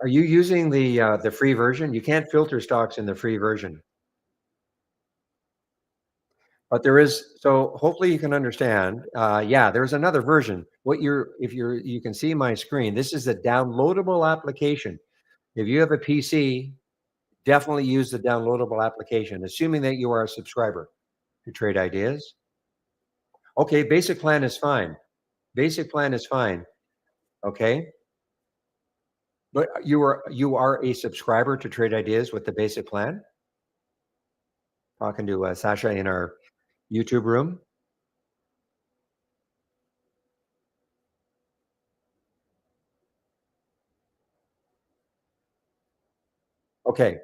Are you using the free version? You can't filter stocks in the free version, but there is. So hopefully you can understand. Yeah, there's another version. What you're, if you're, you can see my screen. This is a downloadable application. If you have a PC, definitely use the downloadable application, assuming that you are a subscriber to Trade Ideas. Okay, basic plan is fine. Basic plan is fine. Okay, but you are a subscriber to Trade Ideas with the basic plan. Talking to Sasha in our YouTube room. Okay,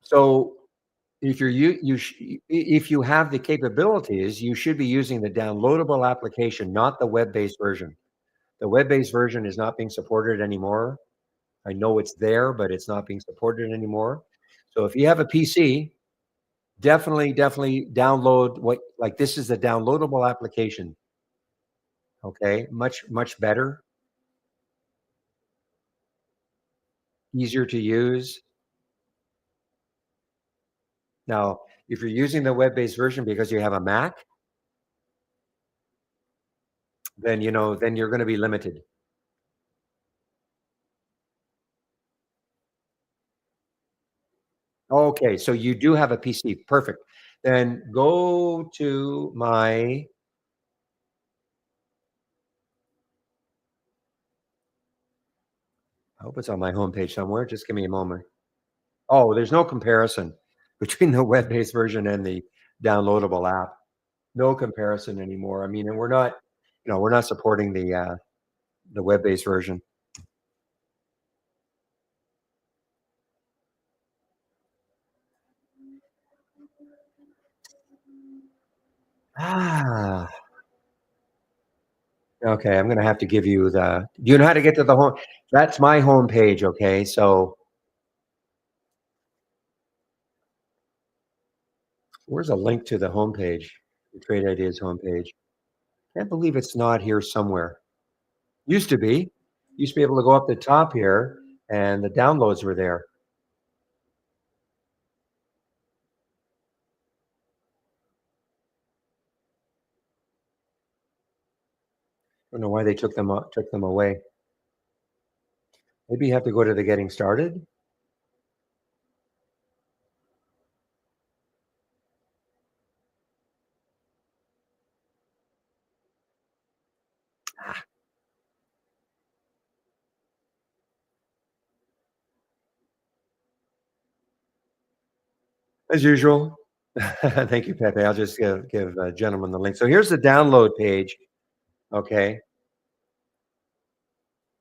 so if you're if you have the capabilities, you should be using the downloadable application, not the web-based version. The web-based version is not being supported anymore. I know it's there, but it's not being supported anymore. So if you have a PC, definitely download what, like, this is the downloadable application. Okay, much better, easier to use. Now, if you're using the web-based version because you have a Mac, then then you're going to be limited. Okay, so you do have a PC. Perfect. Then go to my, I hope it's on my homepage somewhere. Just give me a moment. Oh, there's no comparison between the web-based version and the downloadable app. No comparison anymore. I mean, and we're not supporting the web-based version. Ah, okay. I'm gonna have to give you the. Do you know how to get to the home? That's my homepage. Okay, so where's a link to the homepage? The Trade Ideas homepage. Can't believe it's not here somewhere. Used to be. Used to be able to go up the top here, and the downloads were there. I don't know why they took them away. Maybe you have to go to the getting started. As usual. Thank you, Pepe. I'll just give gentlemen the link. So here's the download page. Okay.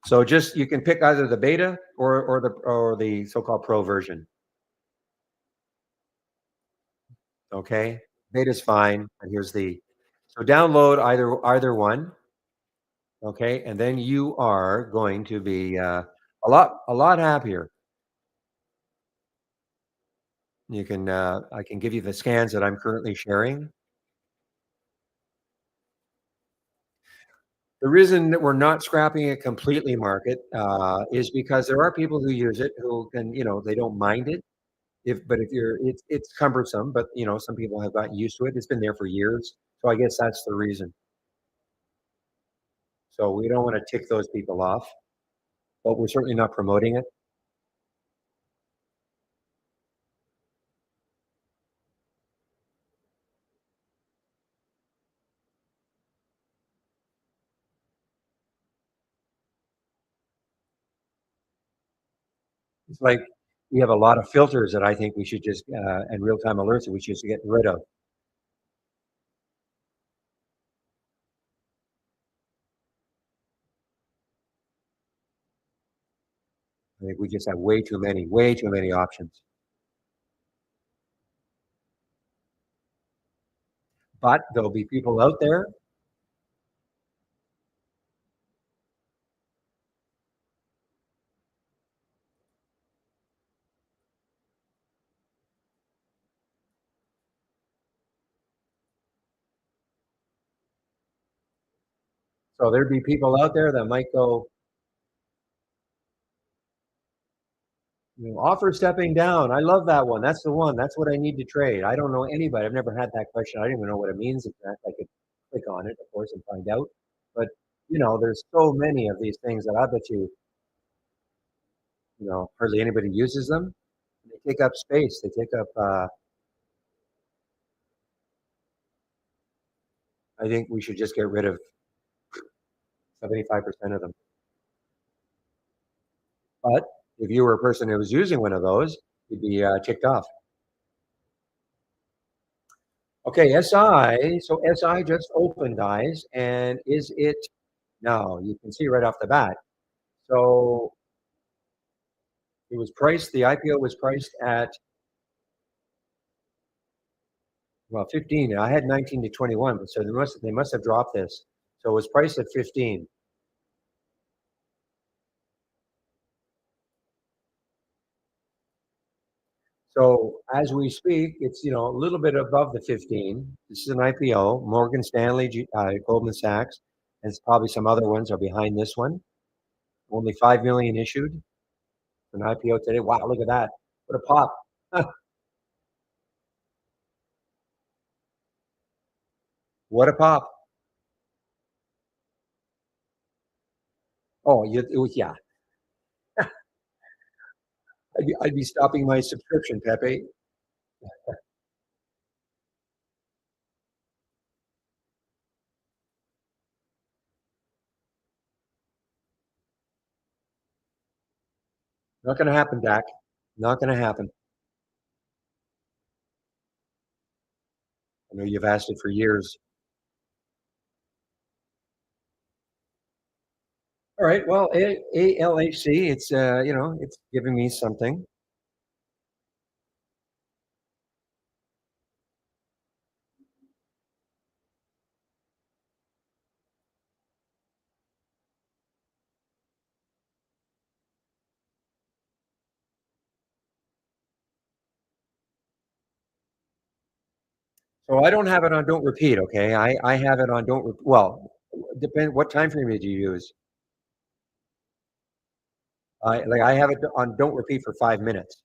So just you can pick either the beta or the so-called pro version. Okay. Beta's fine. And here's the, so download either one. Okay. And then you are going to be a lot happier. I can give you the scans that I'm currently sharing. The reason that we're not scrapping it completely, market, is because there are people who use it who can, they don't mind it. If you're, it's cumbersome, but some people have gotten used to it. It's been there for years, so I guess that's the reason. So we don't want to tick those people off, but we're certainly not promoting it. It's like We have a lot of filters that I think we should just and real time alerts that we should just get rid of. I think we just have way too many options. But there'll be people out there. So there'd be people out there that might go, offer stepping down. I love that one. That's the one. That's what I need to trade. I don't know anybody. I've never had that question. I don't even know what it means. In fact, I could click on it, of course, and find out. But there's so many of these things that I bet hardly anybody uses them. They take up space. They take up. I think we should just get rid of 75% of them. But if you were a person who was using one of those, you'd be ticked off. Okay, SI. So SI just opened, guys, and is it? No, you can see right off the bat. So it was priced. The IPO was priced at, well, 15. I had 19 to 21, but so they must have dropped this. So it was priced at 15. So as we speak, it's a little bit above the 15. This is an IPO. Morgan Stanley, Goldman Sachs, and probably some other ones are behind this one. Only 5 million issued for an IPO today. Wow, look at that! What a pop! What a pop! Oh, yeah. I'd be stopping my subscription, Pepe. Not going to happen, Dak. Not going to happen. I know you've asked it for years. All right. Well, ALHC, it's giving me something. So I don't have it on don't repeat. Okay. I have it on well, depend what time frame did you use? I have it on don't repeat for 5 minutes.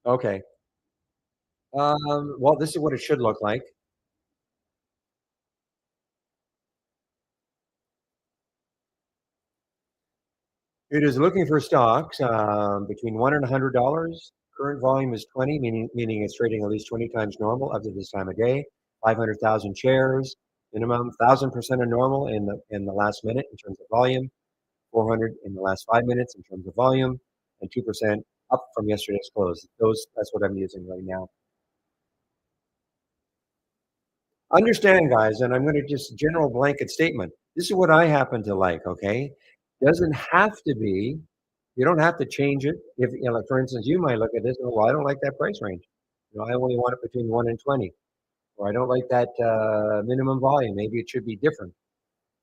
Okay. Well, this is what it should look like. It is looking for stocks between $1 and $100. Current volume is 20, meaning it's trading at least 20 times normal up to this time of day. 500,000 shares, minimum 1,000% of normal in the last minute in terms of volume. 400 in the last 5 minutes in terms of volume, and 2% up from yesterday's close. That's what I'm using right now. Understand, guys, and I'm going to just general blanket statement. This is what I happen to like. Okay, doesn't have to be. You don't have to change it. If like for instance, you might look at this. Oh, well, I don't like that price range. I only want it between 1 and 20, or I don't like that minimum volume. Maybe it should be different,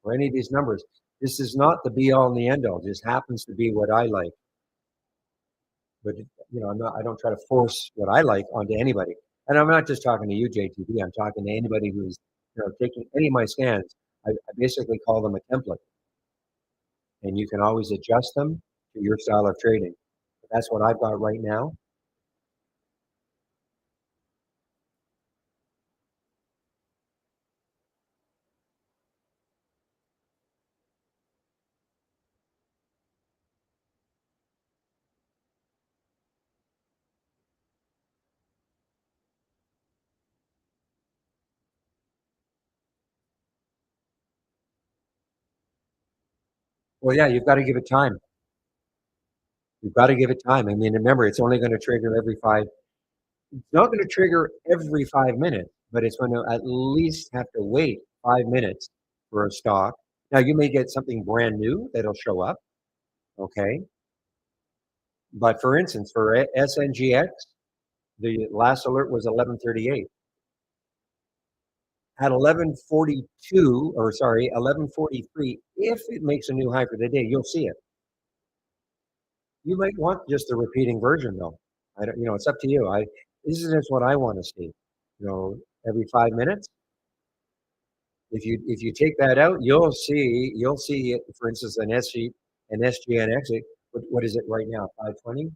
or any of these numbers. This is not the be all and the end all. It just happens to be what I like. But I don't try to force what I like onto anybody. And I'm not just talking to you, JTB. I'm talking to anybody who's taking any of my scans. I basically call them a template, and you can always adjust them to your style of trading. But that's what I've got right now. Well, yeah, you've got to give it time. You've got to give it time. I mean, remember, it's only going to trigger every five. It's not going to trigger every 5 minutes, but it's going to at least have to wait 5 minutes for a stock. Now, you may get something brand new that'll show up. Okay. But for instance, for SNGX, the last alert was 11:38. At 11:42, or sorry, 11:43, if it makes a new high for the day, you'll see it. You might want just the repeating version though. I don't, it's up to you. This is just what I want to see. Every 5 minutes. If you take that out, you'll see it, for instance, an SGNX. What is it right now? 520.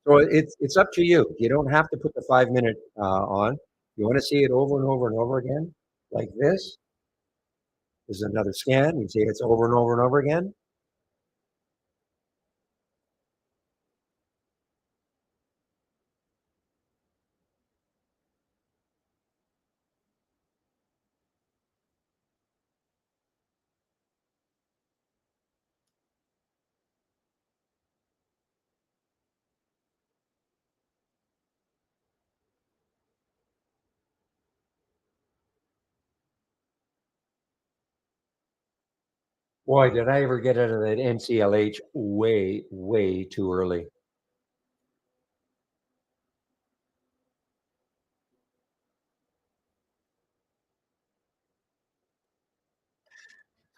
So it's up to you. You don't have to put the 5 minute on. You want to see it over and over and over again, like this. This is another scan. You see it's over and over and over again. Boy, did I ever get out of that NCLH way, way too early.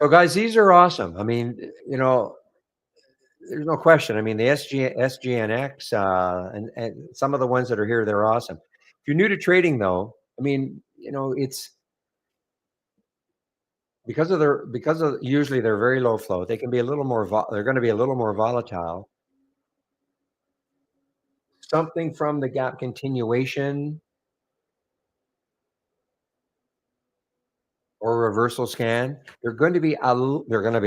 So, guys, these are awesome. I mean, there's no question. I mean, the SGNX and some of the ones that are here, they're awesome. If you're new to trading, though, I mean, it's because of usually they're very low flow. They can be a little more. They're going to be a little more volatile. Something from the gap continuation or reversal scan, they're going to be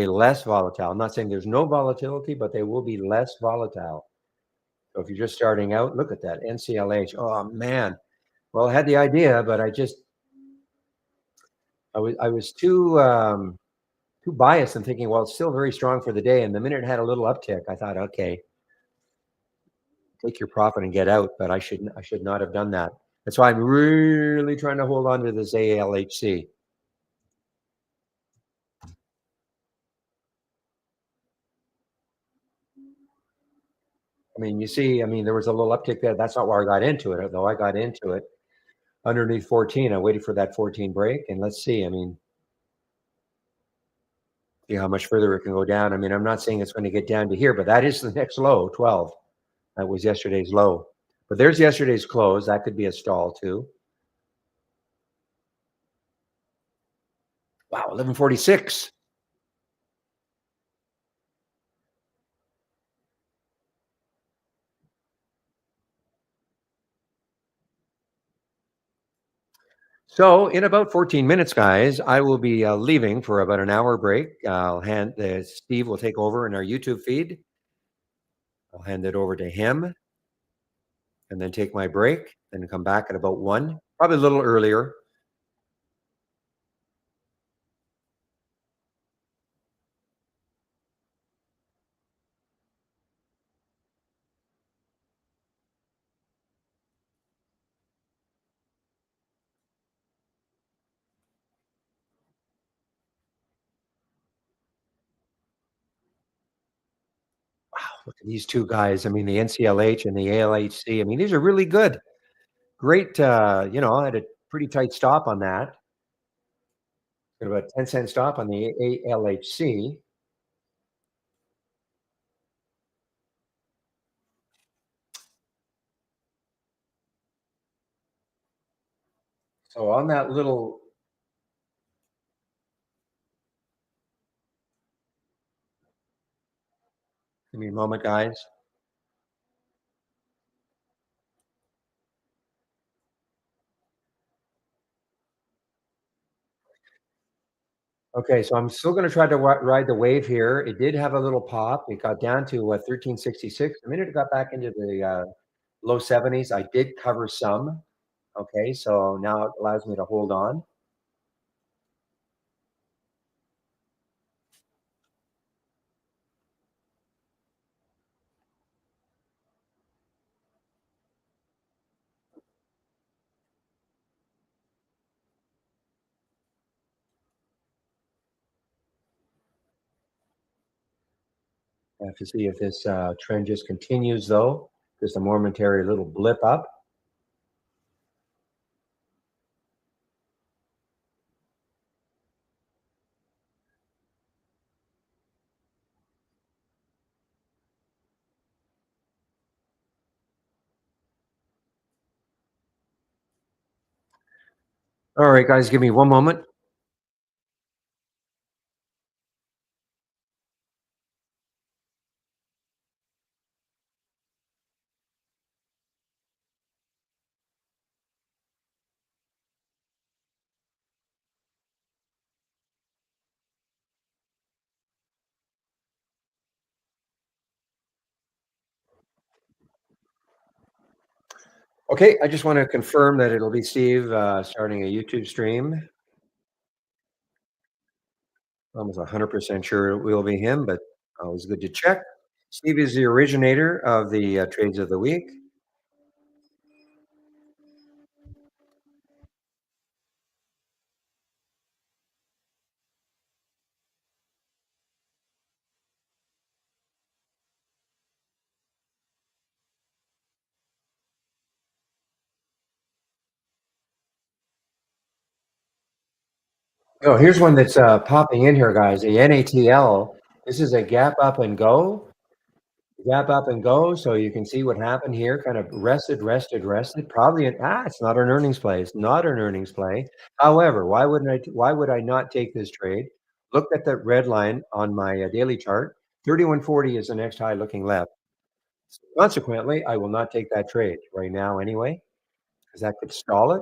less volatile. I'm not saying there's no volatility, but they will be less volatile. So if you're just starting out, look at that NCLH. Oh man. Well, I had the idea, but I was too biased and thinking, well, it's still very strong for the day. And the minute it had a little uptick, I thought, okay, take your profit and get out. But I should not have done that. That's why I'm really trying to hold on to this ALHC. I mean, you see, I mean, there was a little uptick there. That's not where I got into it, though. I got into it underneath 14. I waited for that 14 break, and let's see. I mean, see how much further it can go down. I mean, I'm not saying it's going to get down to here, but that is the next low, 12. That was yesterday's low. But there's yesterday's close. That could be a stall too. Wow, 11:46. So in about 14 minutes, guys, I will be leaving for about an hour break. I'll hand Steve will take over in our YouTube feed. I'll hand it over to him and then take my break and come back at about 1, probably a little earlier. Look at these two guys. I mean, the NCLH and the ALHC. I mean, these are really good. Great. I had a pretty tight stop on that. Got about 10-cent stop on the ALHC. So on that little, give me a moment, guys. Okay, so I'm still going to try to ride the wave here. It did have a little pop. It got down to 1366. The minute it got back into the low 70s, I did cover some. Okay, so now it allows me to hold on. I have to see if this trend just continues, though. Just a momentary little blip up. All right, guys, give me one moment. Okay, I just want to confirm that it'll be Steve starting a YouTube stream. Almost 100% sure it will be him, but always good to check. Steve is the originator of the trades of the week. Oh, here's one that's popping in here, guys. The NATL. This is a gap up and go. Gap up and go. So you can see what happened here. Kind of rested. Probably it's not an earnings play. It's not an earnings play. However, why would I not take this trade? Look at the red line on my daily chart. 3140 is the next high looking left. Consequently, I will not take that trade right now anyway, because that could stall it.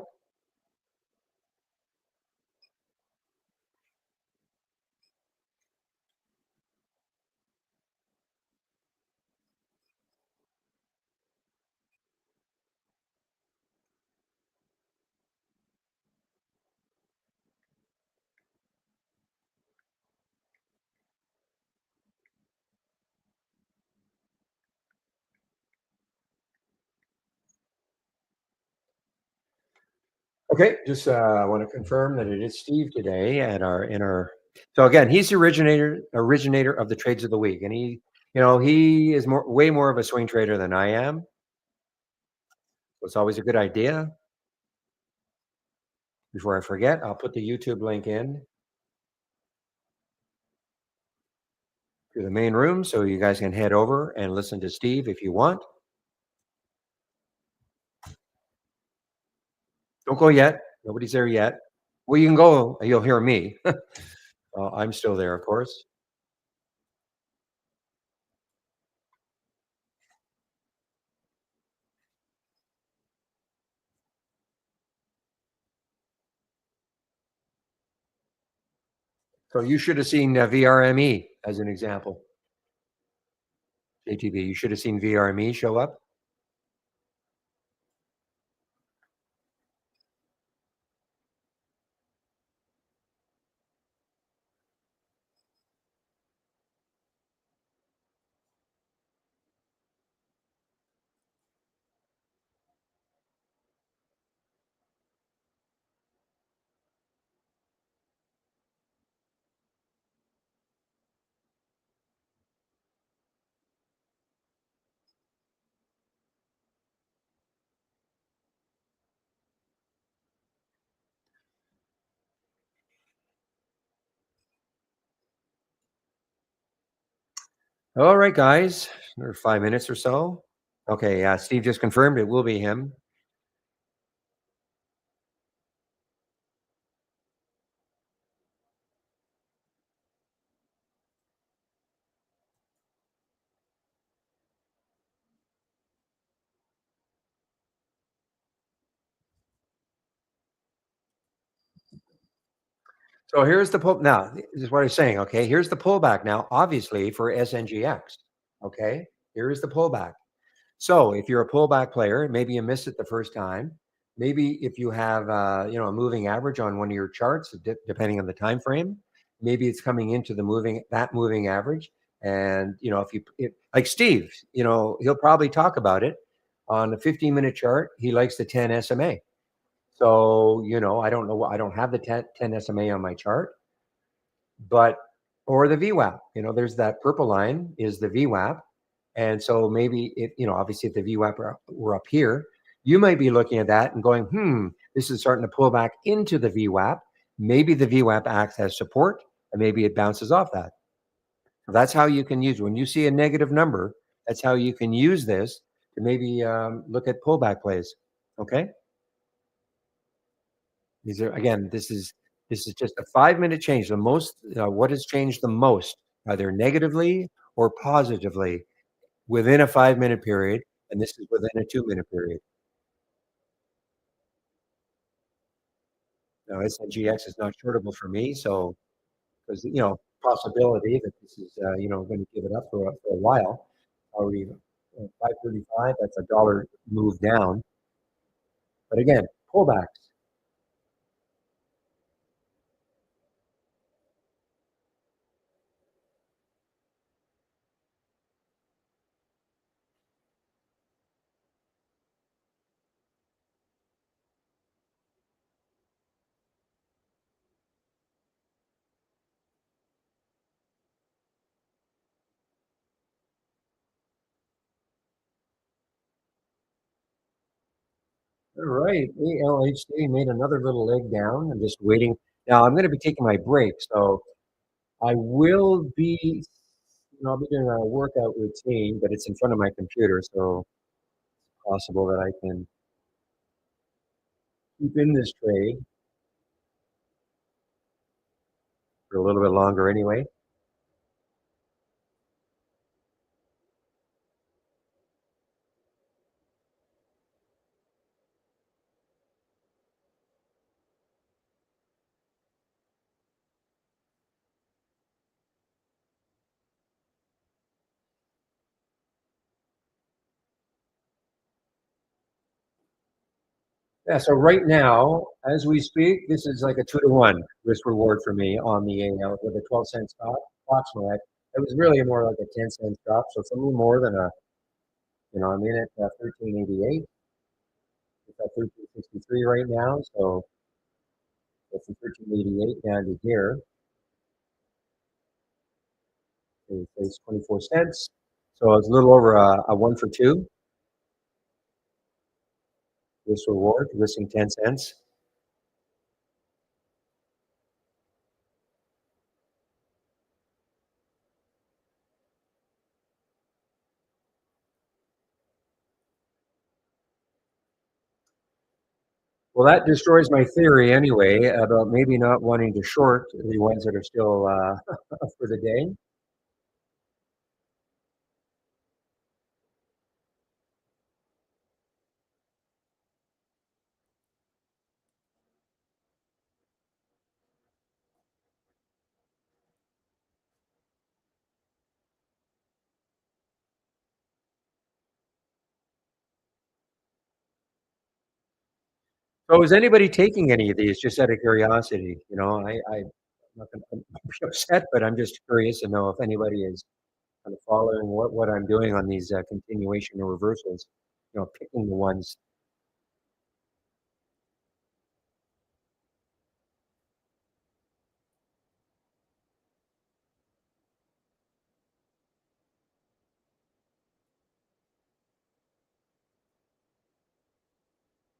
Okay, just want to confirm that it is Steve today at our in our. So again, he's the originator of the trades of the week, and he is way more of a swing trader than I am. So it's always a good idea. Before I forget, I'll put the YouTube link in to the main room so you guys can head over and listen to Steve if you want. Don't go yet. Nobody's there yet. Well, you can go. You'll hear me. I'm still there, of course. So you should have seen VRME as an example. JTB, you should have seen VRME show up. All right, guys, another 5 minutes or so. Okay, Steve just confirmed it will be him. So here's the pull. Now, this is what I'm saying. Okay, here's the pullback. Now, obviously for SNGX. Okay, here is the pullback. So if you're a pullback player, maybe you missed it the first time. Maybe if you have a moving average on one of your charts, depending on the time frame, maybe it's coming into the moving average. And if like Steve, he'll probably talk about it on the 15-minute chart. He likes the 10 SMA. So I don't know. I don't have the 10 SMA on my chart, but or the VWAP. There's that purple line is the VWAP. And so maybe obviously if the VWAP were up here, you might be looking at that and going, this is starting to pull back into the VWAP. Maybe the VWAP acts as support and maybe it bounces off that. So that's how you can use when you see a negative number. That's how you can use this to maybe look at pullback plays. Okay. These are again, this is just a 5-minute change. The most what has changed the most, either negatively or positively within a 5-minute period, and this is within a 2-minute period. Now, SNGX is not shortable for me, so because possibility that this is going to give it up for a while. Already 535. That's a dollar move down. But again, pullbacks. All right, ALHC made another little leg down. I'm just waiting. Now I'm going to be taking my break, so I will be. I'll be doing a workout routine, but it's in front of my computer, so it's possible that I can keep in this trade for a little bit longer anyway. Yeah, so right now, as we speak, this is like a 2-to-1 risk reward for me on the AL with a 12-cent stop. Approximately, it was really more like a 10-cent stop. So it's a little more than I'm in at 1388. It's at 1363 right now. So from 1388 down to here, it's 24 cents. So it's a little over a 1 for 2 risk reward, risking 10 cents. Well, that destroys my theory anyway about maybe not wanting to short the ones that are still for the day. So is anybody taking any of these just out of curiosity? I'm not going to be upset, but I'm just curious to know if anybody is kind of following what I'm doing on these continuation or reversals, picking the ones.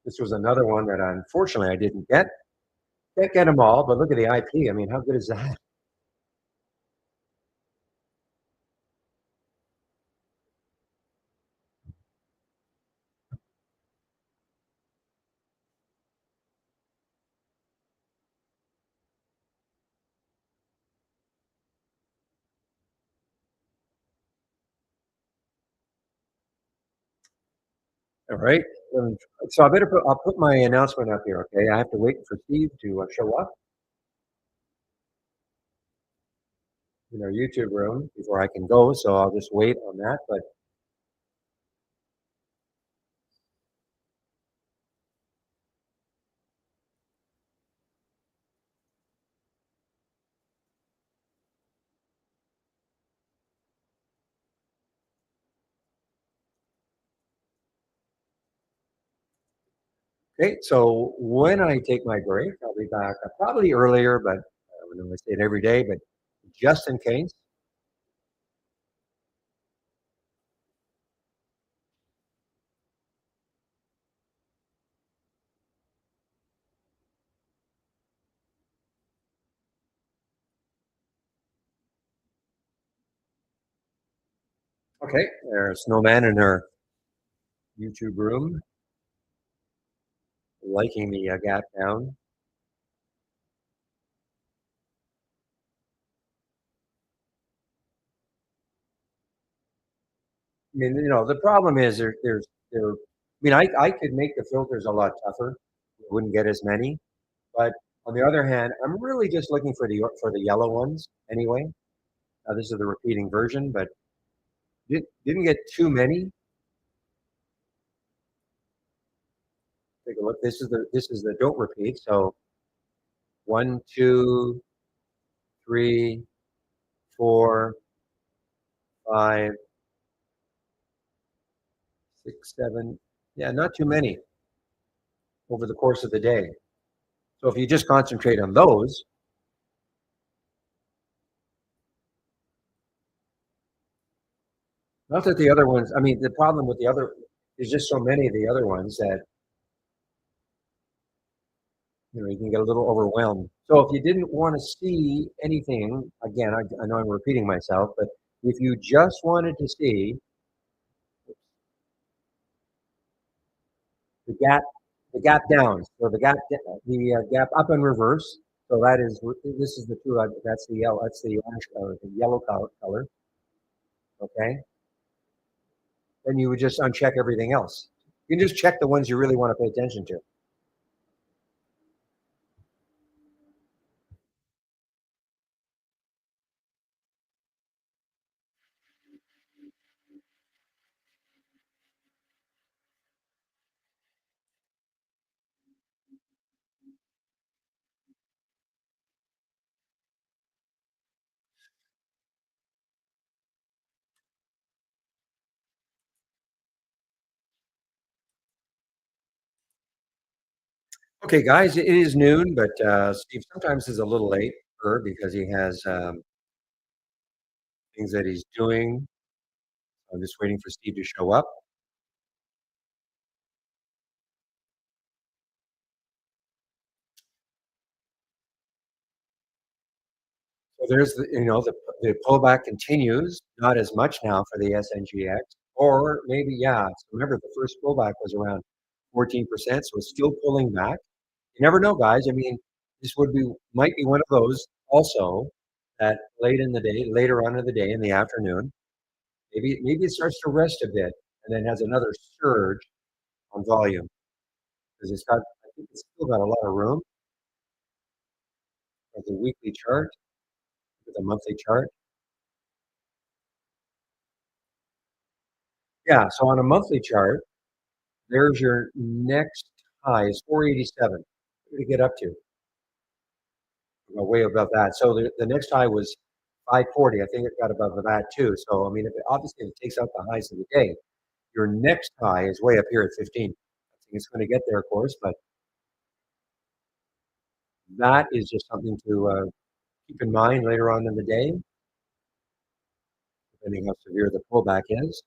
This was another one that unfortunately I didn't get. Can't get them all, but look at the IP. I mean, how good is that? All right. Um, So I'll put my announcement up here. Okay. I have to wait for Steve to show up. in our YouTube room before I can go, so I'll just wait on that. But okay, so when I take my break, I'll be back probably earlier, but I don't know, I say it every day, but just in case. Okay, there's Snowman in her YouTube room, liking the gap down. I mean, the problem is there. I mean, I could make the filters a lot tougher. We wouldn't get as many, but on the other hand, I'm really just looking for the yellow ones anyway. This is the repeating version, but didn't get too many. Take a look. This is the don't repeat. So one, two, three, four, five, six, seven. Yeah, not too many over the course of the day. So if you just concentrate on those, not that the other ones. I mean, the problem with the other there's just so many of the other ones that you can get a little overwhelmed. So if you didn't want to see anything, again, I know I'm repeating myself, but if you just wanted to see the gap, the gap down, so the gap up and reverse. So this is the two. That's the yellow. That's the orange color, the yellow color. Okay, then you would just uncheck everything else. You can just check the ones you really want to pay attention to. Okay, guys, it is noon, but Steve sometimes is a little late because he has things that he's doing. I'm just waiting for Steve to show up. So there's the pullback continues, not as much now for the SNGX, or maybe yeah. So remember the first pullback was around 14%, so it's still pulling back. You never know, guys. I mean, this might be one of those also that later on in the day, in the afternoon, maybe it starts to rest a bit and then has another surge on volume because I think it's still got a lot of room. As a weekly chart, with a monthly chart. Yeah, so on a monthly chart, there's your next high is 487. What did it get up to? Way above that. So the next high was 540. I think it got above that too. So I mean, obviously if it takes out the highs of the day, your next high is way up here at 15. I think it's going to get there, of course, but that is just something to keep in mind later on in the day, depending how severe the pullback is.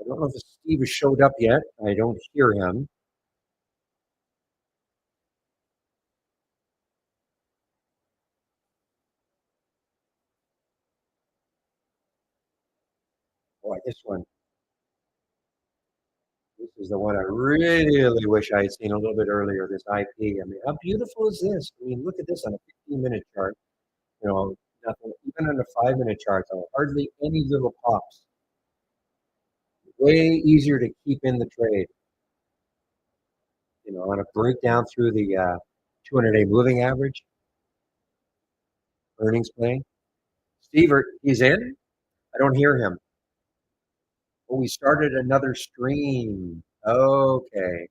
I don't know if Steve has showed up yet. I don't hear him. Boy, this one. This is the one I really wish I had seen a little bit earlier, this IP. I mean, how beautiful is this? I mean, look at this on a 15-minute chart. Nothing, even on a 5-minute chart, though, hardly any little pops. Way easier to keep in the trade. on a breakdown through the 200-day moving average, earnings play. Steve, he's in? I don't hear him. Oh, we started another stream. Okay.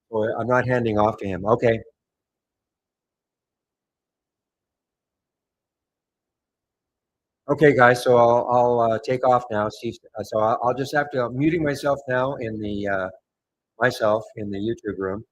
Well, I'm not handing off to him. Okay. Okay, guys. So I'll take off now. Steve, so I'll just have to. I'm muting myself now in the myself in the YouTube room.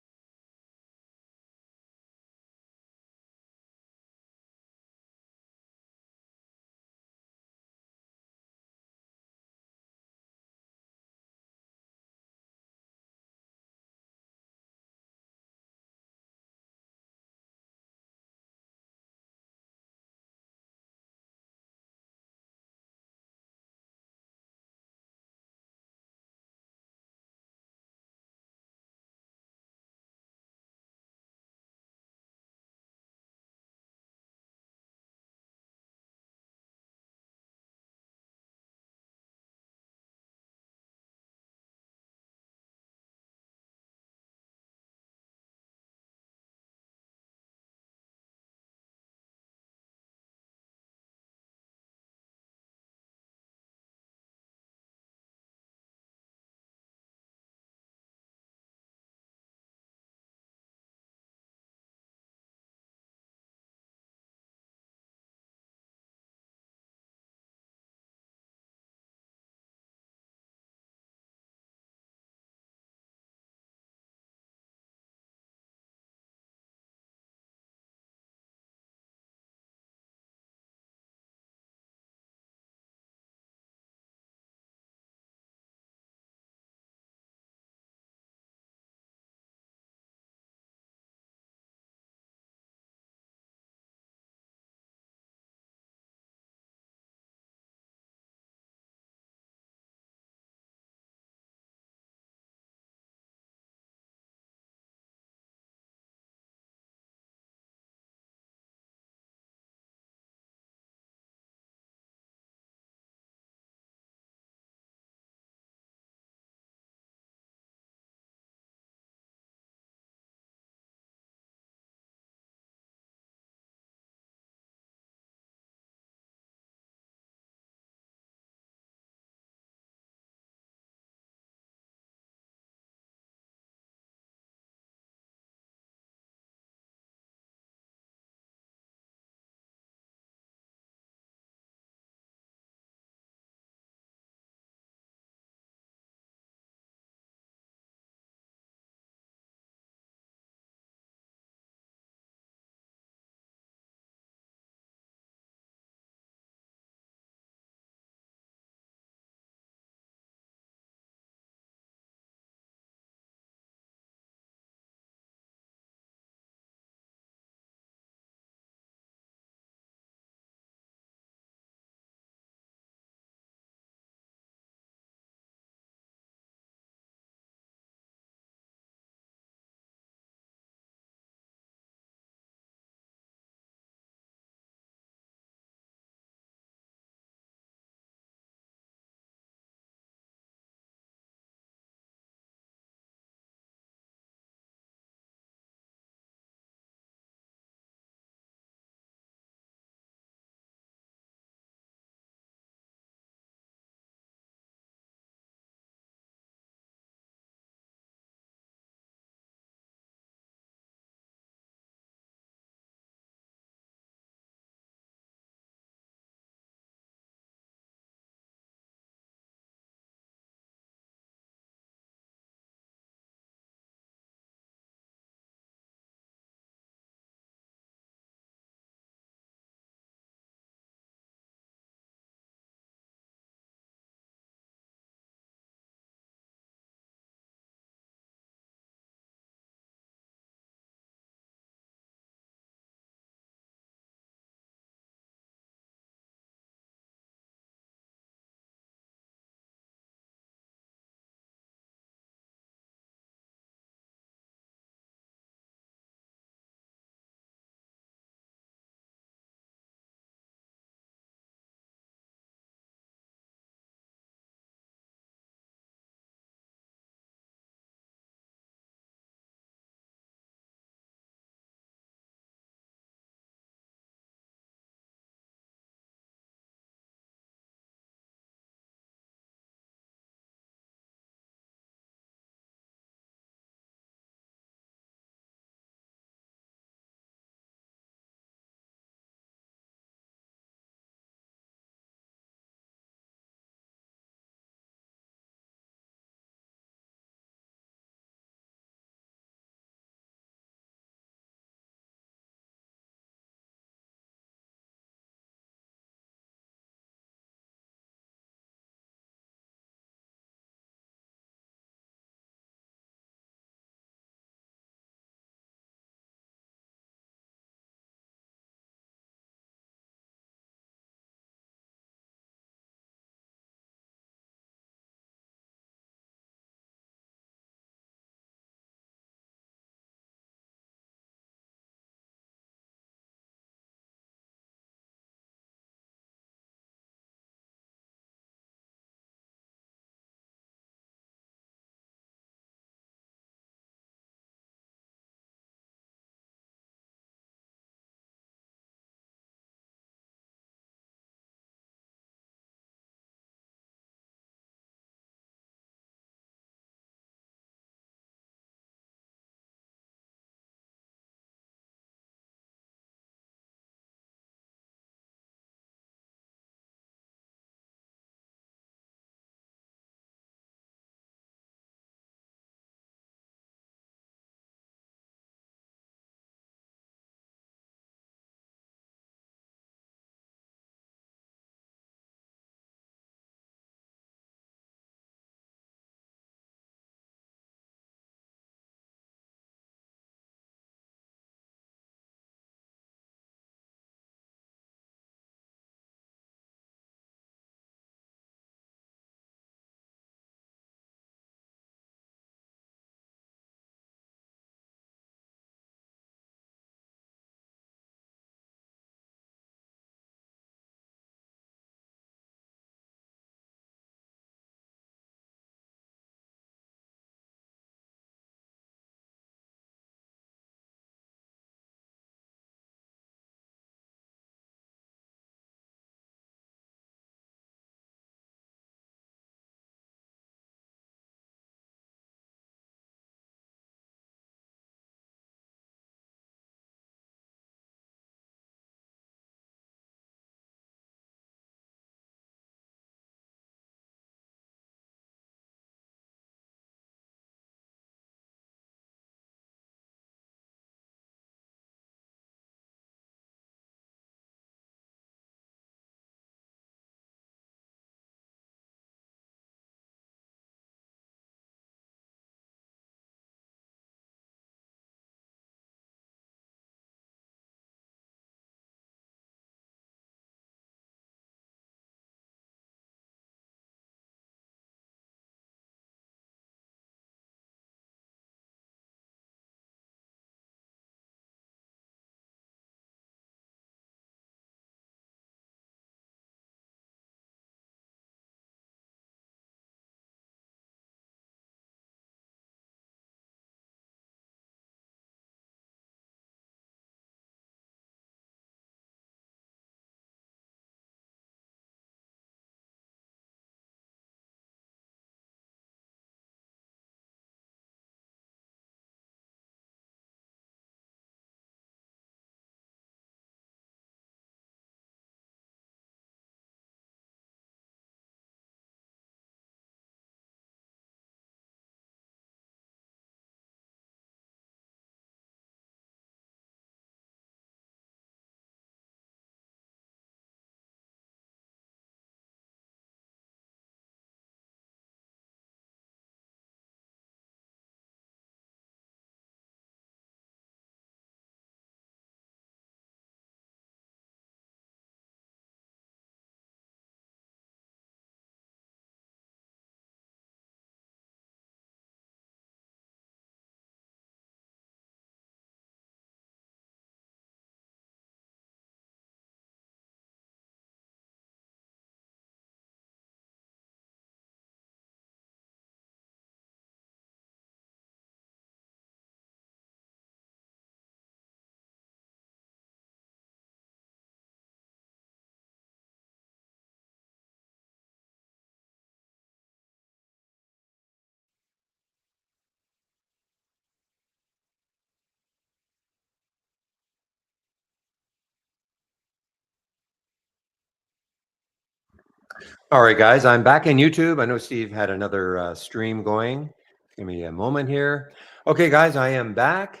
All right, guys, I'm back in YouTube. I know Steve had another stream going. Give me a moment here. Okay, guys, I am back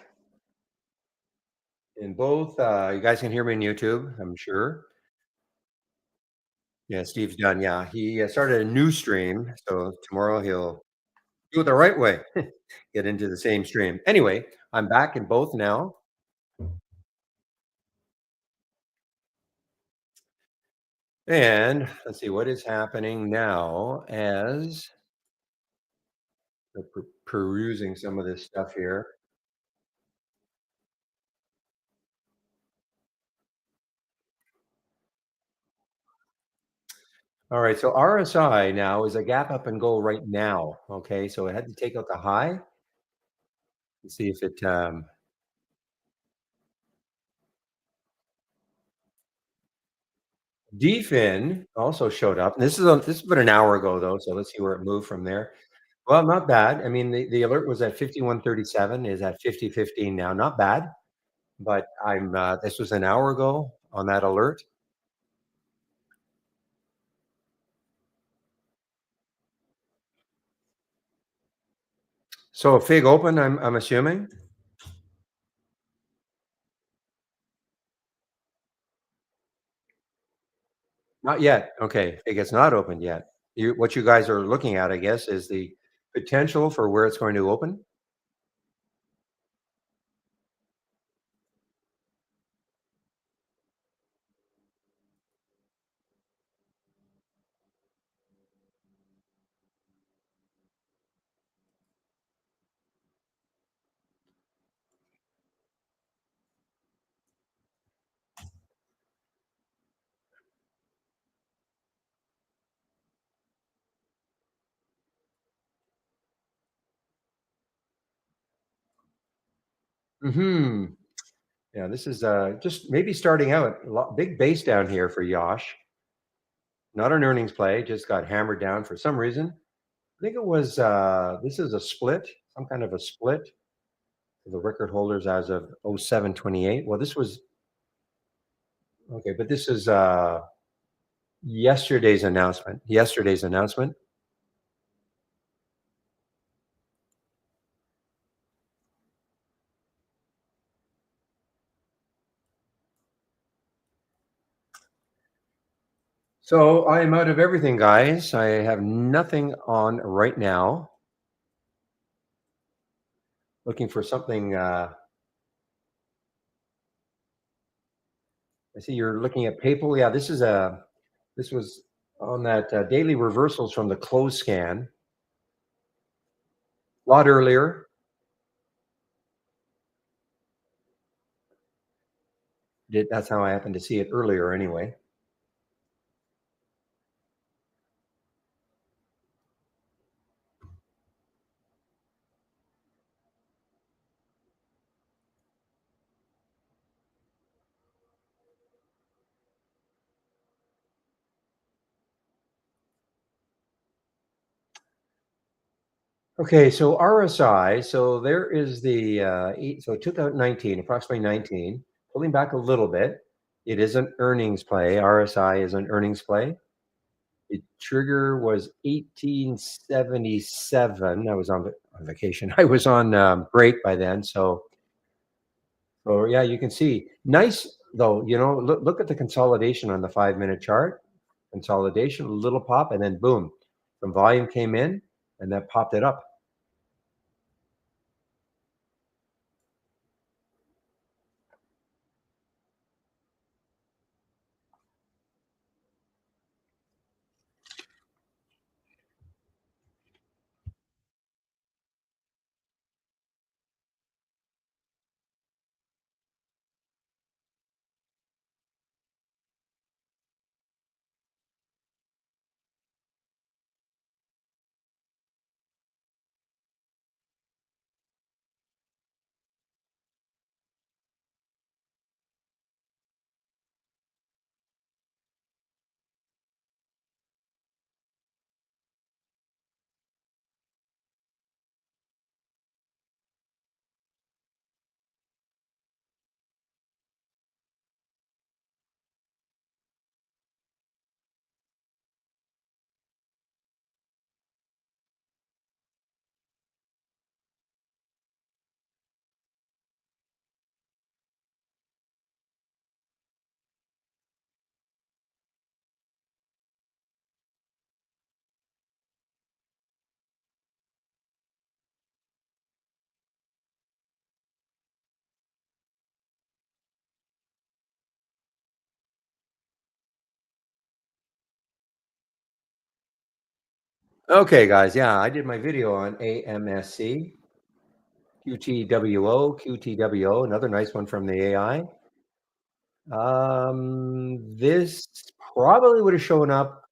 in both. You guys can hear me on YouTube, I'm sure. Yeah, Steve's done. Yeah, he started a new stream. So tomorrow he'll do it the right way, get into the same stream. Anyway, I'm back in both now. And let's see what is happening now as we're perusing some of this stuff here. All right, so RSI now is a gap up and go right now. Okay, so it had to take out the high. Let's see if it DFIN also showed up. And this is about an hour ago though, so let's see where it moved from there. Well, not bad. I mean, the alert was at 51.37, is at 50.15 now. Not bad, but I'm this was an hour ago on that alert. So a fig open, I'm assuming. Not yet. Okay, fig it's not opened yet. What you guys are looking at, I guess, is the potential for where it's going to open. Hmm. Yeah, this is just maybe starting out. Big base down here for Yosh. Not an earnings play, just got hammered down for some reason. I think it was this is a split, some kind of a split for the record holders as of 07/28. Well, this was okay, but this is yesterday's announcement. Yesterday's announcement. So I am out of everything, guys. I have nothing on right now. Looking for something. I see you're looking at PayPal. Yeah, this was on that daily reversals from the close scan. A lot earlier. That's how I happened to see it earlier, anyway. Okay, so RSI. So there is the so 2019, approximately 19, pulling back a little bit. It is an earnings play. RSI is an earnings play. The trigger was 1877. I was on vacation. I was on break by then. So yeah, you can see. Nice though, look at the consolidation on the 5-minute chart. Consolidation, a little pop, and then boom, some volume came in and that popped it up. Okay, guys. Yeah, I did my video on AMSC, QTWO, QTWO, another nice one from the AI. This probably would have shown up.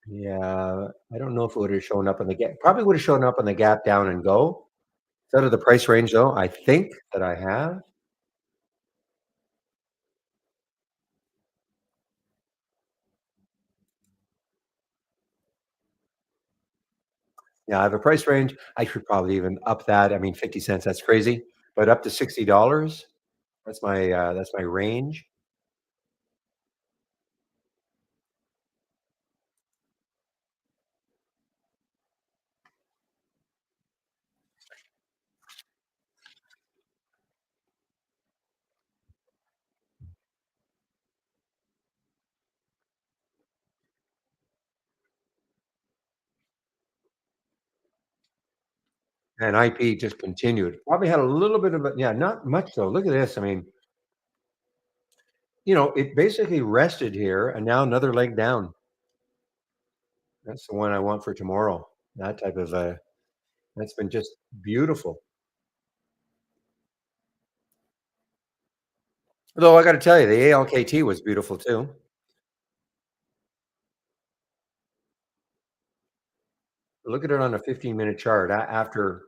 Yeah, I don't know if it would have shown up on the gap. Probably would have shown up on the gap down and go. Is out of the price range though. I think that I have. Yeah, I have a price range. I should probably even up that. I mean, 50 cents, that's crazy. But up to $60. That's my range. And IP just continued. Probably had a little bit of a yeah, not much though. Look at this. I mean, it basically rested here and now another leg down. That's the one I want for tomorrow. That type of that's been just beautiful. Though I got to tell you, the ALKT was beautiful too. Look at it on a 15-minute chart after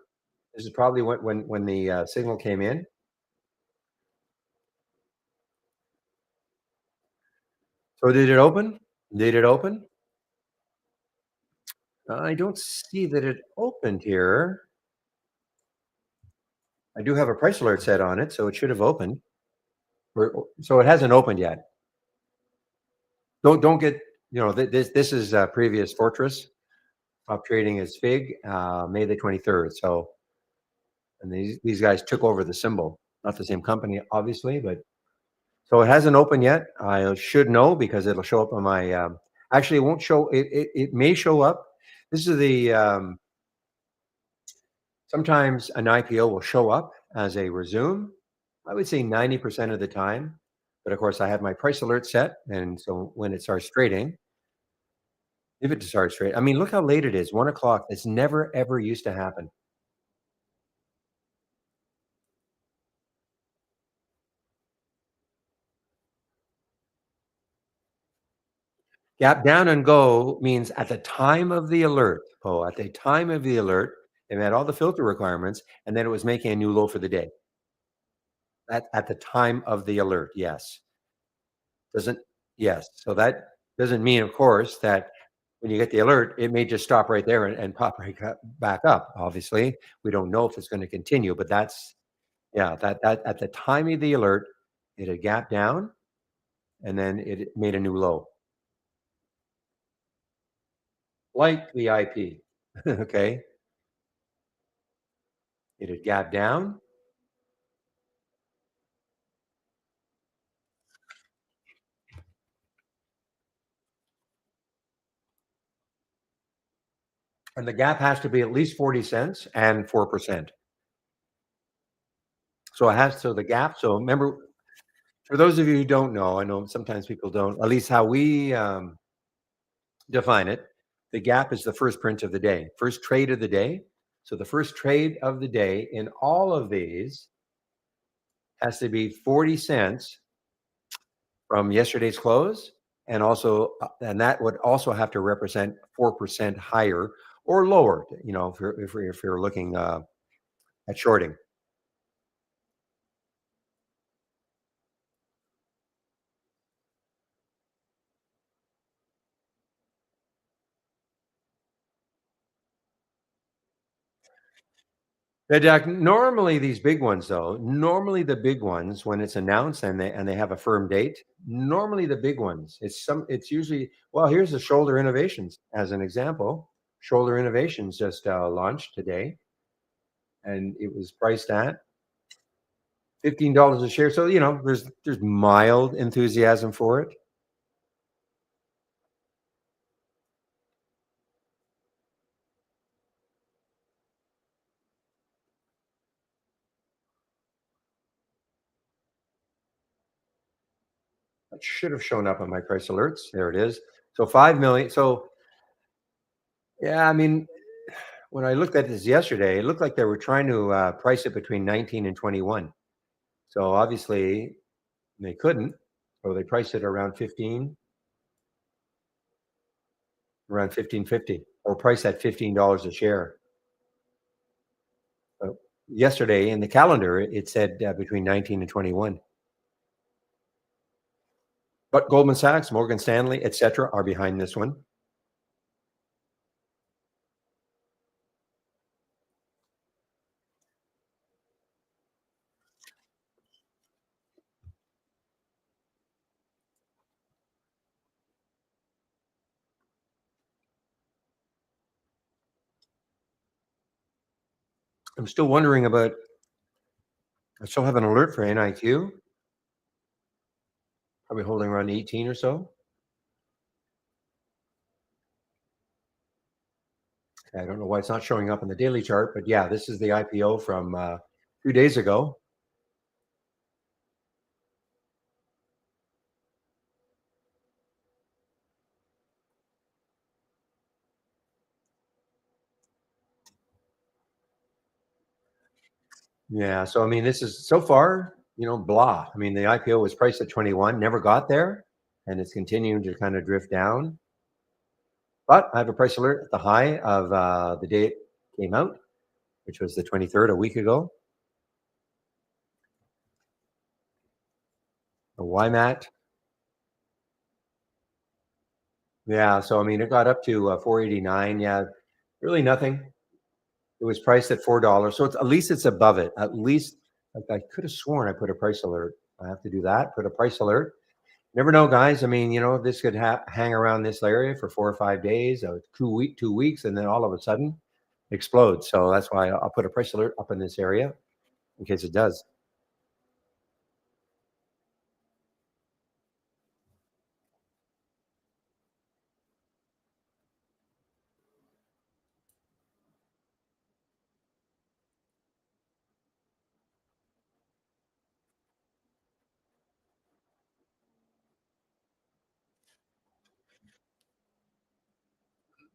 this is probably when the signal came in. So did it open? Did it open? I don't see that it opened here. I do have a price alert set on it, so it should have opened. So it hasn't opened yet. Don't get this is previous Fortress. Top trading is Fig, May the 23rd. So and these guys took over the symbol. Not the same company, obviously, but so it hasn't opened yet. I should know because it'll show up on my. Actually, it won't show. It may show up. This is the sometimes an IPO will show up as a resume. I would say 90% of the time. But of course, I have my price alert set. And so when it starts trading, if it starts trading, I mean, look how late it is 1 o'clock. It's never, ever used to happen. Gap down and go means at the time of the alert, at the time of the alert, it met all the filter requirements and then it was making a new low for the day. At the time of the alert, yes. Doesn't yes. So that doesn't mean, of course, that when you get the alert, it may just stop right there and pop right back up. Obviously, we don't know if it's going to continue, but that's yeah, that at the time of the alert, it had gapped down and then it made a new low, like the IP. Okay, it had gapped down, and the gap has to be at least 40 cents and 4%. So it has so the gap. So remember, for those of you who don't know, I know sometimes people don't. At least how we define it, the gap is the first print of the day, first trade of the day. So the first trade of the day in all of these has to be 40 cents from yesterday's close. And also, and that would also have to represent 4% higher or lower, if you're looking at shorting. Normally these big ones though, normally the big ones when it's announced and they have a firm date, normally the big ones, it's usually well, here's the Shoulder Innovations as an example. Shoulder Innovations just launched today and it was priced at $15 a share. So, there's mild enthusiasm for it. It should have shown up on my price alerts. There it is. So 5 million. So yeah, I mean, when I looked at this yesterday, it looked like they were trying to price it between 19 and 21. So obviously they couldn't. So they priced it around 15, around 15.50, or priced at $15 a share. Yesterday in the calendar, it said between 19 and 21. But Goldman Sachs, Morgan Stanley, etc., are behind this one. I'm still wondering about. I still have an alert for NIQ. Probably holding around 18 or so. I don't know why it's not showing up in the daily chart, but yeah, this is the IPO from 2 days ago. Yeah, so I mean, this is so far, blah. I mean, the IPO was priced at 21, never got there, and it's continuing to kind of drift down. But I have a price alert at the high of the day it came out, which was the 23rd, a week ago. A YMAT. Yeah, so I mean, it got up to 489. Yeah, really nothing. It was priced at $4, so at least it's above it. At least, like, I could have sworn I put a price alert. I have to do that. Put a price alert. Never know, guys. I mean, this could hang around this area for 4 or 5 days, 2 weeks, and then all of a sudden explode. So that's why I'll put a price alert up in this area in case it does.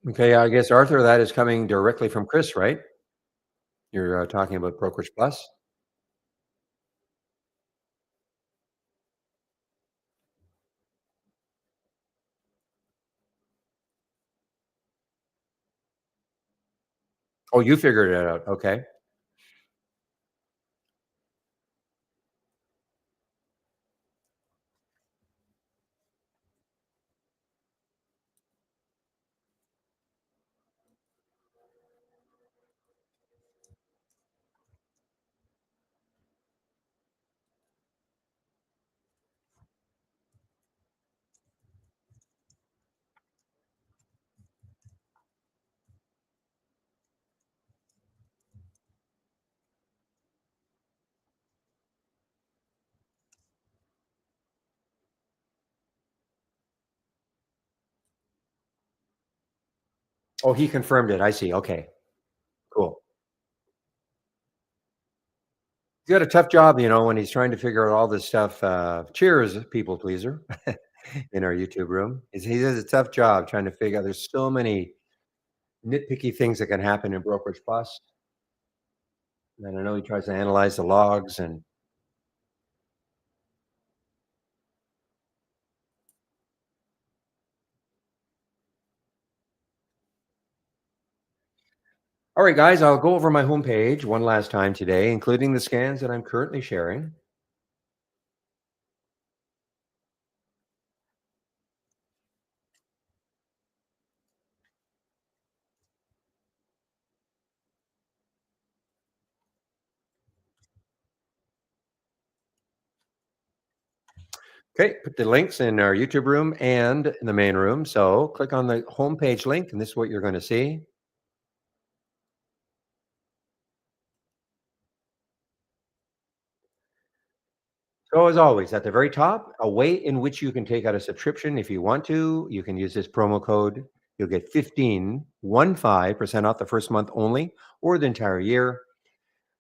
Okay, I guess Arthur, that is coming directly from Chris, right? You're talking about Brokerage Plus. Oh, you figured it out. Okay. Oh, he confirmed it. I see. Okay, cool. He's got a tough job, when he's trying to figure out all this stuff. Cheers, people pleaser, in our YouTube room. He does a tough job trying to figure out. There's so many nitpicky things that can happen in Brokerage Plus. And I know he tries to analyze the logs and. All right, guys, I'll go over my homepage one last time today, including the scans that I'm currently sharing. Okay, put the links in our YouTube room and in the main room. So click on the homepage link, and this is what you're going to see. So as always, at the very top, a way in which you can take out a subscription if you want to. You can use this promo code. You'll get 15% off the first month only, or the entire year.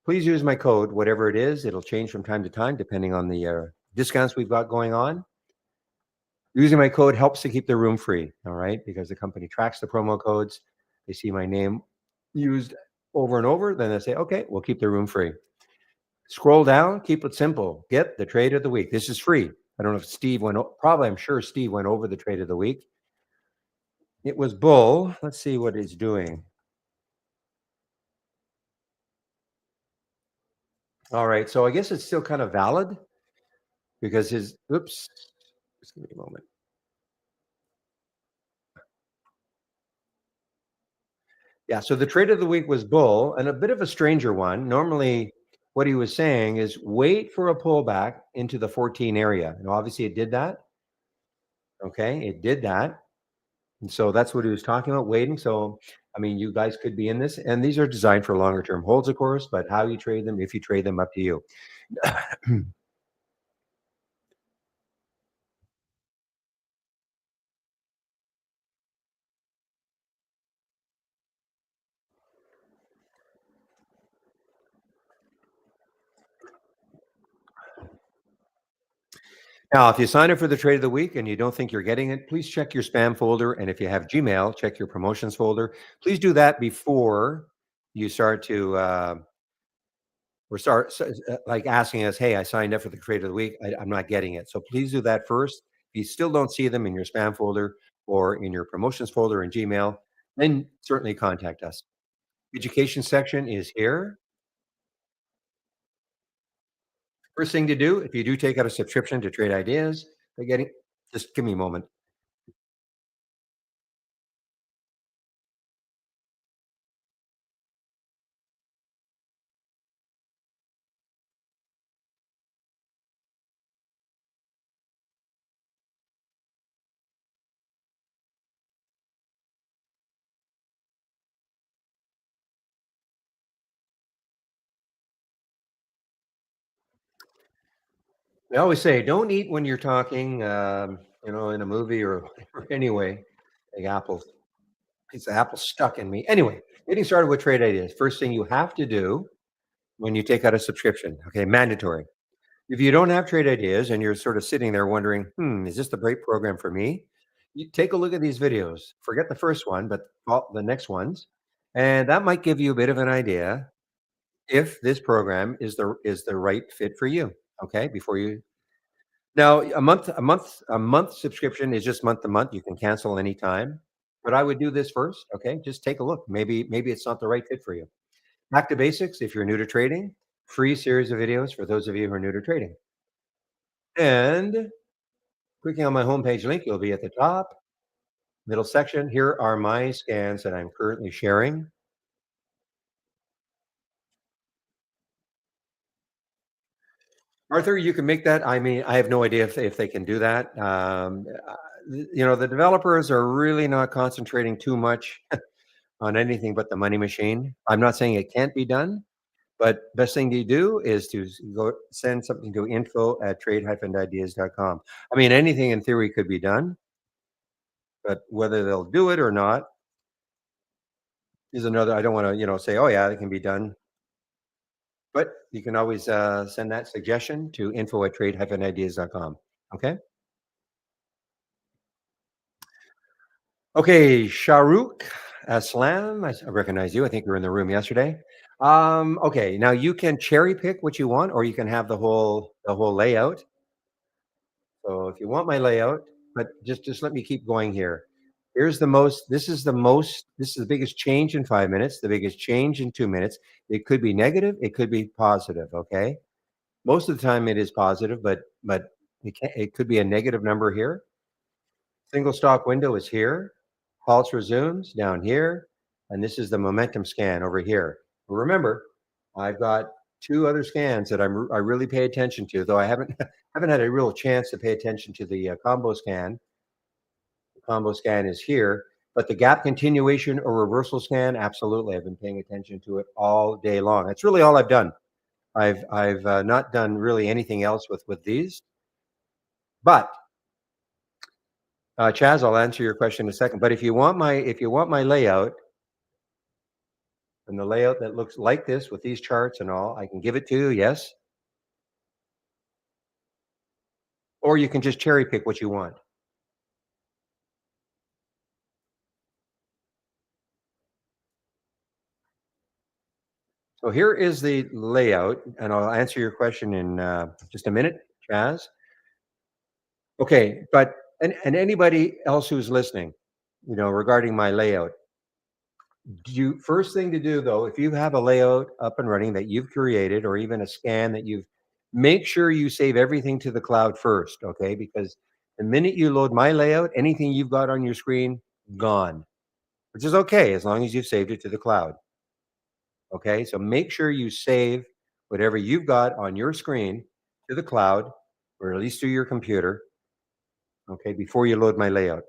Please use my code, whatever it is. It'll change from time to time depending on the discounts we've got going on. Using my code helps to keep the room free, all right? Because the company tracks the promo codes. They see my name used over and over, then they say, okay, we'll keep the room free. Scroll down, keep it simple. Get the trade of the week. This is free. I don't know if Steve went, probably I'm sure Steve went over the trade of the week. It was bull. Let's see what he's doing. All right, so I guess it's still kind of valid because his, oops, just give me a moment. Yeah, so the trade of the week was bull and a bit of a stranger one. Normally, what he was saying is wait for a pullback into the 14 area. And obviously it did that. Okay, it did that. And so that's what he was talking about, waiting. So, I mean, you guys could be in this, and these are designed for longer term holds, of course, but how you trade them, if you trade them, up to you. Now, if you sign up for the trade of the week and you don't think you're getting it, please check your spam folder. And if you have Gmail, check your promotions folder. Please do that before you start to or start like asking us, hey, I signed up for the trade of the week. I'm not getting it. So please do that first. If you still don't see them in your spam folder or in your promotions folder in Gmail, then certainly contact us. Education section is here. First thing to do, if you do take out a subscription to Trade Ideas, they're getting, just give me a moment. They always say, don't eat when you're talking, in a movie or, or anyway, like apples. Piece of apple stuck in me. Anyway, getting started with Trade Ideas. First thing you have to do when you take out a subscription, okay, mandatory. If you don't have Trade Ideas and you're sort of sitting there wondering, is this the right program for me? You take a look at these videos. Forget the first one, but all the next ones, and that might give you a bit of an idea if this program is the right fit for you. Okay, before you now a month subscription is just month to month. You can cancel anytime, but I would do this first. Okay, just take a look. Maybe it's not the right fit for you. Back to basics. If you're new to trading, free series of videos for those of you who are new to trading. And clicking on my homepage link, you'll be at the top, middle section. Here are my scans that I'm currently sharing. Arthur, you can make that. I mean, I have no idea if they can do that. The developers are really not concentrating too much on anything but the money machine. I'm not saying it can't be done, but best thing to do is to go send something to info@trade-ideas.com. I mean, anything in theory could be done, but whether they'll do it or not is another. I don't want to, say, oh yeah, it can be done. But you can always send that suggestion to info@trade-ideas.com. Okay. Okay, Shahrukh Aslam, I recognize you. I think you were in the room yesterday. Okay, now you can cherry pick what you want, or you can have the whole layout. So if you want my layout, but just let me keep going here. Here's the most. This is the most. This is the biggest change in 5 minutes. The biggest change in 2 minutes. It could be negative. It could be positive. Okay. Most of the time it is positive, but it could be a negative number here. Single stock window is here. Pulse resumes down here. And this is the momentum scan over here. Remember, I've got two other scans that I really pay attention to, though I haven't haven't had a real chance to pay attention to the combo scan. The combo scan is here, but the gap continuation or reversal scan, absolutely, I've been paying attention to it all day long. That's really all I've done. I've not done really anything else with these, but Chaz, I'll answer your question in a second. But if you want my layout and the layout that looks like this with these charts and all, I can give it to you. Yes, or you can just cherry pick what you want. So here is the layout, and I'll answer your question in just a minute, Chaz. Okay, but and anybody else who's listening, regarding my layout, you first thing to do though, if you have a layout up and running that you've created, or even a scan that you've, make sure you save everything to the cloud first, okay? Because the minute you load my layout, anything you've got on your screen, gone, which is okay as long as you've saved it to the cloud. Okay, so make sure you save whatever you've got on your screen to the cloud, or at least to your computer, okay, before you load my layout.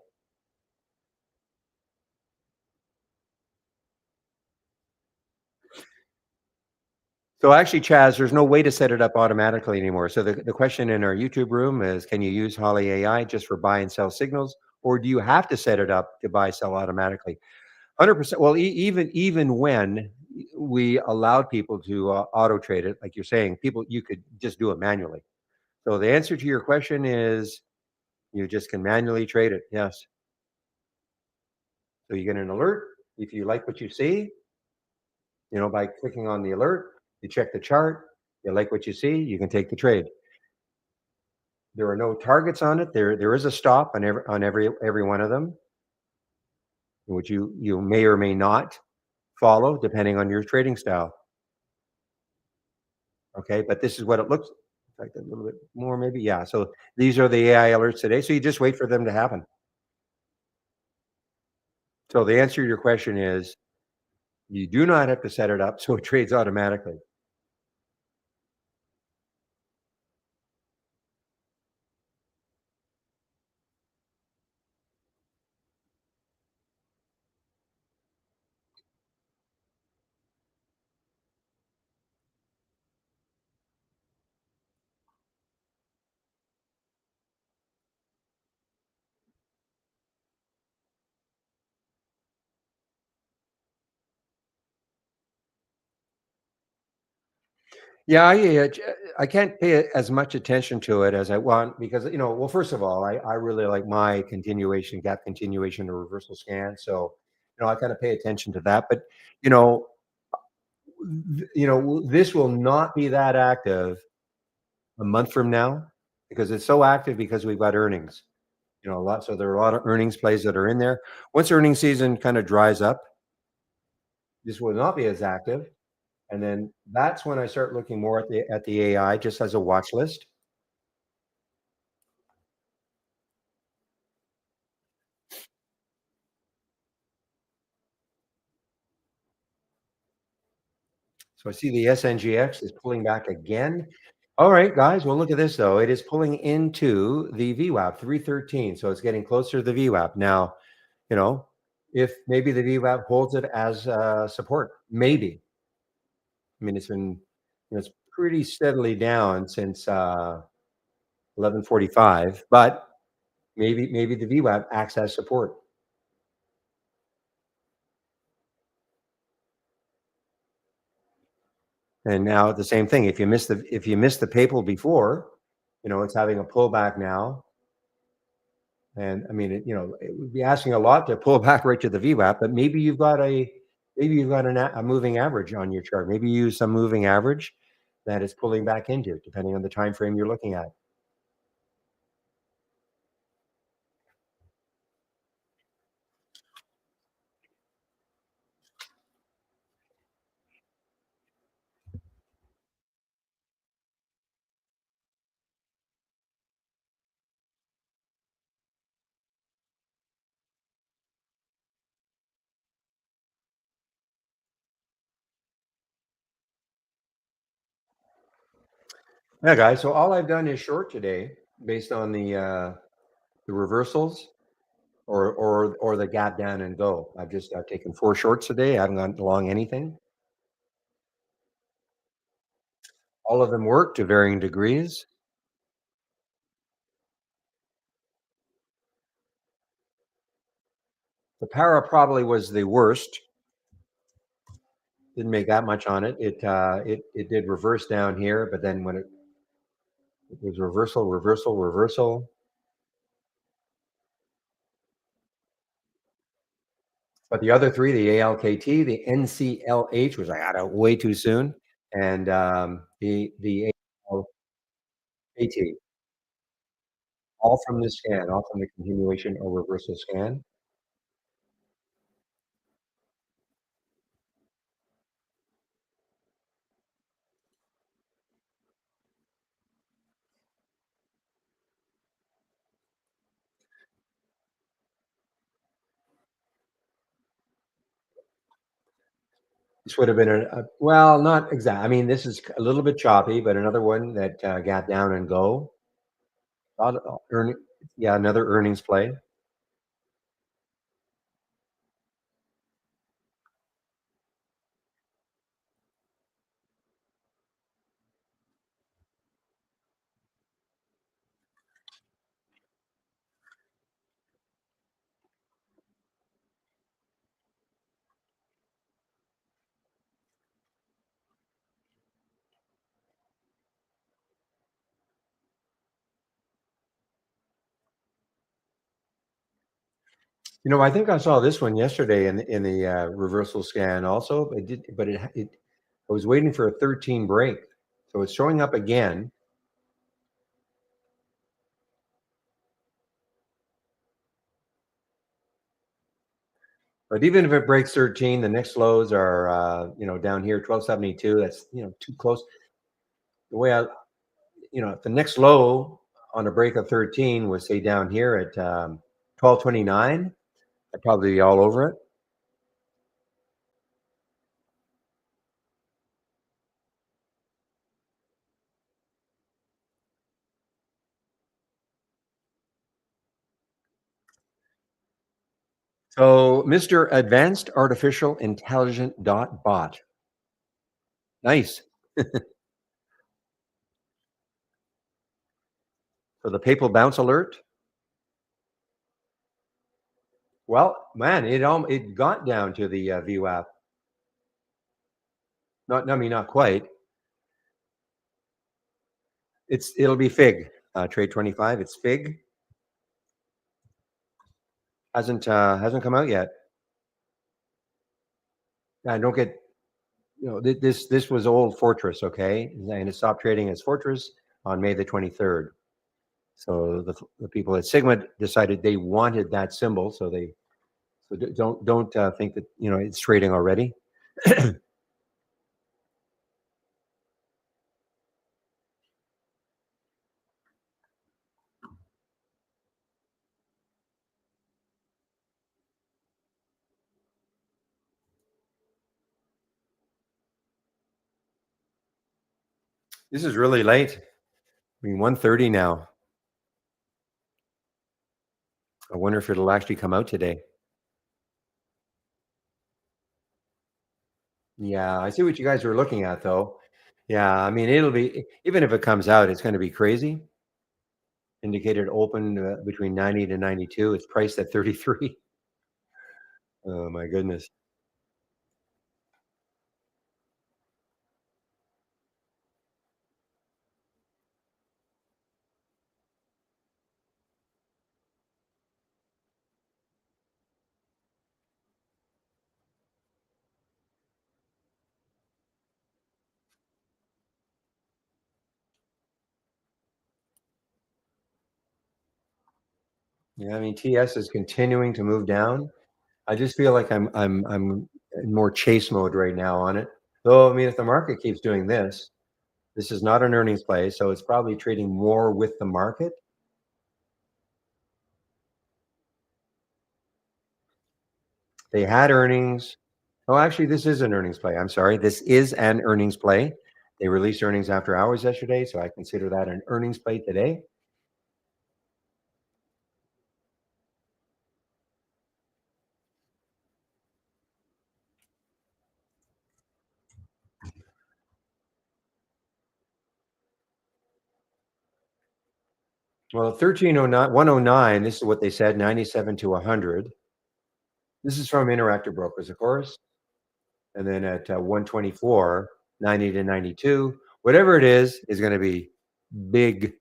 So actually, Chaz, there's no way to set it up automatically anymore. So the question in our YouTube room is, can you use Holly AI just for buy and sell signals, or do you have to set it up to buy sell automatically? 100%. Well, even when we allowed people to auto trade it, like you're saying, people, you could just do it manually. So the answer to your question is, you just can manually trade it. Yes. So you get an alert if you like what you see, by clicking on the alert. You check the chart. You like what you see, you can take the trade. There are no targets on it. There is a stop on every one of them, which you may or may not follow depending on your trading style. Okay, but this is what it looks like, a little bit more maybe. Yeah. So these are the AI alerts today. So you just wait for them to happen. So the answer to your question is, you do not have to set it up so it trades automatically. Yeah, I can't pay as much attention to it as I want because, well, first of all, I really like my continuation, gap continuation, or reversal scan. So, I kind of pay attention to that. But, you know, this will not be that active a month from now because it's so active because we've got earnings. A lot. So there are a lot of earnings plays that are in there. Once earnings season kind of dries up, this will not be as active. And then that's when I start looking more at the AI just as a watch list. So I see the SNGX is pulling back again. All right, guys. Well, look at this though. It is pulling into the VWAP 313. So it's getting closer to the VWAP. Now, you know, if maybe the VWAP holds it as support, maybe. I mean, it's pretty steadily down since 11:45, but maybe the VWAP acts as support. And now the same thing. If you missed the PayPal before, it's having a pullback now. And I mean, it would be asking a lot to pull back right to the VWAP, but maybe you've got a moving average on your chart. Maybe you use some moving average that is pulling back into, depending on the time frame you're looking at. Yeah, guys. So all I've done is short today, based on the reversals or the gap down and go. I've taken 4 shorts today. I haven't gone long anything. All of them work to varying degrees. The para probably was the worst. Didn't make that much on it. It did reverse down here, but then when it was reversal, reversal, reversal. But the other three, the ALKT, the NCLH, which I got out way too soon, and the ALKT, all from this scan, all from the continuation or reversal scan. This would have been well, not exact. I mean, this is a little bit choppy, but another one that got down and go. Earning, yeah, another earnings play. I think I saw this one yesterday in the reversal scan also. It did, but it I was waiting for a 13 break, so it's showing up again. But even if it breaks 13, the next lows are down here 1272. That's too close. The way if the next low on a break of 13 was say down here at 1229, I'd probably be all over it. So, Mr. Advanced Artificial Intelligent dot bot. Nice. So the PayPal bounce alert. Well, man, it got down to the VWAP. Not, I mean, not quite. It'll be Fig. Trade 25. It's Fig. Hasn't come out yet. I don't get this was old Fortress, okay, and it stopped trading as Fortress on May the 23rd. So the people at Sigma decided they wanted that symbol, so don't think that it's trading already. This is really late. I mean, 1:30 now. I wonder if it'll actually come out today. Yeah, I see what you guys are looking at, though. Yeah, I mean, it'll be even if it comes out, it's going to be crazy. Indicated open between 90 to 92. It's priced at 33. Oh my goodness. Yeah, I mean, TS is continuing to move down. I just feel like I'm in more chase mode right now on it. Though, I mean, if the market keeps doing this, this is not an earnings play, so it's probably trading more with the market. They had earnings. Oh, actually, this is an earnings play. I'm sorry. This is an earnings play. They released earnings after hours yesterday, so I consider that an earnings play today. Well, 1309, 109, this is what they said, 97 to 100. This is from Interactive Brokers, of course. And then at 124, 90 to 92, whatever it is going to be big.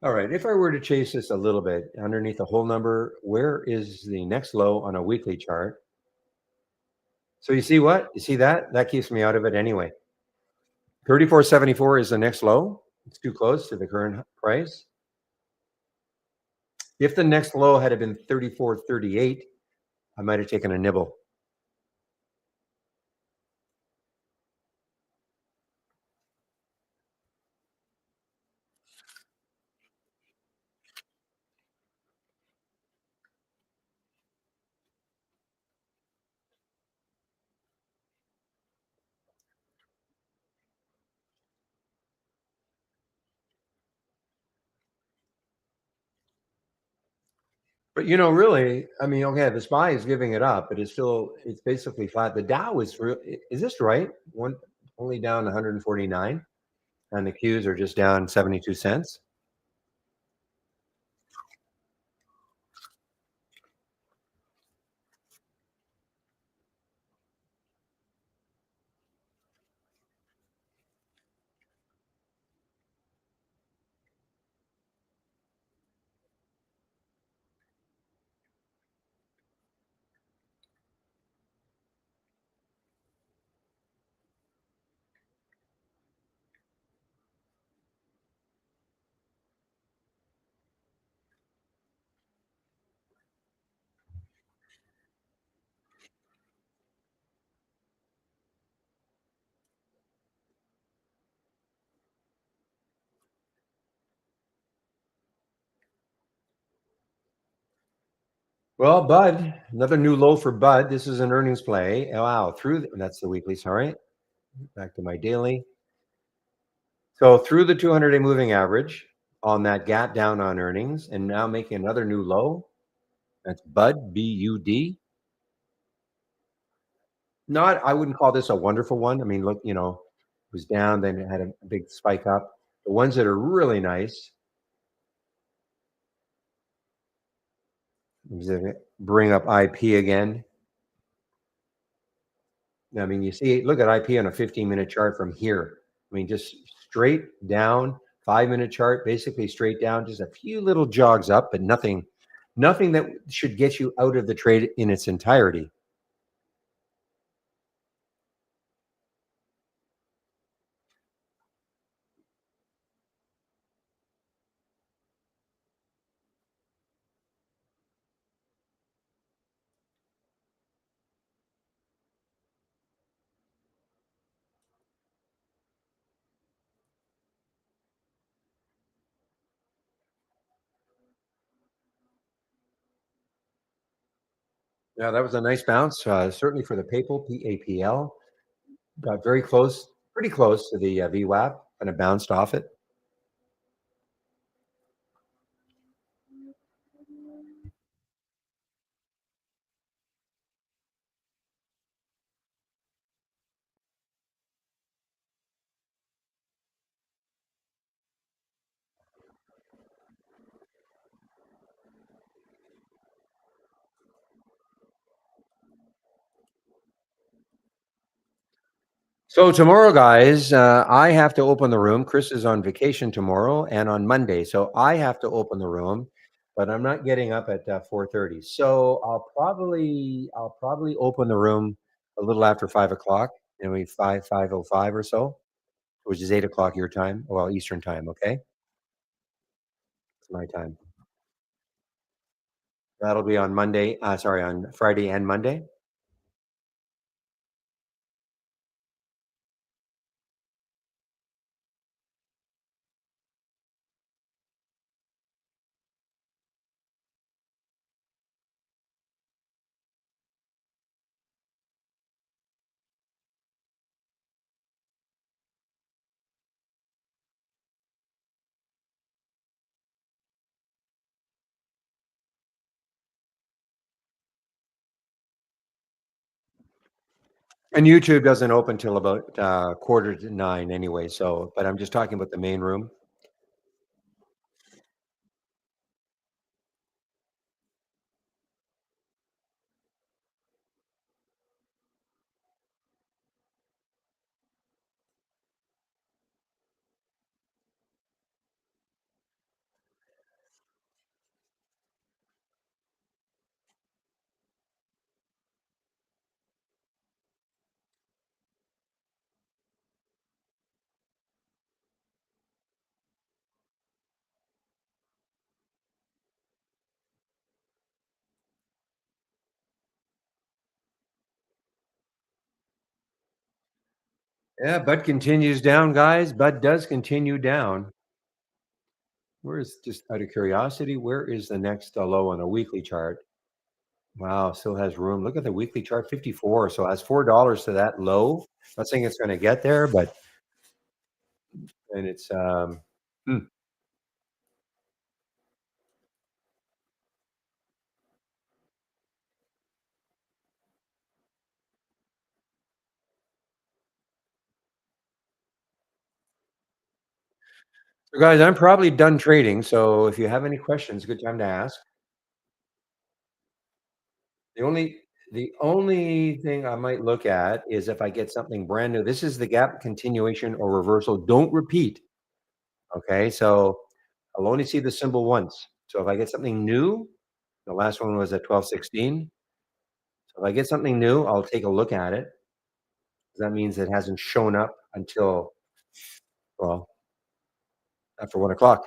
All right. If I were to chase this a little bit underneath the whole number, where is the next low on a weekly chart? So you see what? You see that? That keeps me out of it anyway. 34.74 is the next low. It's too close to the current price. If the next low had been 34.38, I might have taken a nibble. But really, I mean, okay, the SPY is giving it up, but it's basically flat. The Dow is real. Is this right? One only down 149, and the Qs are just down 72 cents. Well, Bud, another new low for Bud. This is an earnings play. Oh, wow, that's the weekly. Sorry, back to my daily. So through the 200-day moving average on that gap down on earnings, and now making another new low. That's Bud, BUD. Not, I wouldn't call this a wonderful one. I mean, look, it was down, then it had a big spike up. The ones that are really nice, bring up IP again. I mean, you see, look at IP on a 15-minute chart from here. I mean, just straight down, 5-minute chart, basically straight down, just a few little jogs up, but nothing that should get you out of the trade in its entirety. Yeah, that was a nice bounce, certainly for the PAPL, PAPL. Got very close, pretty close to the VWAP, and it bounced off it. So tomorrow, guys, I have to open the room. Chris is on vacation tomorrow and on Monday, so I have to open the room, but I'm not getting up at 4:30. So I'll probably open the room a little after 5 o'clock, and we 5:05 or so, which is 8 o'clock your time, well Eastern time. Okay, it's my time. That'll be on Monday. Sorry, on Friday and Monday. And YouTube doesn't open till about quarter to 9 anyway. So, but I'm just talking about the main room. Yeah, Bud continues down, guys. Bud does continue down. Where is, just out of curiosity, where is the next low on a weekly chart? Wow, still has room. Look at the weekly chart, 54. So it has $4 to that low. Not saying it's going to get there, but and it's hmm. So guys, I'm probably done trading. So if you have any questions, good time to ask. The only the only thing I might look at is if I get something brand new. This is the gap continuation or reversal. Don't repeat. Okay, so I'll only see the symbol once. So if I get something new, the last one was at 1216. So if I get something new, I'll take a look at it. That means it hasn't shown up until, well, after 1 o'clock.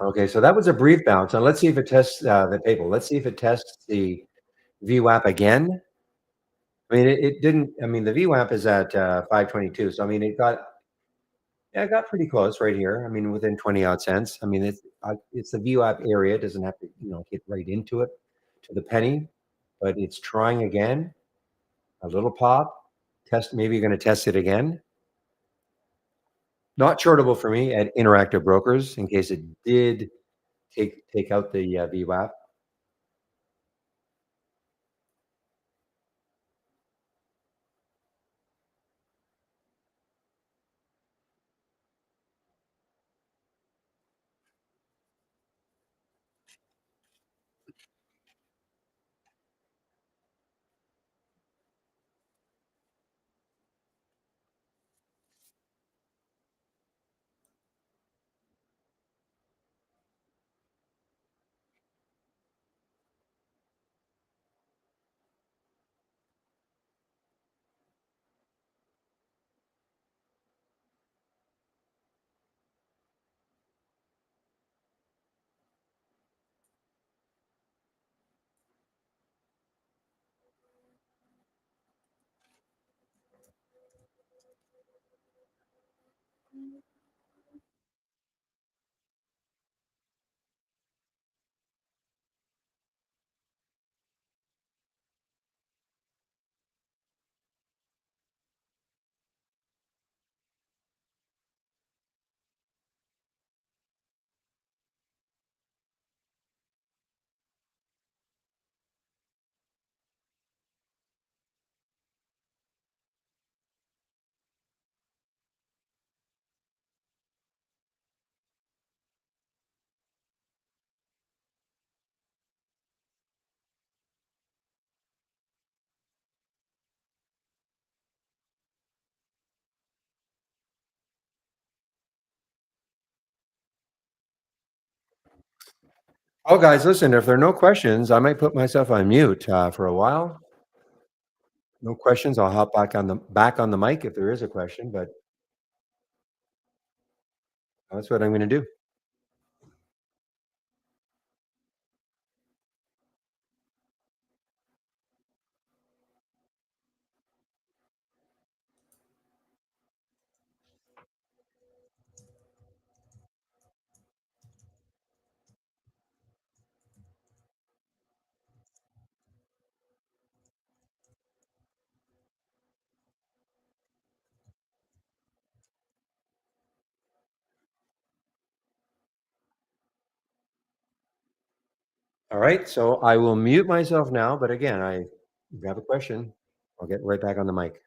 Okay, so that was a brief bounce. Now let's see if it tests the table. Let's see if it tests the VWAP again. I mean, it didn't. I mean, the VWAP is at 522. So I mean, it got pretty close right here. I mean, within 20 odd cents. I mean, it's the VWAP area. It doesn't have to, hit right into it to the penny, but it's trying again. A little pop test. Maybe you're going to test it again. Not shortable for me at Interactive Brokers in case it did take out the VWAP. Oh, guys, listen, if there are no questions, I might put myself on mute for a while. No questions. I'll hop back on the mic if there is a question, but that's what I'm going to do. All right. So I will mute myself now. But again, if you have a question, I'll get right back on the mic.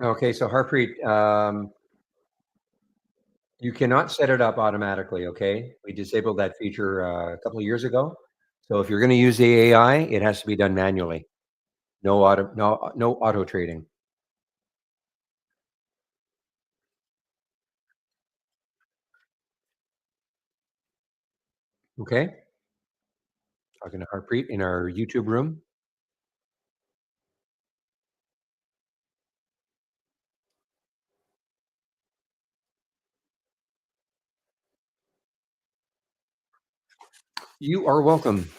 Okay, so Harpreet, you cannot set it up automatically, okay? We disabled that feature a couple of years ago. So if you're going to use the AI, it has to be done manually. No auto trading. Okay? Talking to Harpreet in our YouTube room. You are welcome.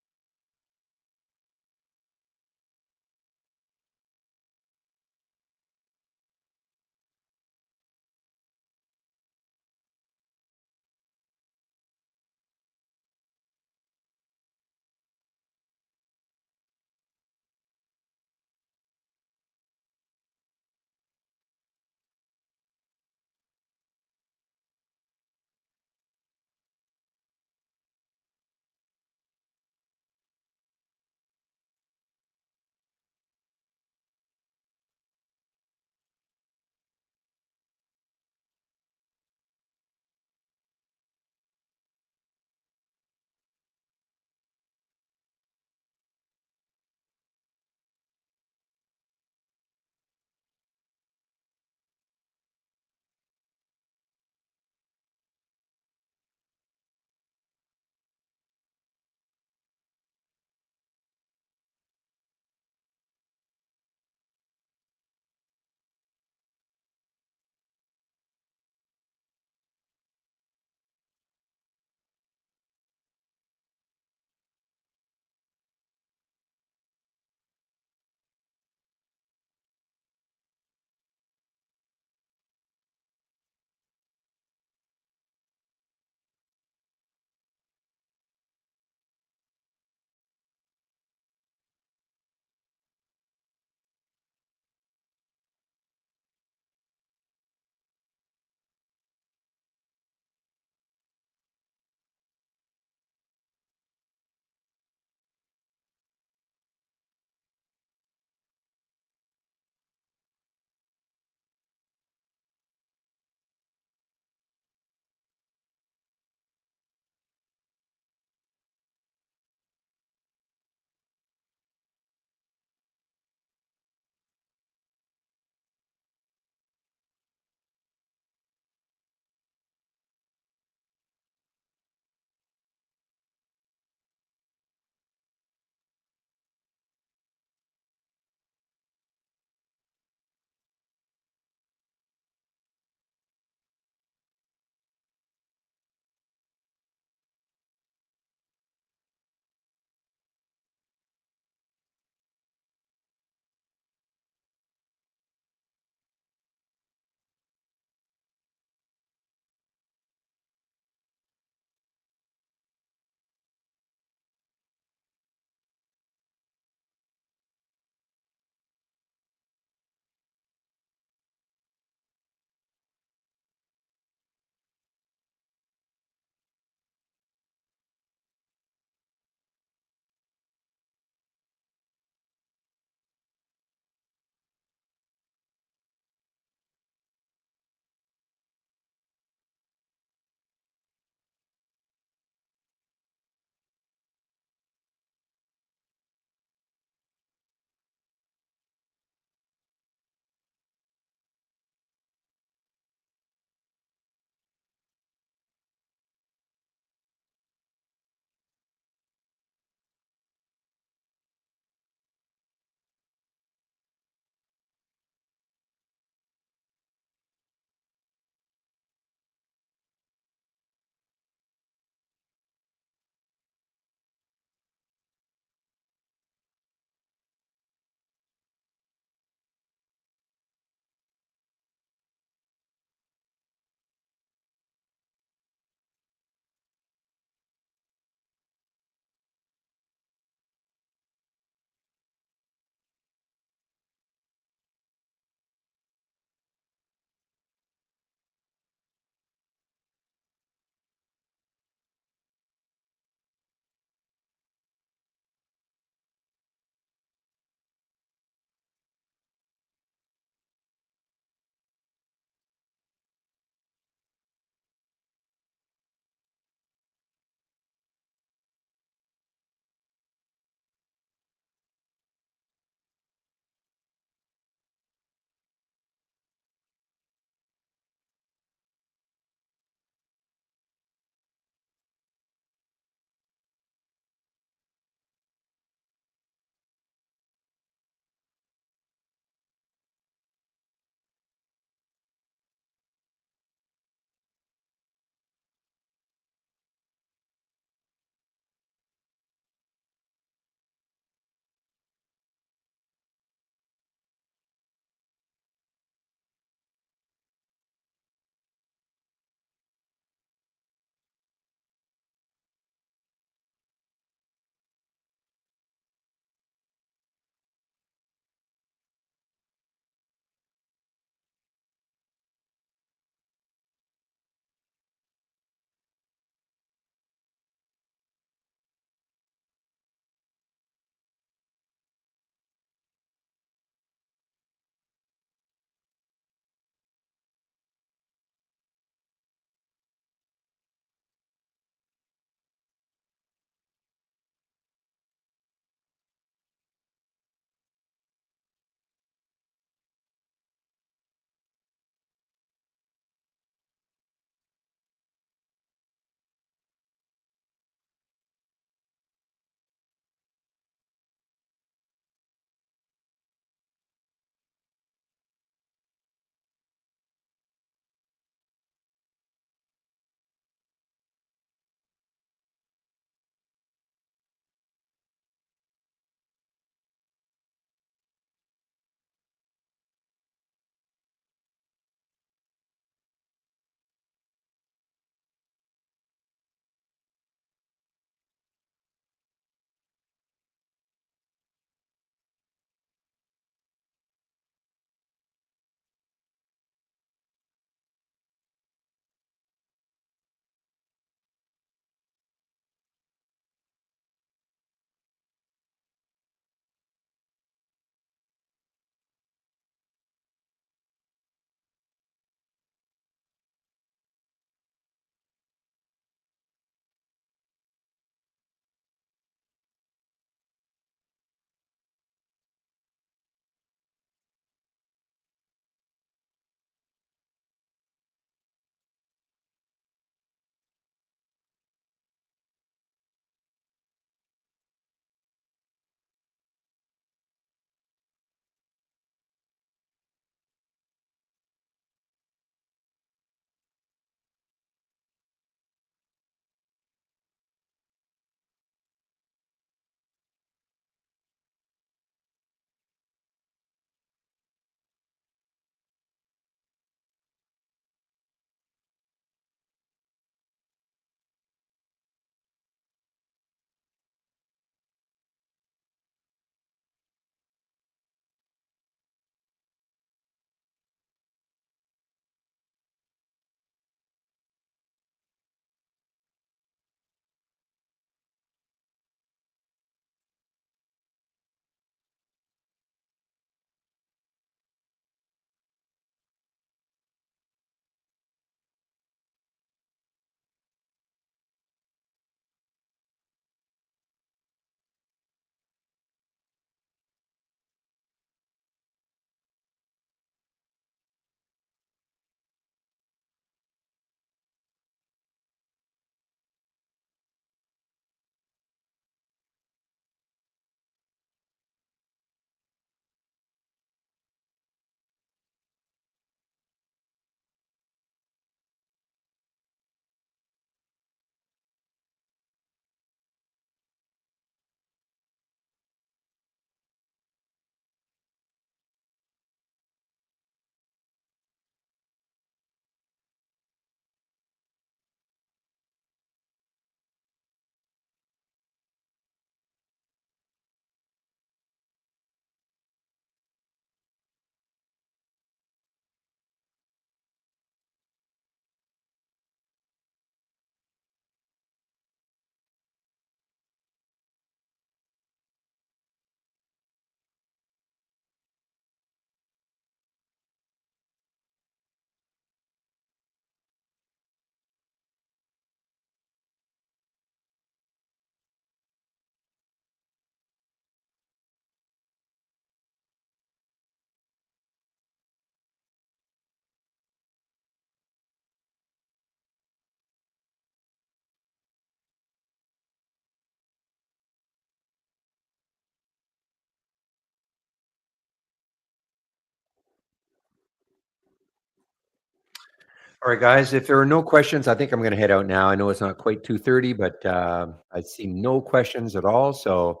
All right, guys, if there are no questions, I think I'm going to head out now. I know it's not quite 2:30, but I see no questions at all. So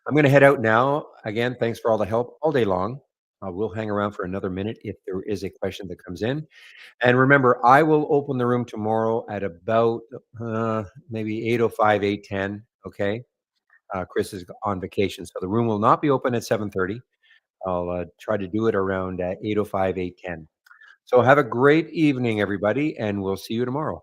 I'm going to head out now. Again, thanks for all the help all day long. We'll hang around for another minute if there is a question that comes in. And remember, I will open the room tomorrow at about maybe 8:05, 8:10. Okay. Chris is on vacation, so the room will not be open at 7:30. I'll try to do it around 8:05, 8:10. So have a great evening, everybody, and we'll see you tomorrow.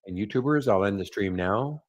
And YouTubers, I'll end the stream now.